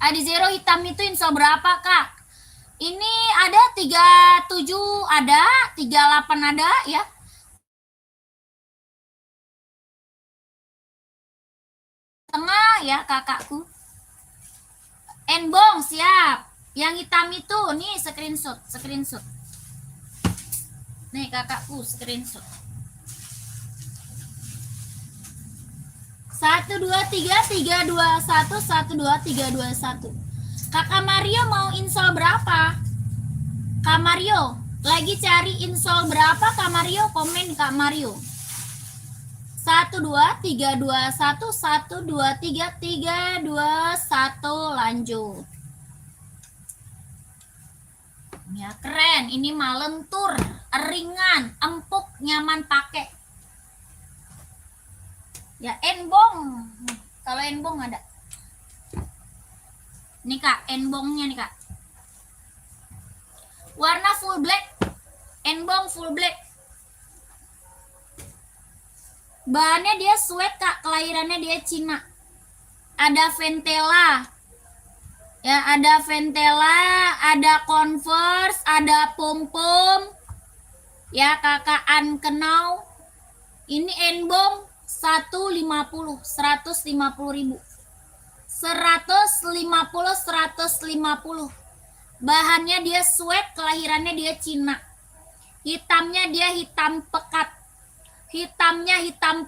Speaker 1: Adizero hitam itu insya berapa kak? Ini ada 37, ada 38, ada ya. Tengah ya kakakku. Enbong siap. Yang hitam itu nih screenshot. Nih kakakku screenshot. 1 2 3 3 2 1 1 2 3 2 1. Kakak Mario mau install berapa? Kak Mario lagi cari install berapa Kak Mario? Komen Kak Mario. 1 2 3 2 1 1 2 3 3 2 1 lanjut. Ya keren, ini mah lentur, ringan, empuk, nyaman pakai. Ya Enbong. Kalau Enbong ada. Nih Kak, Enbongnya nih Kak. Warna full black. Enbong full black. Bahannya dia sweat Kak, kelahirannya dia Cina. Ada Ventela. Ya, ada Ventela, ada Converse, ada Pum. Ya, Kakak Ankenau. Ini Enbong 150.000. 150.000. Bahannya dia sweat, kelahirannya dia Cina. Hitamnya dia hitam pekat. Hitamnya hitam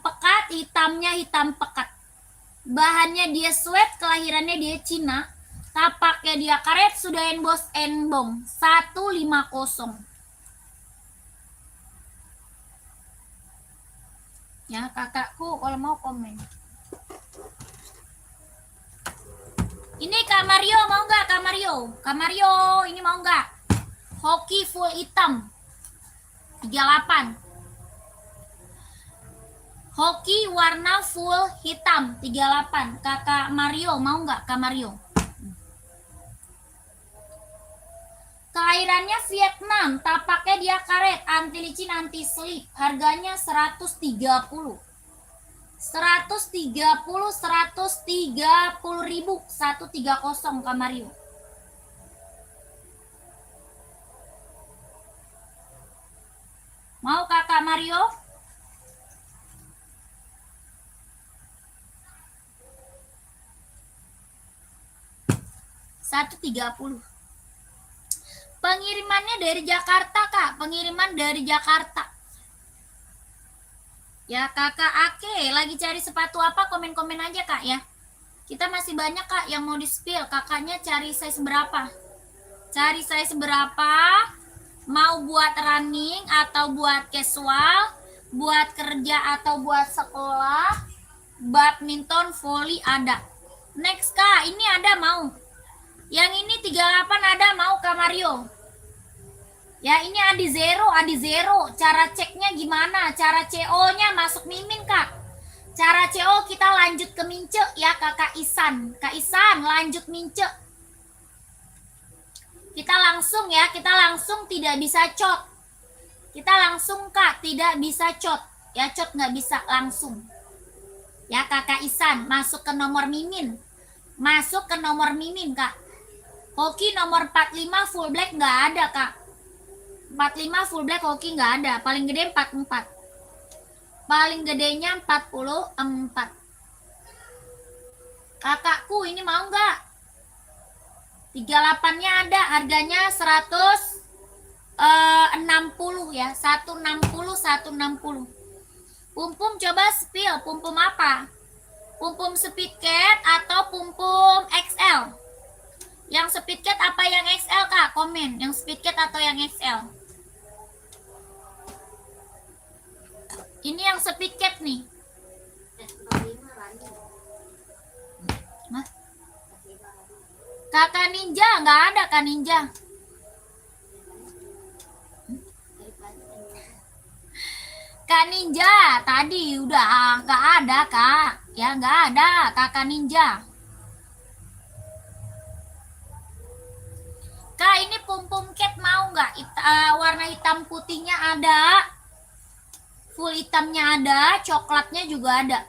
Speaker 1: pekat. Bahannya dia sweat, kelahirannya dia Cina. Tapaknya dia karet, sudah emboss Enbong 150. Ya kakakku kalau mau komen. Ini Kak Mario mau nggak? Kak Mario ini mau nggak? Hoki full hitam 38. Hoki warna full hitam 38. Kakak Mario mau nggak? Kak Mario. Kelahirannya Vietnam, tapaknya dia karet, anti licin, anti slip. Harganya 130.000. 130.000. 130 Kak Mario. Mau Kakak Mario? $130. Pengirimannya dari Jakarta Kak, pengiriman dari Jakarta. Ya kakak Ake lagi cari sepatu apa, komen-komen aja kak ya. Kita masih banyak kak yang mau di spill. Kakaknya cari size berapa? Cari size berapa? Mau buat running atau buat casual, buat kerja atau buat sekolah, badminton, volley ada. Next kak, ini ada mau. Yang ini 38 ada mau kak Mario. Ya ini Adi Zero. Cara ceknya gimana? Cara CO-nya masuk Mimin kak. Cara CO kita lanjut ke Mince ya kakak Isan. Kak Isan lanjut Mince. Kita langsung ya, kita langsung tidak bisa cot. Kita langsung kak, tidak bisa cot. Ya cot nggak bisa langsung. Ya kakak Isan masuk ke nomor Mimin. Masuk ke nomor Mimin kak. Hoki nomor 45 full black nggak ada kak. 45 full black hoki nggak ada, paling gede 44, paling gedenya 44. Kakakku ini mau nggak? 38 nya ada, harganya 160 ya, 160. Pumpum coba spill, pumpum apa? Pumpum speedcat atau pumpum XL? Yang speedcat apa yang XL kak? Komen, yang speedcat atau yang XL? Ini yang speedcat nih. Hah? Kakak Ninja nggak ada kak Ninja. Kak Ninja tadi udah nggak ada kak. Ya nggak ada kakak Ninja. Kak ini pum cat mau nggak? Warna hitam putihnya ada. Full hitamnya ada, coklatnya juga ada.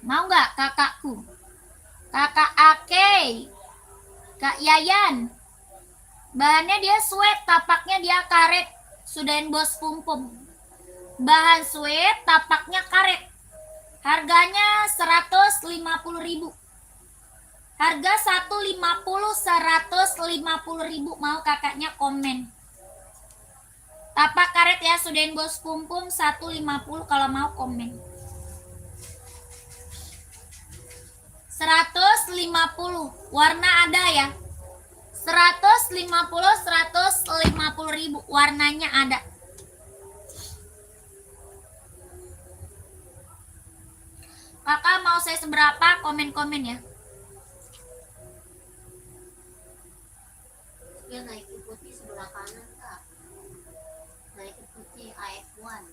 Speaker 1: Mau nggak kakakku? Kakak Ake, Kak Yayan. Bahannya dia sweat, tapaknya dia karet. Sudahin bos pumpum. Bahan sweat, tapaknya karet. Harganya 150.000. Harga 150.000 mau kakaknya komen. Tapak karet ya, sudahin bos pumpum 150 kalau mau komen. 150 warna ada ya. 150.000 warnanya ada. Kakak mau saya seberapa? Komen-komen ya.
Speaker 4: Dia naik ikuti sebelah kanan kak. Naik ikuti AF1.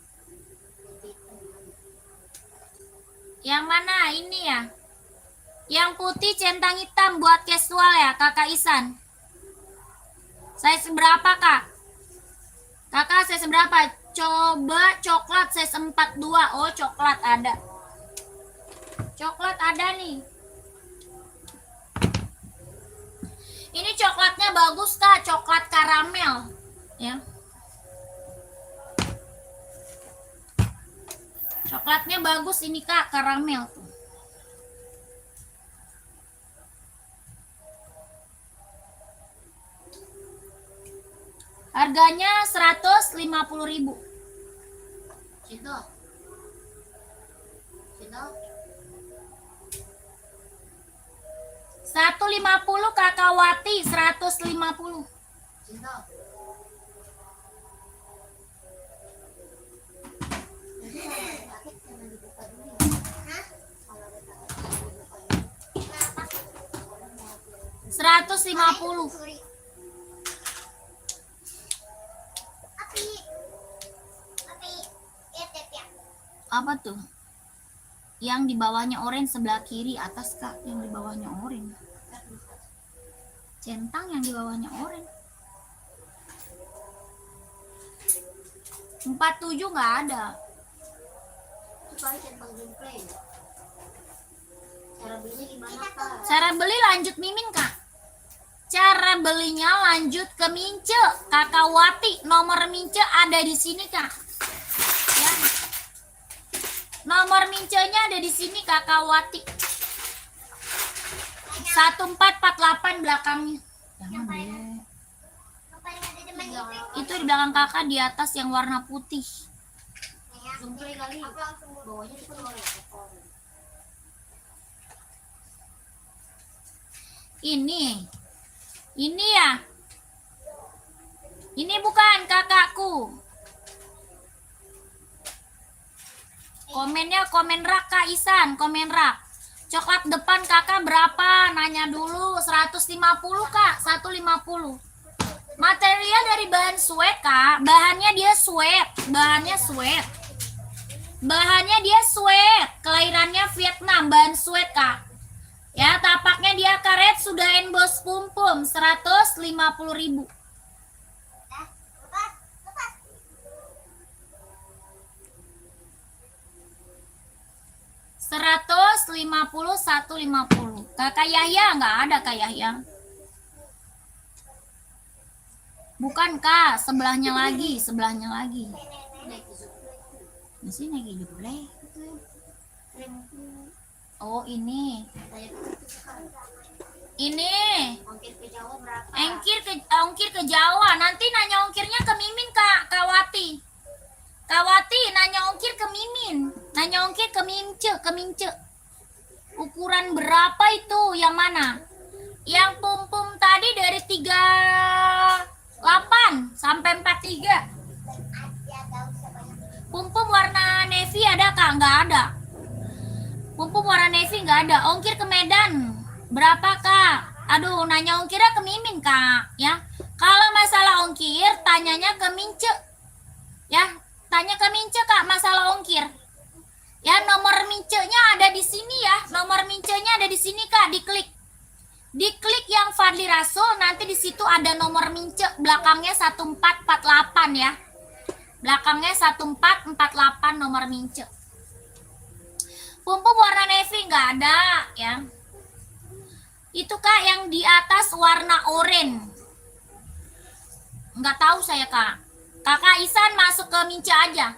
Speaker 1: Yang mana? Ini ya. Yang putih centang hitam buat casual ya kakak Isan. Saya seberapa kak? Kakak saya seberapa? Coba coklat size 42. Oh coklat ada. Coklat ada nih. Ini coklatnya bagus kak, coklat karamel ya. Coklatnya bagus ini kak, karamel tuh. Harganya 150.000.
Speaker 4: Cinta.
Speaker 1: 150 Kakawati 150.
Speaker 4: Cinta. Jadi kalau ada paket jangan dibuka dulu ya.
Speaker 2: Hah?
Speaker 4: Kalau ada paket jangan dibuka dulu.
Speaker 2: Kenapa?
Speaker 1: 150.
Speaker 2: Sorry. Api. Ya.
Speaker 1: Apa tuh? Yang di bawahnya orange sebelah kiri atas kak, yang di bawahnya orange. Centang yang di bawahnya orange. 47 nggak ada.
Speaker 4: Itu centang gameplay. Cara belinya gimana kak?
Speaker 1: Cara beli lanjut Mimin kak. Cara belinya lanjut ke Mince, Kakawati. Nomor Mince ada di sini kak. Ya. Nomor Mincenya ada di sini Kakawati. 1448 belakangnya. Jangan deh.
Speaker 2: Apa yang ada di mana?
Speaker 1: Itu di belakang kakak di atas yang warna putih.
Speaker 2: Ya.
Speaker 4: Jumpai kali.
Speaker 2: Aku langsung
Speaker 4: Bawahnya itu kan orang kotor.
Speaker 1: Ini ya. Ini bukan kakakku. Komennya komen rak Kak Isan, komen rak. Coklat depan kakak berapa? Nanya dulu. 150 Kak, 150. Material dari bahan suede Kak. Bahannya dia suede. Bahannya dia suede. Kelahirannya Vietnam, bahan suede Kak. Ya, tapaknya dia karet, sudah emboss pum-pum. 150.000.
Speaker 2: lepas.
Speaker 1: 150. Kakak Yahya nggak ada Kak Yahya. Bukan Kak, sebelahnya lagi.
Speaker 4: Naik ke zoom.
Speaker 1: Masih naik hidup boleh.
Speaker 4: Rem.
Speaker 1: Oh ini.
Speaker 4: Saya itu sekarang.
Speaker 1: Ini.
Speaker 4: Ongkir ke Jawa berapa?
Speaker 1: Ongkir ke Jawa. Nanti nanya ongkirnya ke Mimin Kak, Kawati. Kawati nanya ongkir ke Mimin. Nanya ongkir ke Mince. Ukuran berapa itu? Yang mana? Yang pum-pum tadi dari 38 sampai 43. Pum-pum warna navy ada Kak? Nggak ada. Pum-pum warna navy nggak ada. Ongkir ke Medan berapa Kak? Aduh, nanya ongkirnya ke Mimin Kak, ya. Kalau masalah ongkir, tanyanya ke Mince, ya. Tanya ke Mince Kak, masalah ongkir. Ya, nomor Mince-nya ada di sini ya. Nomor Mince-nya ada di sini Kak, diklik. Diklik yang Fadli Rasul, nanti di situ ada nomor Mince, belakangnya 1448 ya. Belakangnya 1448 nomor Mince. Pum-pum warna navy nggak ada ya. Itu Kak yang di atas warna oranye. Nggak tahu saya Kak. Kakak Isan masuk ke Mince aja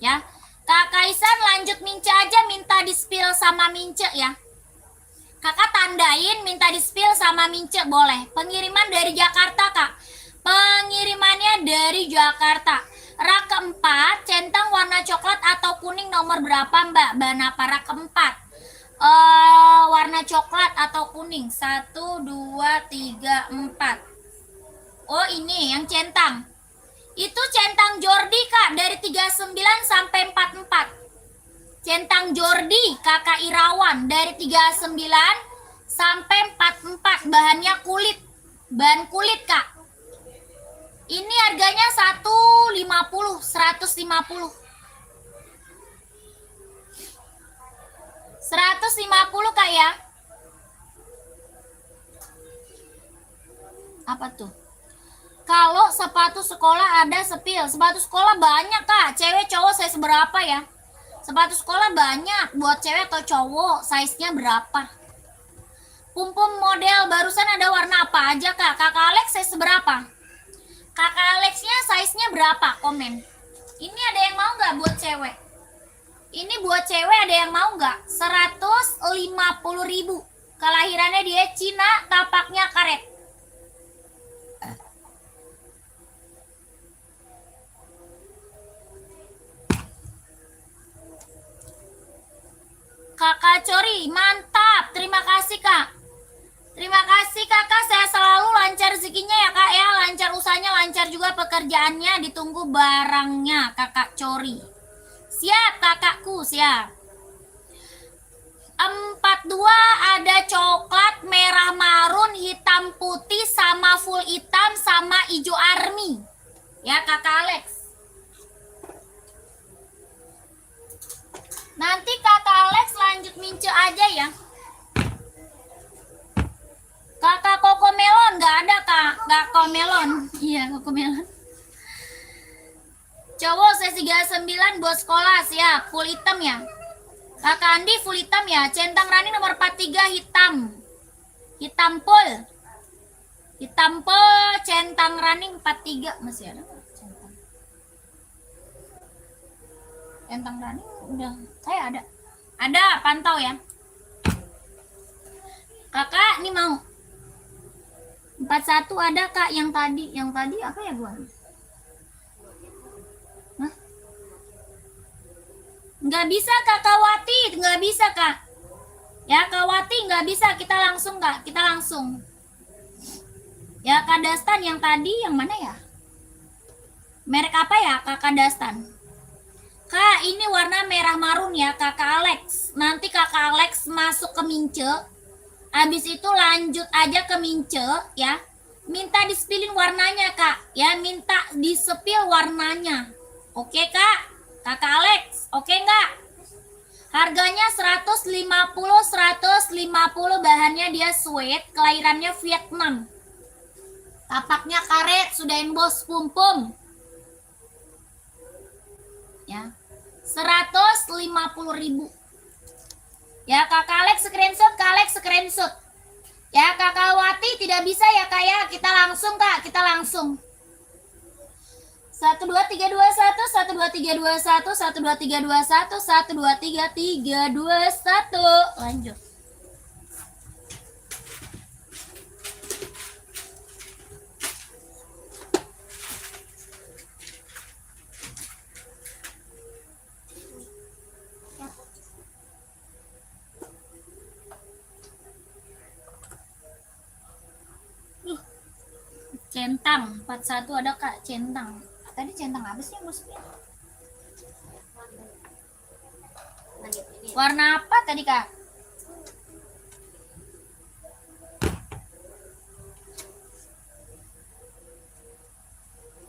Speaker 1: ya. Kakak Isan lanjut Mince aja, minta di-spill sama Mince ya. Kakak tandain minta di-spill sama Mince boleh. Pengiriman dari Jakarta Kak. Pengirimannya dari Jakarta. Rak keempat, centang warna coklat atau kuning nomor berapa Mbak? Bahan apa rak keempat? Warna coklat atau kuning. 1, 2, 3, 4. Oh ini yang centang. Itu centang Jordi Kak, dari 39 sampai 44. Centang Jordi Kakak Irawan dari 39 sampai 44. Bahannya kulit. Bahan kulit Kak. Ini harganya 150 Kak ya. Apa tuh? Kalau sepatu sekolah ada sepil. Sepatu sekolah banyak Kak. Cewek cowok size berapa ya? Sepatu sekolah banyak. Buat cewek atau cowok size-nya berapa? Pum-pum model barusan ada warna apa aja Kak? Kakak Alex size berapa? Kakak Alexnya size-nya berapa? Komen. Ini ada yang mau nggak buat cewek? Ini buat cewek ada yang mau nggak? 150.000. Kelahirannya dia Cina, tapaknya karet. Kakak Cori, mantap. Terima kasih Kak. Terima kasih Kakak, saya selalu lancar rezekinya ya Kak ya. Lancar usahanya, lancar juga pekerjaannya. Ditunggu barangnya Kakak Cori. Siap kakakku, siap. 42 ada coklat, merah marun, hitam putih, sama full hitam, sama hijau army. Ya Kakak Alex. Nanti Kakak Alex lanjut Mince aja ya. Kakak Koko Melon nggak ada Kak. Nggak Koko Melon. Iya Koko Melon. Cowok saya 39 buat sekolah siap. Full hitam ya. Kakak Andi full hitam ya. Centang running nomor 43 hitam. Hitam full. Hitam full centang running 43 masih ada Kak? Centang running udah saya ada. Ada pantau ya. Kakak ini mau 41 ada Kak yang tadi. Yang tadi apa ya gua? Hah? Nggak bisa Kakak Wati, nggak bisa Kak. Ya Kak Wati nggak bisa, kita langsung Kak, kita langsung. Ya Kak Dastan yang tadi yang mana ya? Merek apa ya Kakak Dastan? Kak ini warna merah marun ya Kakak Alex. Nanti Kakak Alex masuk ke Mince. Habis itu lanjut aja ke Mince ya. Minta disepilin warnanya Kak. Ya minta disepil warnanya. Oke Kak? Kakak Alex, oke nggak? Harganya 150, bahannya dia suede, kelahirannya Vietnam. Tapaknya karet, sudah emboss pum-pum. Ya. 150.000. Ya, Kakak Alex screenshot, Kak Alex screenshot. Ya, Kakak Wati tidak bisa ya Kak ya. Kita langsung Kak, kita langsung. 12321 12321 12321 12321 lanjut. Centang 41 ada Kak, centang. Tadi centang apa sih yang maksudnya? Warna apa tadi Kak?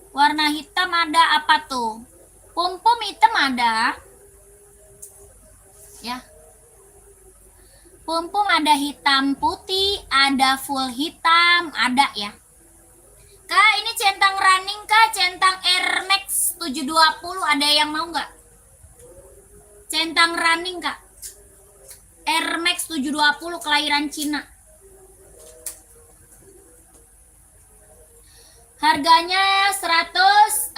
Speaker 1: Warna hitam ada apa tuh? Pum-pum hitam ada. Ya. Pum-pum ada hitam putih, ada full hitam, ada ya. Kak, ini centang running Kak, centang Air Max 720, ada yang mau nggak? Centang running Kak, Air Max 720 kelahiran Cina. Harganya 150.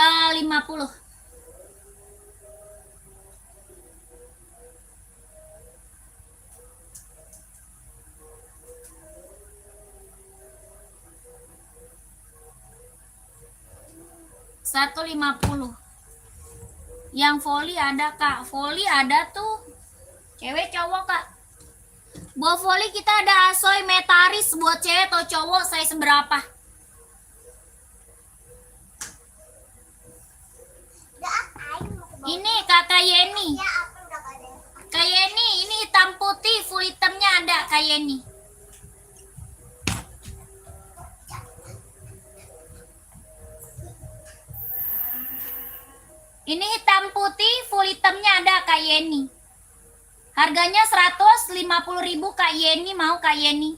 Speaker 1: $150. Yang volley ada Kak, volley ada tuh. Cewek cowok Kak. Buat volley kita ada Asoy Metaris buat cewek atau cowok size berapa? Ini Kakak Yeni. Kak Yeni, ini hitam putih, full hitamnya ada Kak Yeni. Ini hitam putih, full hitamnya ada Kak Yeni. Harganya 150.000 Kak Yeni, mau Kak Yeni.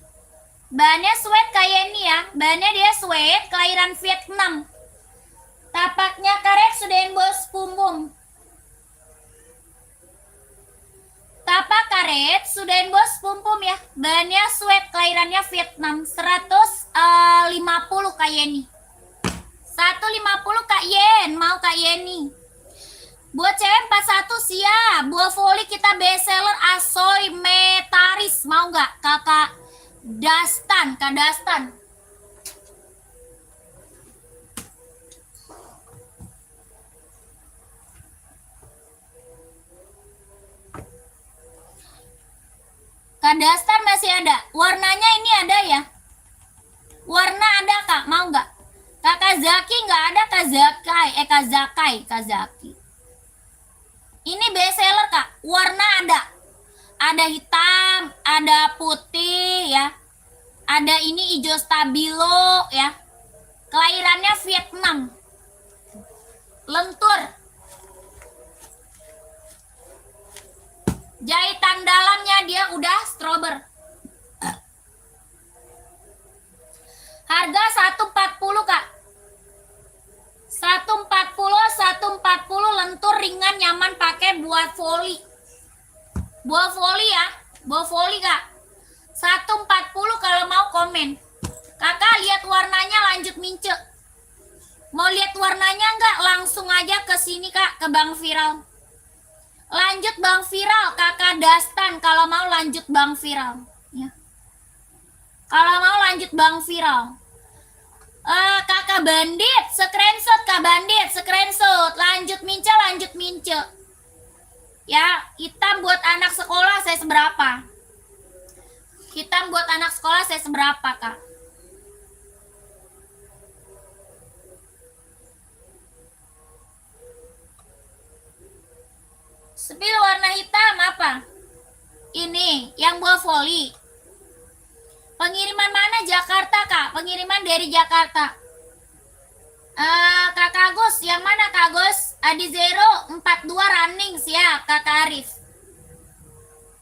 Speaker 1: Bahannya suede Kak Yeni ya. Bahannya dia suede, kelahiran Vietnam. Tapaknya karet sudah emboss punggung. Tapak karet sudah emboss pum-pum ya. Bahannya suede, kelahirannya Vietnam. 150 Kak Yeni. 150 Kak Yen, mau Kak Yeni. Buat cewek 41 siap. Buat volley kita bestseller Asoy Metaris, mau nggak Kakak Dastan, Kak Dastan? Kak Dastan masih ada. Warnanya ini ada ya? Warna ada Kak, mau nggak? Kakak Zaki nggak ada Kak Zakai, Kak Zakai, Kak Zaki. Ini bestseller Kak, warna ada. Ada hitam, ada putih ya. Ada ini hijau stabilo ya. Kelahirannya Vietnam. Lentur. Jahitan dalamnya dia udah strober. Harga 140 Kak. 140 lentur ringan nyaman pakai buat volley. Buat volley ya. Buat volley Kak. 140 kalau mau komen. Kakak lihat warnanya lanjut mince. Mau lihat warnanya enggak? Langsung aja ke sini Kak, ke Bang Viral. Lanjut Bang Viral, Kakak Dastan kalau mau lanjut Bang Viral ya. Kalau mau lanjut Bang Viral. Kakak Bandit, screenshot Kak Bandit, screenshot. Lanjut mince, lanjut mince. Ya, hitam buat anak sekolah saya seberapa? Hitam buat anak sekolah saya seberapa, Kak? Spill warna hitam apa? Ini, yang buah voli. Pengiriman mana? Jakarta, Kak. Pengiriman dari Jakarta. Kak Agus, yang mana Kak Agus? Adi Zero 42 running, siap Kak Arif.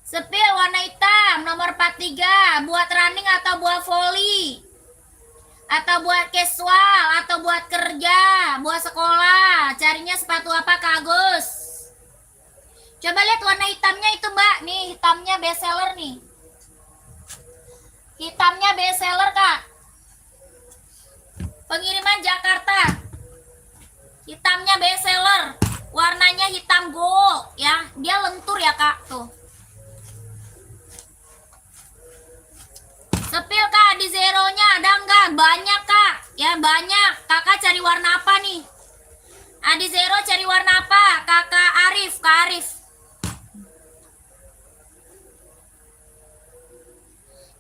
Speaker 1: Spill warna hitam nomor 43 buat running atau buat volley atau buat casual atau buat kerja, buat sekolah. Carinya sepatu apa Kak Agus? Coba lihat warna hitamnya itu Mbak. Nih hitamnya best seller nih. Hitamnya best seller Kak. Pengiriman Jakarta. Hitamnya best seller. Warnanya hitam gold ya. Dia lentur ya Kak tuh. Sepil Kak di zeronya ada enggak? Banyak Kak. Ya banyak. Kakak cari warna apa nih? Adi Zero cari warna apa? Kakak Arif, Kak Arif.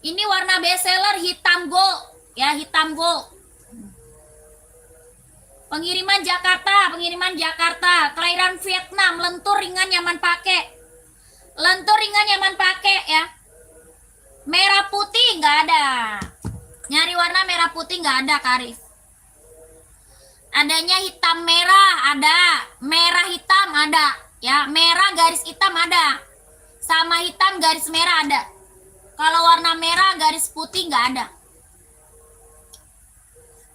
Speaker 1: Ini warna best seller hitam gold. Ya hitam gold. Pengiriman Jakarta, pengiriman Jakarta. Kelahiran Vietnam, lentur ringan nyaman pakai. Lentur ringan nyaman pakai ya. Merah putih nggak ada. Nyari warna merah putih nggak ada, Karif. Adanya hitam merah ada, merah hitam ada, ya merah garis hitam ada, sama hitam garis merah ada. Kalau warna merah garis putih nggak ada.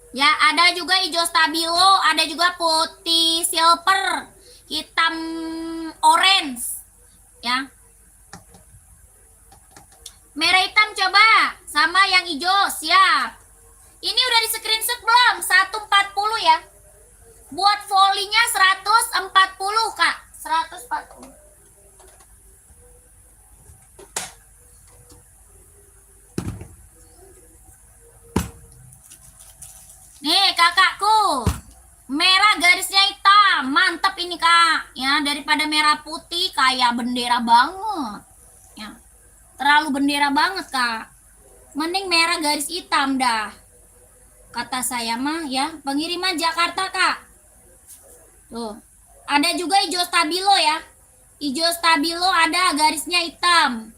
Speaker 1: Ya ada juga hijau stabilo, ada juga putih silver, hitam orange, ya. Merah hitam coba, sama yang hijau, siap. Ini udah di screenshot belum? 140 ya. Buat volinya 140 Kak, 140. Nih kakakku, merah garisnya hitam, mantap ini Kak. Ya daripada merah putih kayak bendera banget. Ya. Terlalu bendera banget Kak. Mending merah garis hitam dah. Kata saya mah ya. Pengiriman Jakarta Kak. Tuh. Ada juga hijau stabilo ya. Hijau stabilo ada garisnya hitam.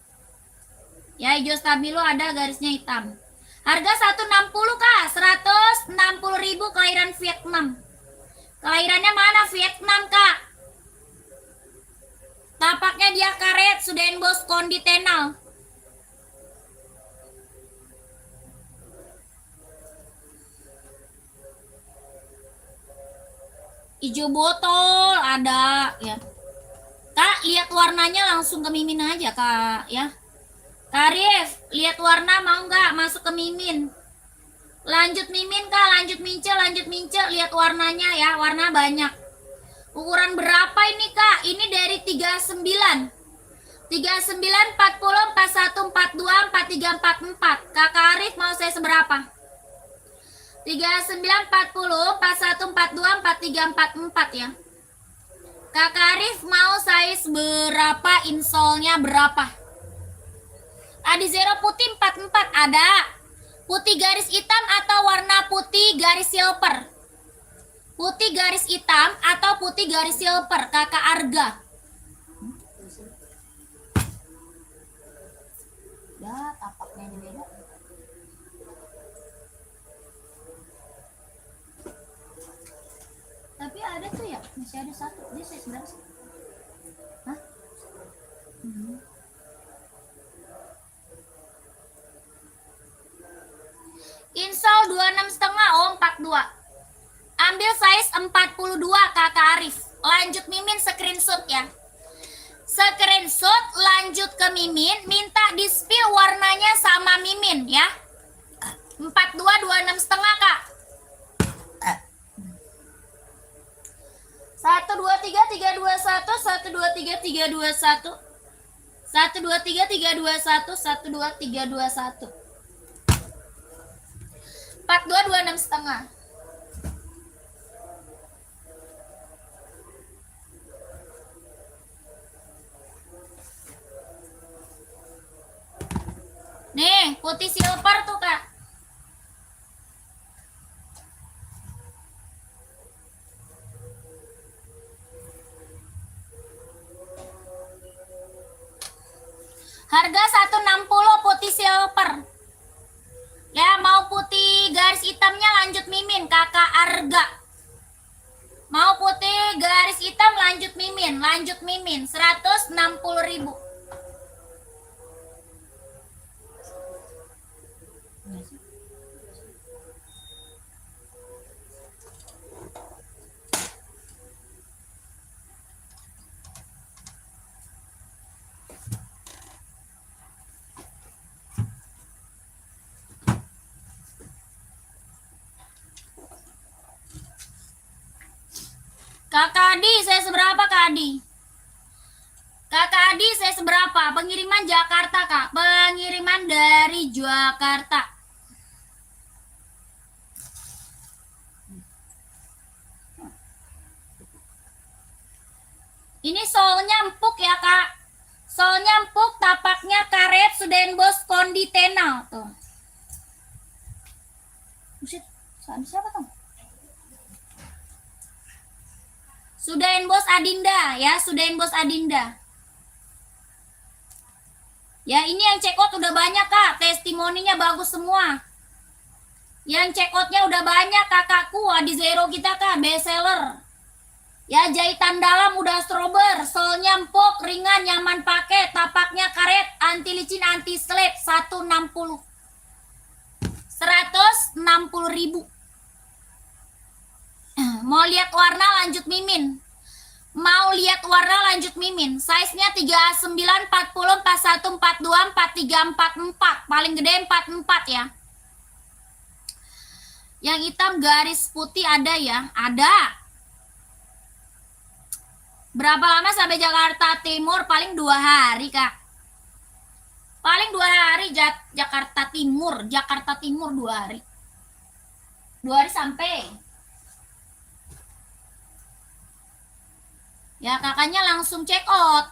Speaker 1: Ya hijau stabilo ada garisnya hitam. Harga 160 Kak. 160.000 kelahiran Vietnam. Kelahirannya mana? Vietnam Kak. Tapaknya dia karet sudah emboss konditenal. Hijau botol ada ya. Kak, lihat warnanya langsung ke Mimin aja Kak ya. Karif, lihat warna mau nggak masuk ke Mimin? Lanjut Mimin Kak, lanjut Mince, lihat warnanya ya, warna banyak. Ukuran berapa ini Kak? Ini dari 39. 39, 40, 41, 42, 43, 44. Kakak Arif mau saya seberapa? 39, 40, 41, 42, 43, 44 ya. Kakak Arif mau size berapa? Insolnya berapa? Adi Zero putih 44 ada. Putih garis hitam atau warna putih garis silver? Putih garis hitam atau putih garis silver? Kakak Arga. Ya, tapaknya ini beda. Tapi ada tuh ya, masih ada satu. Dia size berapa sih? Hah? Insol 26,5 oh 42. Ambil size 42 Kakak Arif. Lanjut Mimin screenshot ya. Screenshot lanjut ke Mimin, minta di-spill warnanya sama Mimin ya. 42 26,5 Kak. 1 2 3 3 2 1 1 2 3 3 2 1 1 2 3 3 2 1 1 2 3 2 1 42 26,5. Nih, putih silver tuh, Kak. Harga 160 putih silver. Ya, mau putih garis hitamnya lanjut mimin, Kakak Arga. Mau putih garis hitam lanjut mimin, 160.000. Kakak Adi, saya seberapa Kak Adi? Kakak Adi, saya seberapa? Pengiriman Jakarta, Kak. Pengiriman dari Jakarta. Ini solnya empuk ya, Kak. Solnya empuk, tapaknya karet, sudah bos konditenal tuh. Buset, siapa tuh? Sudah bos Adinda ya, sudah bos Adinda. Ya, ini yang check out udah banyak, Kak. Testimoninya bagus semua. Yang check outnya udah banyak, kakakku. Adi Zero kita, Kak, best seller. Ya, jahitan dalam udah strober, solnya empuk, ringan, nyaman pakai, tapaknya karet, anti licin, anti slip, 160. 160.000. Mau lihat warna lanjut mimin. Mau lihat warna lanjut mimin. Size-nya 39, 40, 41, 42, 43, 44. Paling gede 44 ya. Yang hitam garis putih ada ya? Ada. Berapa lama sampai Jakarta Timur? Paling 2 hari, Kak. Paling 2 hari Jakarta Timur. Jakarta Timur 2 hari. 2 hari sampai. Ya, kakaknya langsung check out.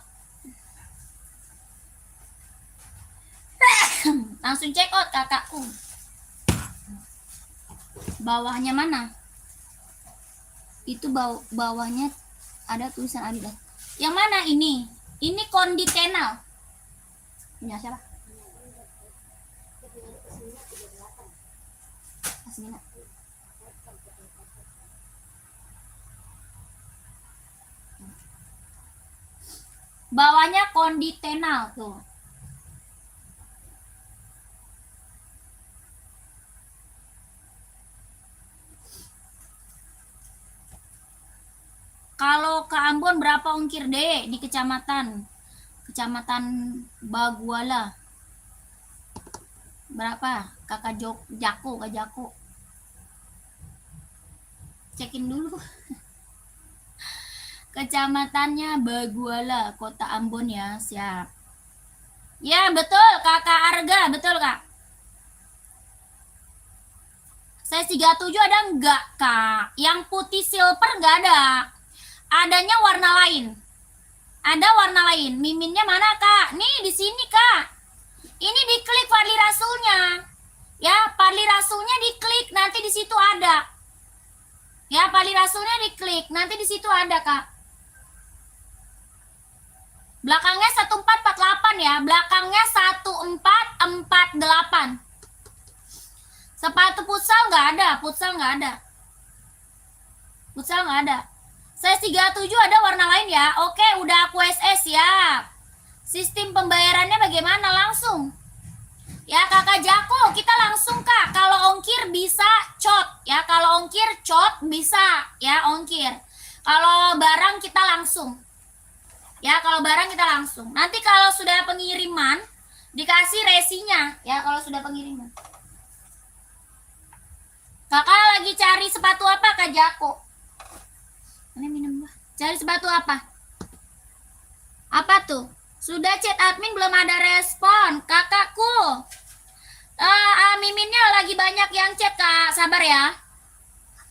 Speaker 1: Langsung check out kakakku. Bawahnya mana? Itu bawahnya ada tulisan Adidas. Yang mana ini? Ini konditenal. Punya siapa? Asmina. Bawahnya konditenal tuh. Kalau ke Ambon berapa ongkir deh di kecamatan Baguala? Berapa? Kakak Jako. Cekin dulu. Kecamatannya Baguala, Kota Ambon ya, siap. Ya, betul, Kakak Arga, betul, Kak. Saya 37 ada enggak, Kak? Yang putih silver enggak ada. Adanya warna lain. Ada warna lain. Miminnya mana, Kak? Nih, di sini, Kak. Ini diklik Fadli Rasulnya. Ya, Fadli Rasulnya diklik, nanti di situ ada. Ya, Fadli Rasulnya diklik, nanti di situ ada, Kak. Belakangnya 1448 ya. Belakangnya 1448. Sepatu futsal nggak ada. Futsal nggak ada. Saya 37 ada warna lain ya. Oke, udah aku SS ya. Sistem pembayarannya bagaimana? Langsung. Ya, Kakak Jako, kita langsung, Kak. Kalau ongkir bisa cot. Ya, kalau ongkir cot bisa ya ongkir. Kalau barang kita langsung. Ya, kalau barang kita langsung. Nanti kalau sudah pengiriman, dikasih resinya. Ya, kalau sudah pengiriman. Kakak lagi cari sepatu apa, Kak Jako? Ini minum, Mbak. Cari sepatu apa? Apa tuh? Sudah chat admin belum ada respon. Kakakku. Miminnya lagi banyak yang chat, Kak. Sabar ya.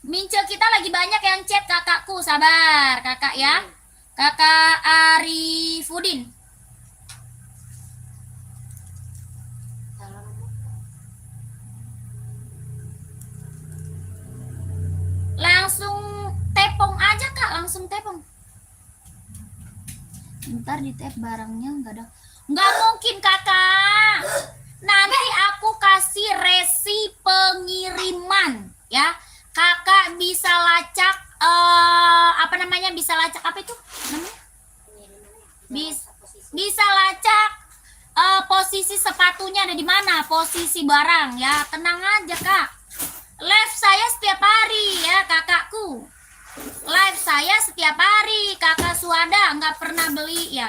Speaker 1: Mince kita lagi banyak yang chat, kakakku. Sabar, Kakak ya. Kakak Arifudin.
Speaker 4: Salam
Speaker 1: langsung tepung. Ntar di tap barangnya nggak ada. Nggak mungkin kakak. Nanti aku kasih resi pengiriman ya. Kakak bisa lacak apa namanya? Bisa lacak apa itu namanya? Bisa lacak posisi sepatunya ada di mana, posisi barang ya. Tenang aja kak. Live saya setiap hari ya kakakku. Live saya setiap hari, kakak Suada nggak pernah beli ya.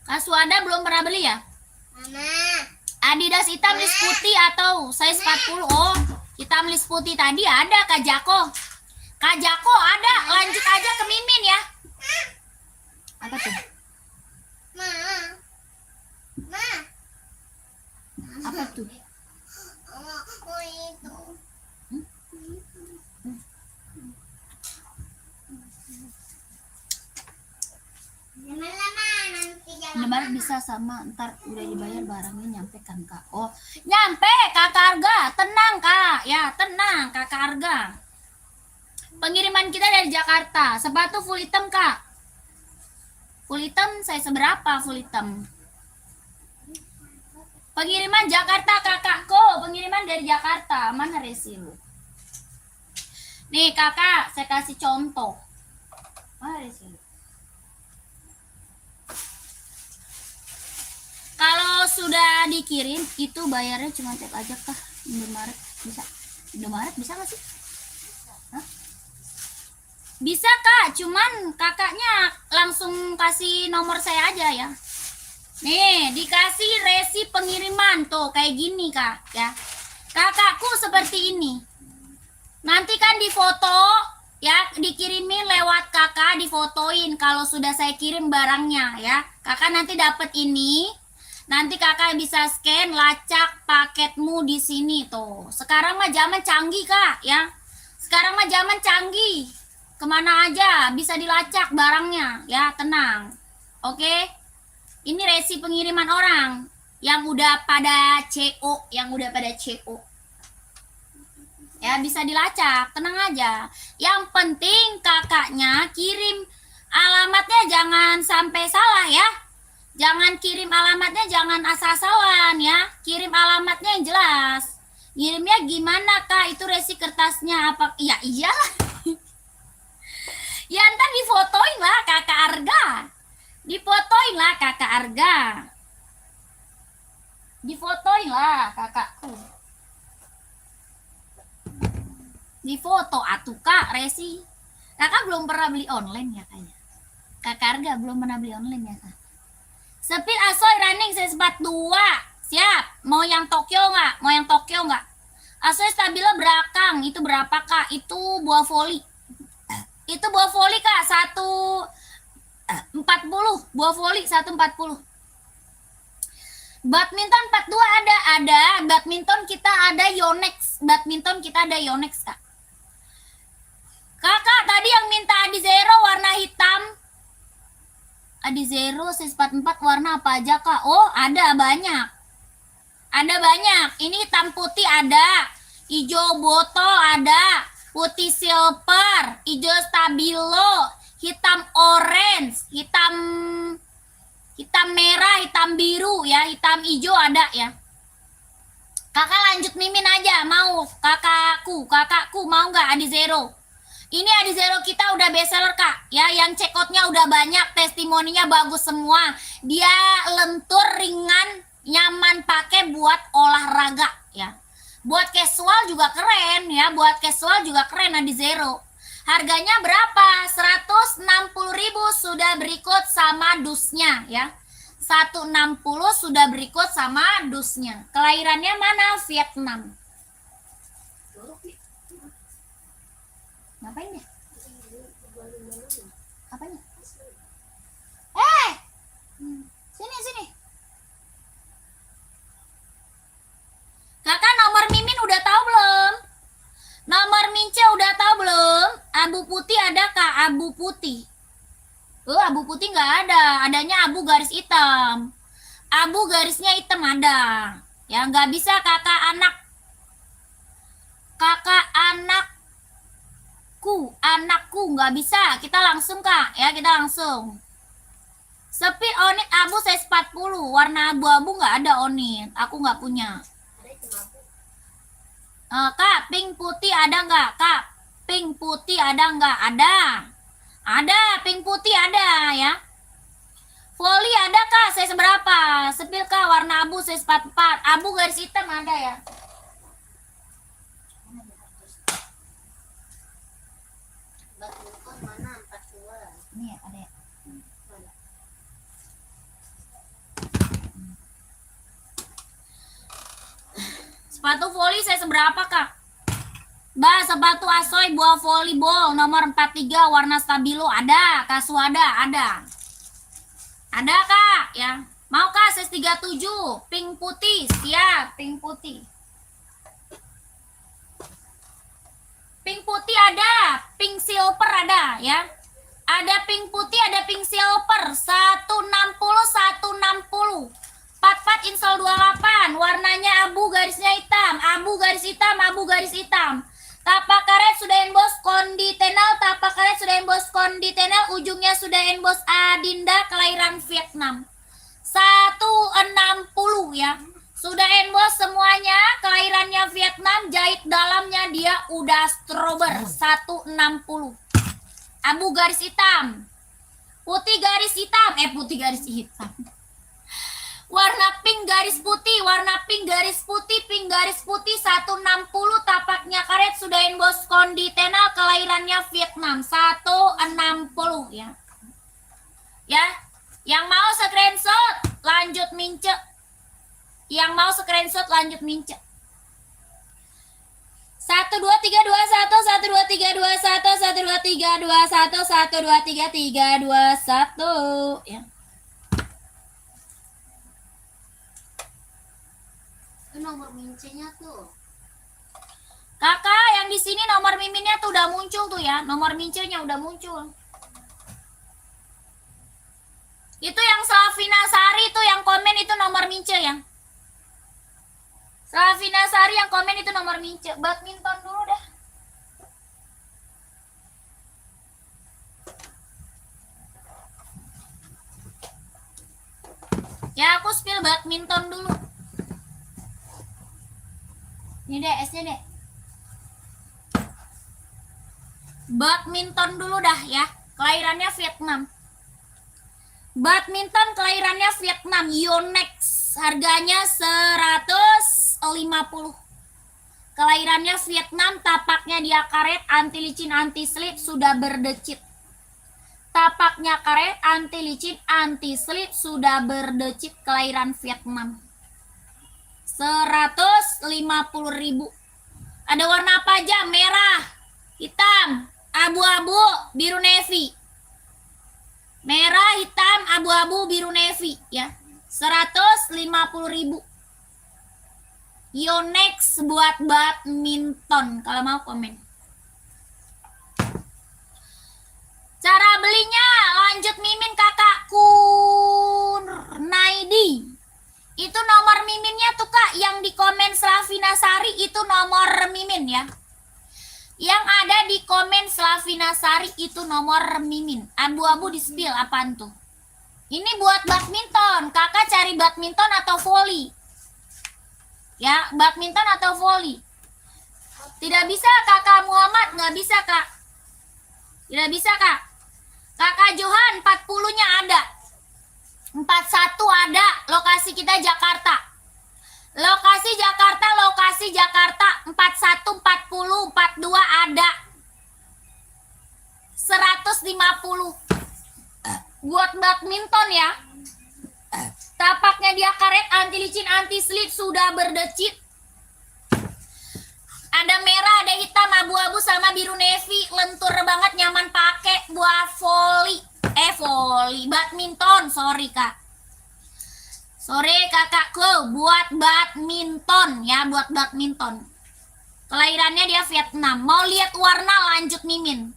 Speaker 1: Kak Suada belum pernah beli ya?
Speaker 2: Mama.
Speaker 1: Adidas hitam list putih atau size 40? Oh, hitam list putih tadi ada Kak Jako. Kak Jako ada, lanjut aja ke Mimin ya. Apa tuh?
Speaker 2: Ma. Ma.
Speaker 1: Apa tuh?
Speaker 2: Oh itu. Lama-lama nanti jalan.
Speaker 1: Indomaret bisa sama, ntar udah dibayar barangnya nyampe kan kak? Oh, nyampe kakak Arga, tenang kak, ya tenang kakak Arga. Pengiriman kita dari Jakarta, sepatu full hitam kak. Full hitam saya seberapa full hitam? Pengiriman Jakarta kakakku, pengiriman dari Jakarta. Mana resi lu? Nih kakak, saya kasih contoh. Mana resi lu? Kalau sudah dikirim itu bayarnya cuma tap aja kah? Indomaret bisa? Indomaret bisa nggak sih? Hah? Bisa kak, cuman kakaknya langsung kasih nomor saya aja ya. Nih dikasih resi pengiriman tuh kayak gini kak ya. Kakakku seperti ini. Nanti kan difoto ya, dikirimin lewat kakak, difotoin kalau sudah saya kirim barangnya ya. Kakak nanti dapat ini. Nanti kakak bisa scan, lacak paketmu di sini tuh. Sekarang mah zaman canggih kak ya. Sekarang mah zaman canggih. Kemana aja bisa dilacak barangnya ya, tenang. Oke. Ini resi pengiriman orang yang udah pada CO, Ya bisa dilacak, tenang aja. Yang penting kakaknya kirim alamatnya jangan sampai salah ya. Jangan kirim alamatnya, jangan asal-asalan ya. Kirim alamatnya yang jelas. Kirimnya gimana kak? Itu resi kertasnya apa? Ya iyalah. Ya ntar difotoin lah kakak Arga. Difotoin lah kakak Arga. Difotoin lah kakakku. Difoto atuh kak resi. Kakak belum pernah beli online ya kayaknya. Kakak Arga belum pernah beli online ya kak. Speed Asoy running 142. Siap. Mau yang Tokyo nggak? Mau yang Tokyo nggak? Asoy stabilo belakang. Itu berapa kak? Itu buah voli. Itu buah voli kak. 140. Buah voli 140. Badminton 42 ada. Badminton kita ada Yonex. Badminton kita ada Yonex kak. Kakak tadi yang minta Adizero warna hitam. Adizero size 44 warna apa aja kak? Oh ada banyak. Ada banyak. Ini hitam putih ada. Hijau botol ada. Putih silver. Hijau stabilo. Hitam orange. Hitam merah. Hitam biru ya. Hitam hijau ada ya. Kakak lanjut Mimin aja. Mau kakakku mau nggak Adizero? Ini Adizero kita udah bestseller kak ya, yang checkoutnya udah banyak, testimoninya bagus semua. Dia lentur, ringan, nyaman pakai buat olahraga ya. Buat casual juga keren ya, buat casual juga keren Adizero. Harganya berapa? 160.000 sudah berikut sama dusnya ya. 160 sudah berikut sama dusnya. Kelahirannya mana? Vietnam. Ngapain ya? Apanya? Sini. Kakak nomor Mimin udah tahu belum? Nomor Mince udah tahu belum? Abu putih ada kak? Abu putih. Abu putih nggak ada. Adanya abu garis hitam. Abu garisnya hitam ada. Ya nggak bisa kakak anak kakak anakku nggak bisa, kita langsung kak ya, kita langsung. Speed onit abu size 40, warna abu-abu nggak ada onit, aku nggak punya.
Speaker 4: Ada itu abu.
Speaker 1: Kak, pink putih ada nggak kak? Pink putih ada nggak? Ada, pink putih ada ya. Volley ada kak, size berapa? Speed kak, warna abu size 44, abu garis hitam ada ya.
Speaker 4: Badminton mana 42?
Speaker 1: Ini ada ya.
Speaker 4: Mana?
Speaker 1: Sepatu volley saya seberapa kak? Sepatu asoy buah volleyball nomor 43 warna stabilo ada, kasu ada. Ada kak ya. Mau kak size 37, pink putih, siap, pink putih. Pink putih ada, pink silver ada ya. Ada pink putih, ada pink silver 160. 44 insol 28, warnanya abu garisnya hitam, abu garis hitam, abu garis hitam. Tapak karet sudah emboss konditenal, tapak karet sudah emboss konditenal, ujungnya sudah emboss Adinda kelahiran Vietnam. 160 ya. Sudah emboss semuanya, kelahirannya Vietnam, jahit dalamnya dia udah strober 160. Abu garis hitam. Putih garis hitam, putih garis hitam. Warna pink garis putih, warna pink garis putih, pink garis putih 160, tapaknya karet sudah emboss konditenal, kelahirannya Vietnam 160 ya. Ya, yang mau screenshot lanjut mince. Yang mau screenshot lanjut mince. 1 2 3 2 1 1 2 3 2 1 1 2 3 2 1 1 2 3 3 2 1 ya.
Speaker 4: Itu nomor mincinya tuh.
Speaker 1: Kakak yang di sini nomor miminnya tuh udah muncul tuh ya, nomor mincenya udah muncul. Itu yang Slavina Sari tuh yang komen itu nomor mince ya. Slavina Sari yang komen itu nomor mince. Badminton dulu dah. Ya aku spill badminton dulu. Ini deh esnya deh. Badminton dulu dah ya. Kelahirannya Vietnam. Badminton kelahirannya Vietnam. Yonex. Harganya 150. Kelahirannya Vietnam. Tapaknya dia karet. Anti licin anti slip. Sudah berdecit. Tapaknya karet. Anti licin anti slip. Sudah berdecit. Kelahiran Vietnam. 150.000. Ada warna apa aja? Merah, hitam, abu-abu, biru navy. Merah, hitam, abu-abu, biru navy ya. 150.000. Yonex buat badminton. Kalau mau komen. Cara belinya lanjut mimin kakakku Naidi. Itu nomor miminnya tuh kak, yang di komen Slavina Sari itu nomor mimin ya. Yang ada di komen Slavina Sari itu nomor mimin. Abu-abu di spill apaan tuh? Ini buat badminton. Kakak cari badminton atau volley? Ya, badminton atau volley? Tidak bisa kakak Muhammad, nggak bisa kak. Tidak bisa kak. Kakak Johan 40-nya ada. 41 ada, lokasi kita Jakarta. Lokasi Jakarta, 41, 40, 42 ada. 150. Buat badminton ya. Tapaknya dia karet, anti licin, anti slip, sudah berdecit. Ada merah, ada hitam, abu-abu sama biru navy, lentur banget, nyaman pakai buat volley. Volley, badminton, sorry kak. Sorry kakakku, buat badminton ya, buat badminton. Kelahirannya dia Vietnam. Mau lihat warna lanjut mimin.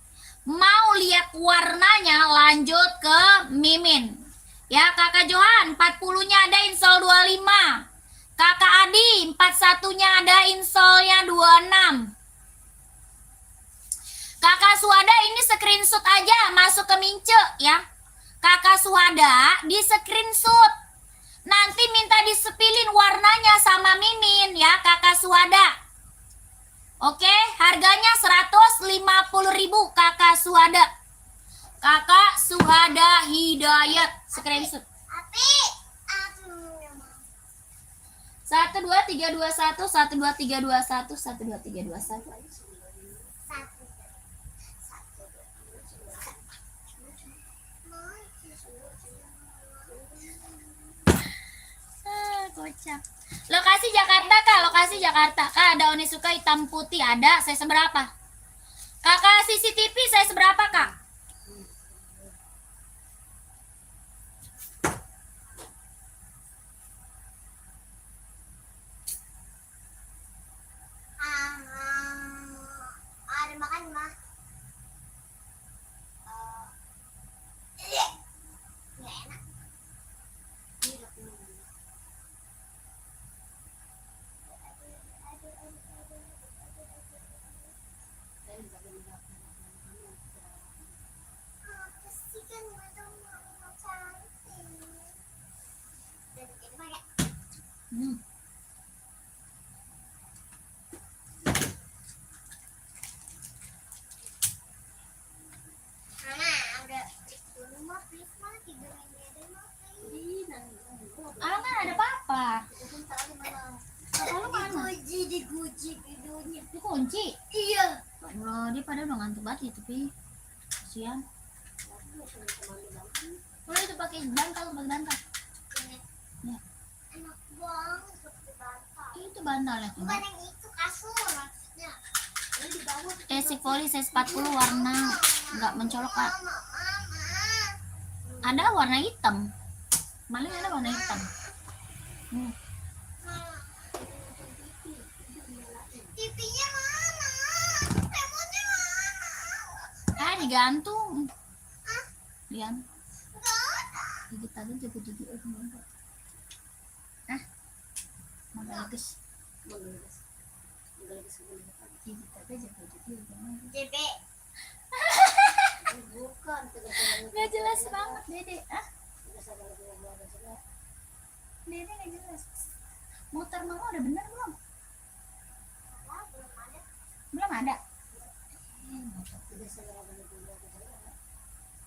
Speaker 1: Mau lihat warnanya lanjut ke mimin. Ya kakak Johan, 40-nya ada insol 25. Kakak Adi, 41-nya ada insolnya 26. screenshot aja masuk ke Mince ya. Kakak Suhada di screenshot. Nanti minta disepilin warnanya sama Mimin ya Kakak Suhada. Oke, harganya 150.000 Kakak Suhada. Kakak Suhada Hidayat screenshot.
Speaker 2: Api. Aduh, ya mau.
Speaker 1: 1 2 3 2 1 1 2 3 2 1 1 2 3 2 1.
Speaker 2: Satu.
Speaker 1: Kocak. Lokasi Jakarta Kak, lokasi Jakarta. Kak, ada Onitsuka hitam putih ada, saya seberapa? Kakak CCTV saya seberapa Kak?
Speaker 2: Ada makan mah. Nggak enak. Apa sih kan nggak tahu mau cantik. Dan ini mah ya. Mama, udah dulu mah please mah tidurnya deh mah please.
Speaker 1: Ah, kan ada papa. Papa lu mana?
Speaker 2: Diguji tidurnya.
Speaker 1: Dikunci.
Speaker 2: Iya.
Speaker 1: Allah, dia pada udah ngantuk banget itu, Pi. Kasihan. Boleh itu pakai bantal, pakai bantal. Ya.
Speaker 2: Enak banget seperti bantal.
Speaker 1: Itu bantalnya tuh.
Speaker 2: Bukan yang itu kasur maksudnya. Ini di bawah.
Speaker 1: Si Volley size 40 warna nggak mencolok Kak. Ada warna hitam. Maling ada warna hitam.
Speaker 2: TV-nya mana? Remote-nya mana?
Speaker 1: Digantung. Lian.
Speaker 2: Enggak ada.
Speaker 1: Gigit tadi gigit. Guys. Gigit aja gigit.
Speaker 2: JB.
Speaker 4: Bukan.
Speaker 1: Gak jelas banget, Dede. Dede gak jelas. Motor mama udah bener belum?
Speaker 2: Belum ada.
Speaker 1: Belum ada.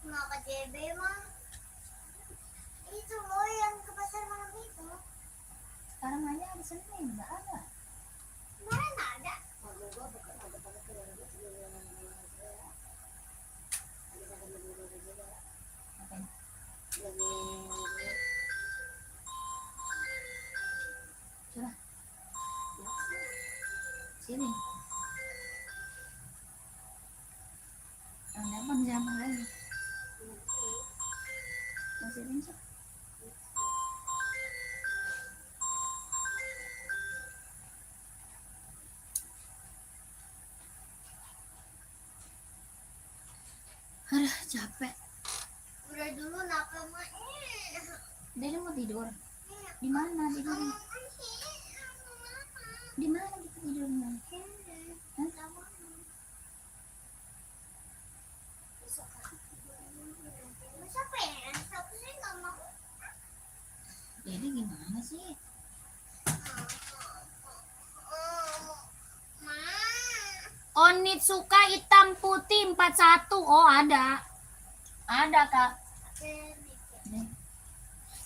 Speaker 2: Mau ke JB mah. Itu loh yang ke pasar malam itu.
Speaker 1: Sekarang aja hari Senin nggak ada.
Speaker 2: Kemarin ada.
Speaker 1: Coba. Sini. Telepon siapa lagi? Masih Vincent. Aduh, capek.
Speaker 2: Udah dulu napa mah.
Speaker 1: Dede mau tidur. Di mana tidurnya? Di mana kita tidurnya?
Speaker 2: Masa pengen? Tapi saya nggak mau.
Speaker 1: Dede gimana sih? Onitsuka hitam putih 41. Oh, ada. Ada, Kak. Nih.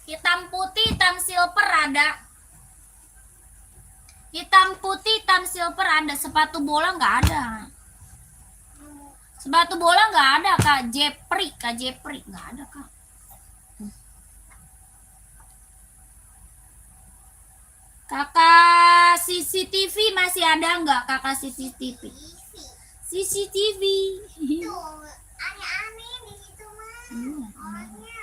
Speaker 1: Hitam putih, hitam silver ada. Hitam putih, hitam silver ada. Sepatu bola nggak ada. Sepatu bola nggak ada, Kak. Jepri nggak ada, Kak. Kakak CCTV masih ada nggak, Kakak CCTV? CCTV.
Speaker 2: Tuh, aneh-aneh di situ mah. Orangnya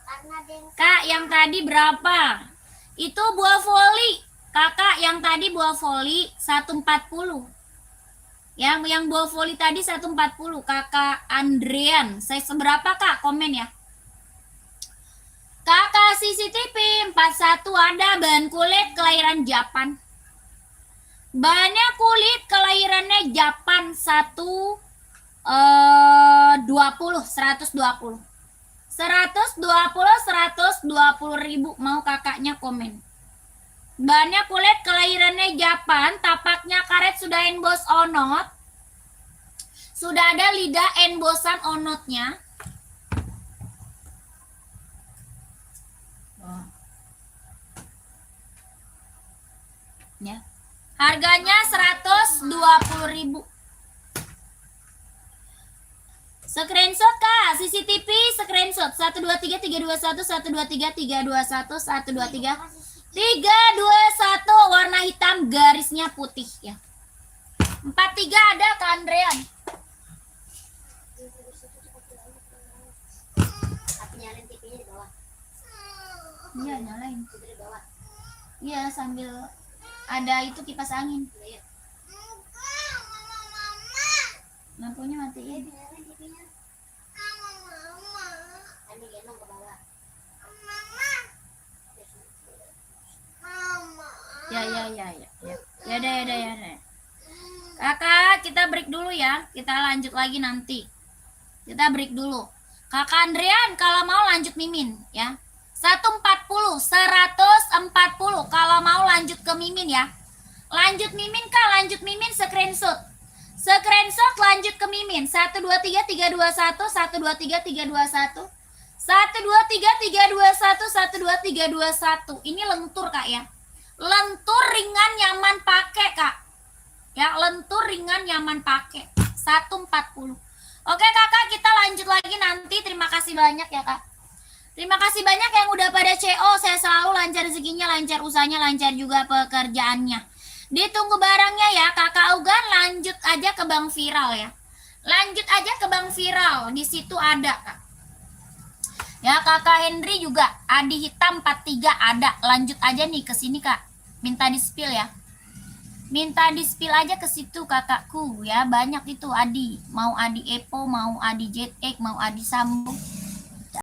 Speaker 2: karena ada yang
Speaker 1: Kak, yang tadi berapa? Itu buah voli. Kakak, yang tadi buah voli 140. Yang buah voli tadi 140. Kakak Andrean, saya seberapa Kak? Komen ya. Kakak CCTV 41 ada bahan kulit kelahiran Japan. Bahannya kulit kelahirannya Japan 1 20, 120. 120 mau kakaknya komen. Bahannya kulit, kelahirannya Japan, tapaknya karet, sudah emboss onot. Sudah ada lidah embossan onotnya. Ya. Harganya 120.000. Screenshot Kak, CCTV screenshot 123 321 123 321 123 321 warna hitam garisnya putih ya. 43 ada Kak Andrean.
Speaker 4: Tapi nyalain TV-nya di bawah.
Speaker 1: Iya, nyalain.
Speaker 4: Itu di bawah.
Speaker 1: Iya, sambil ada itu kipas angin.
Speaker 4: Iya.
Speaker 1: Lampunya matiin.
Speaker 4: Nyalain TV-nya. Ini gendong ke bawah.
Speaker 1: Ya. Ya deh. Kakak, kita break dulu ya. Kita lanjut lagi nanti. Kita break dulu. Kakak Andrian, kalau mau lanjut Mimin ya. 140 kalau mau lanjut ke Mimin ya. Lanjut Mimin Kak, lanjut Mimin screenshot. Screenshot lanjut ke Mimin 123 321 123 321 123 321 123 321. Ini lentur Kak ya. Lentur ringan nyaman pakai Kak. Ya, lentur ringan nyaman pakai 140. Oke Kakak, kita lanjut lagi nanti. Terima kasih banyak ya Kak. Terima kasih banyak yang udah pada CO. Saya selalu lancar rezekinya, lancar usahanya, lancar juga pekerjaannya. Ditunggu barangnya ya. Kakak Ugan lanjut aja ke Bang Viral ya. Lanjut aja ke Bang Viral. Di situ ada Kak. Ya, Kakak Henry juga Adi hitam 43 ada. Lanjut aja nih ke sini Kak. Minta di-spill ya. Minta di-spill aja ke situ kakakku ya. Banyak itu Adi. Mau Adi Epo, mau Adi JX, mau Adi Sambo.